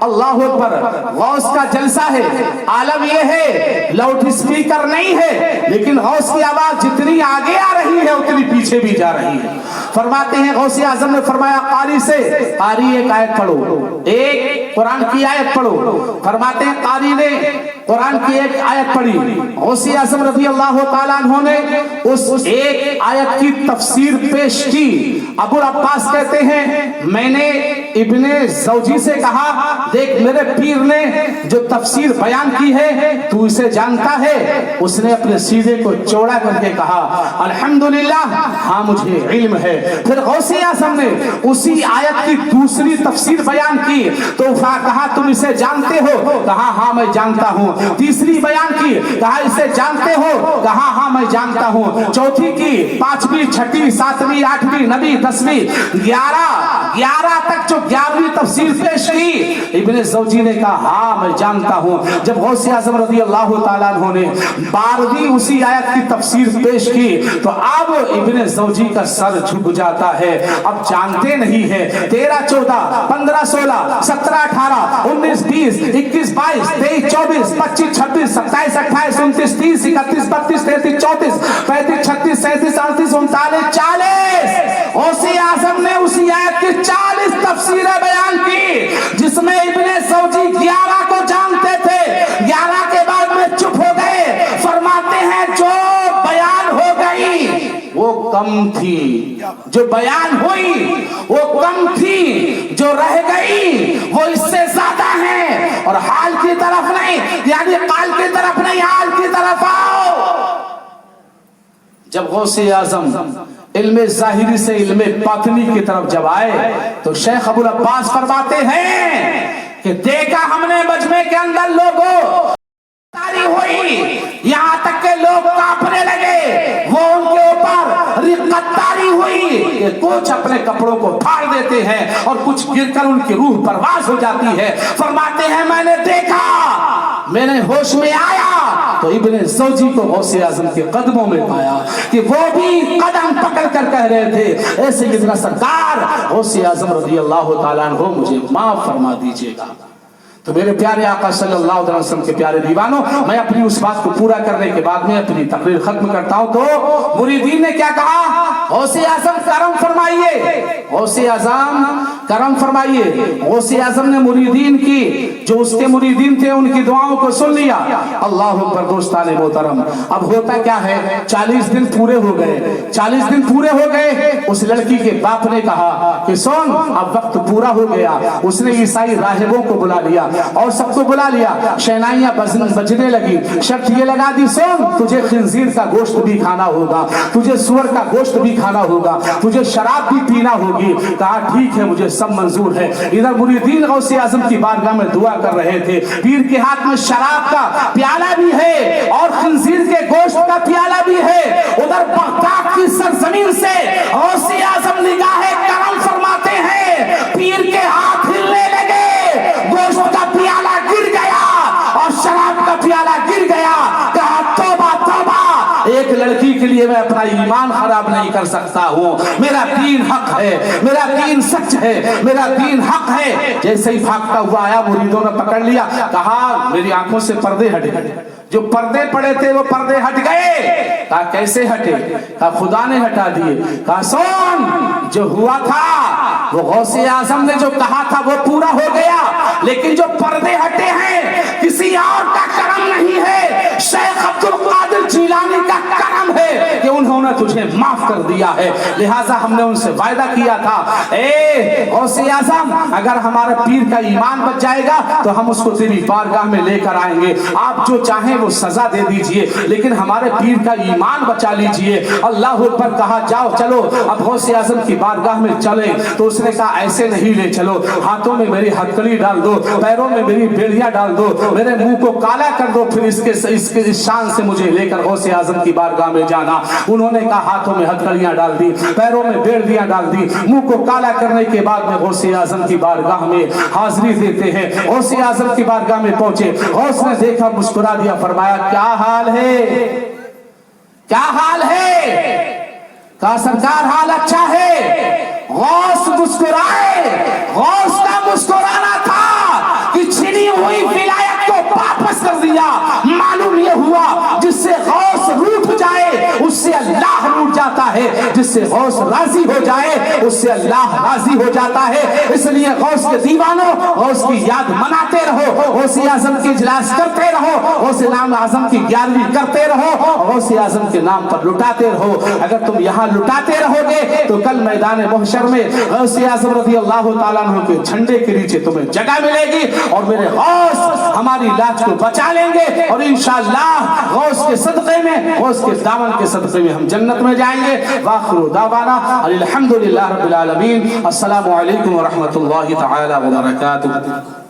अल्लाह अकबर, गौस का जलसा है। आलम यह है लाउड स्पीकर नहीं है, लेकिन गौस की आवाज जितनी आगे आ रही है उतनी पीछे भी जा रही है। फरमाते हैं गौसे आज़म ने फरमाया कारी से, कारी एक आयत पढ़ो, एक कुरान की आयत पढ़ो। फरमाते हैं कारी ने कुरान की एक आयत पढ़ी। गौसे आज़म रज़ी अल्लाह ताला अन्हु ने उस एक आयत की तफसीर पेश की। अबुल अब्बास कहते हैं मैंने इब्ने ज़ौजी से कहा देख मेरे पीर ने जो तफसीर बयान की है तू इसे जानता है? उसने अपने सीधे को चौड़ा करके कहा अल्हम्दुलिल्लाह, हाँ मुझे इल्म है। फिर गौसे आज़म ने उसी आयत की दूसरी तफसीर बयान की तो कहा तुम इसे जानते हो? कहा हाँ मैं जानता हूँ। तीसरी बयान की, कहा इसे जानते हो? कहा हाँ मैं जानता हूँ। चौथी की, पांचवी, छठी, सातवीं, आठवीं, नवी, 10वीं, 11 तक जो 11वीं तफसीर पेश की, इब्ने ज़ौजी ने कहा हाँ मैं जानता हूँ। जब गौसे आज़म रज़ी अल्लाह ताला अन्हु ने 12वीं उसी आयत की तफसीर पेश की तो अब इब्ने ज़ौजी का सर झुक जाता है। अब जानते नहीं है 13, 14, 15, 16, 17, 18, 19, 20, 21, 22, 23, 24, 25, 26, 27, 28, 29, 30, 31, 32, 33, 34, 35, 36, 37, 38, 39, 40 غوث اعظم نے اسی آیت کی 40 تفسیریں بیان کی، جس میں ابن سوجی 11 کو جانتے تھے، 11 کے بعد میں چپ ہو گئے۔ فرماتے ہیں جو بیان ہو گئی وہ کم تھی، جو بیان ہوئی وہ کم تھی، جو رہ گئی وہ اس سے زیادہ ہے، اور حال کی طرف نہیں، یعنی قال کی طرف نہیں، حال کی طرف آؤ۔ جب غوث اعظم علم ظاہری سے علم باطنی کی طرف جب آئے تو شیخ ابو العباس فرماتے ہیں کہ دیکھا ہم نے مجمع کے اندر لوگوں تاری ہوئی، یہاں تک کہ لوگ کانپنے لگے، وہ ان کے اوپر رقت تاری ہوئی کہ کچھ اپنے کپڑوں کو پھاڑ دیتے ہیں اور کچھ گر کر ان کی روح پرواز ہو جاتی ہے۔ فرماتے ہیں میں نے دیکھا، میں نے ہوش میں آیا تو ابن زوجی کو غوث اعظم کے قدموں میں پایا کہ وہ بھی قدم پکڑ کر کہہ رہے تھے اے سیدنا سرکار غوث اعظم رضی اللہ تعالیٰ عنہ مجھے معاف فرما دیجئے گا۔ تو میرے پیارے آقا صلی اللہ علیہ وسلم کے پیارے دیوانوں، میں اپنی اس بات کو پورا کرنے کے بعد میں اپنی تقریر ختم کرتا ہوں۔ تو مریدین نے کیا کہا؟ غوث اعظم کرم فرمائیے، غوث اعظم کرم فرمائیے۔ غوث اعظم نے مریدین کی، جو اس کے مریدین تھے، ان کی دعاؤں کو سن لیا۔ اللہ اکبر دوستان محترم، اب ہوتا کیا ہے، 40 دن پورے ہو گئے، 40 دن پورے ہو گئے۔ اس لڑکی کے باپ نے کہا کہ سن اب وقت پورا ہو گیا۔ اس نے عیسائی راہبوں کو بلا لیا اور سب کو بلا لیا، شہنائیاں بجنے لگی، شرط یہ لگا دی سن تجھے خنزیر کا گوشت بھی کھانا ہوگا، تجھے سور کا گوشت بھی کھانا ہوگا، تجھے شراب بھی پینا ہوگی۔ کہا ٹھیک ہے مجھے سب منظور ہے۔ ادھر مریدین غوث اعظم کی بارگاہ میں دعا کر رہے تھے، پیر کے ہاتھ میں شراب کا پیالہ بھی ہے اور خنزیر کے گوشت کا پیالہ بھی ہے۔ ادھر بغداد کی سرزمین سے غوث اعظم نگاہ کرم فرماتے ہیں، پیر کے ہاتھ ہلنے لگے، گوشت کا پیالہ گر گیا اور شراب کا پیالہ گر گیا۔ کہا توبہ توبہ، ایک لڑکی کے لیے میں اپنا ایمان خراب نہیں کر سکتا ہوں، میرا دین حق ہے، میرا دین سچ ہے، میرا دین حق ہے۔ جیسے ہی بھاگتا ہوا آیا مریدوں نے پکڑ لیا، کہا میری آنکھوں سے پردے ہٹ گئے، جو پردے پڑے تھے وہ پردے ہٹ گئے۔ کہا کیسے ہٹے؟ کہا خدا نے ہٹا دیے۔ کہا سن جو ہوا تھا وہ غوث اعظم نے جو کہا تھا وہ پورا ہو گیا، لیکن جو پردے ہٹے ہیں کسی اور کا کرم نہیں ہے، شیخ عبد القادر جیلانی کا کرم ہے کہ انہوں نے تجھے معاف کر دیا ہے۔ لہٰذا ہم نے ان سے وعدہ کیا تھا اے غوث اعظم اگر ہمارے پیر کا ایمان بچ جائے گا تو ہم اس کو تیری بارگاہ میں لے کر آئیں گے، آپ جو چاہیں وہ سزا دے دیجئے لیکن ہمارے پیر کا ایمان بچا لیجئے۔ اللہ اکبر، کہا جاؤ چلو اب غوث اعظم کی بارگاہ میں چلیں۔ تو اس نے کہا ایسے نہیں لے چلو، ہاتھوں میں میری ہتکڑی ڈال دو، پیروں میں میری بیڑیاں ڈال دو، میرے منہ کو کالا کر دو، پھر اس کے شان سے مجھے لے کر غوث اعظم کی بارگاہ میں جانا۔ انہوں نے کہا ہاتھوں میں ہتکڑیاں ڈال دی، پیروں میں بیڑیاں ڈال دی، منہ کو کالا کرنے کے بعد میں غوث اعظم کی بارگاہ میں حاضری دیتے ہیں۔ غوث اعظم کی بارگاہ میں پہنچے، غوث نے دیکھا، مسکرا دیا، فرمایا کیا حال ہے، کیا حال ہے؟ کہا سرکار حال اچھا ہے۔ غوث مسکرائے، غوث کا مسکرانا تھا کہ چھنی ہوئی ولایت کو واپس کر دیا۔ معلوم یہ ہوا جس سے غوث روٹھ جائے اس سے اللہ روٹھ جاتا ہے، جس سے غوث راضی ہو جائے اس سے اللہ راضی ہو جاتا ہے۔ اس لیے غوث کے دیوانوں غوث کی یاد مناتے رہو، غوث اعظم کی اجلاس کرتے رہو، غوث اعظم کی 11ویں کرتے رہو، غوث اعظم کے نام پر لٹاتے رہو۔ اگر تم یہاں لٹاتے رہو گے تو کل میدان محشر میں غوث اعظم رضی اللہ تعالیٰ عنہ کے جھنڈے کے نیچے تمہیں جگہ ملے گی اور میرے غوث ہماری لاج کو بچا لیں گے، اور انشاءاللہ غوث کے صدقے میں، غوث کے دامن کے صدقے میں ہم جنت میں جائیں گے۔ وآخر دعوانا الحمدللہ رب العالمین۔ السلام علیکم ورحمۃ اللہ تعالی وبرکاتہ۔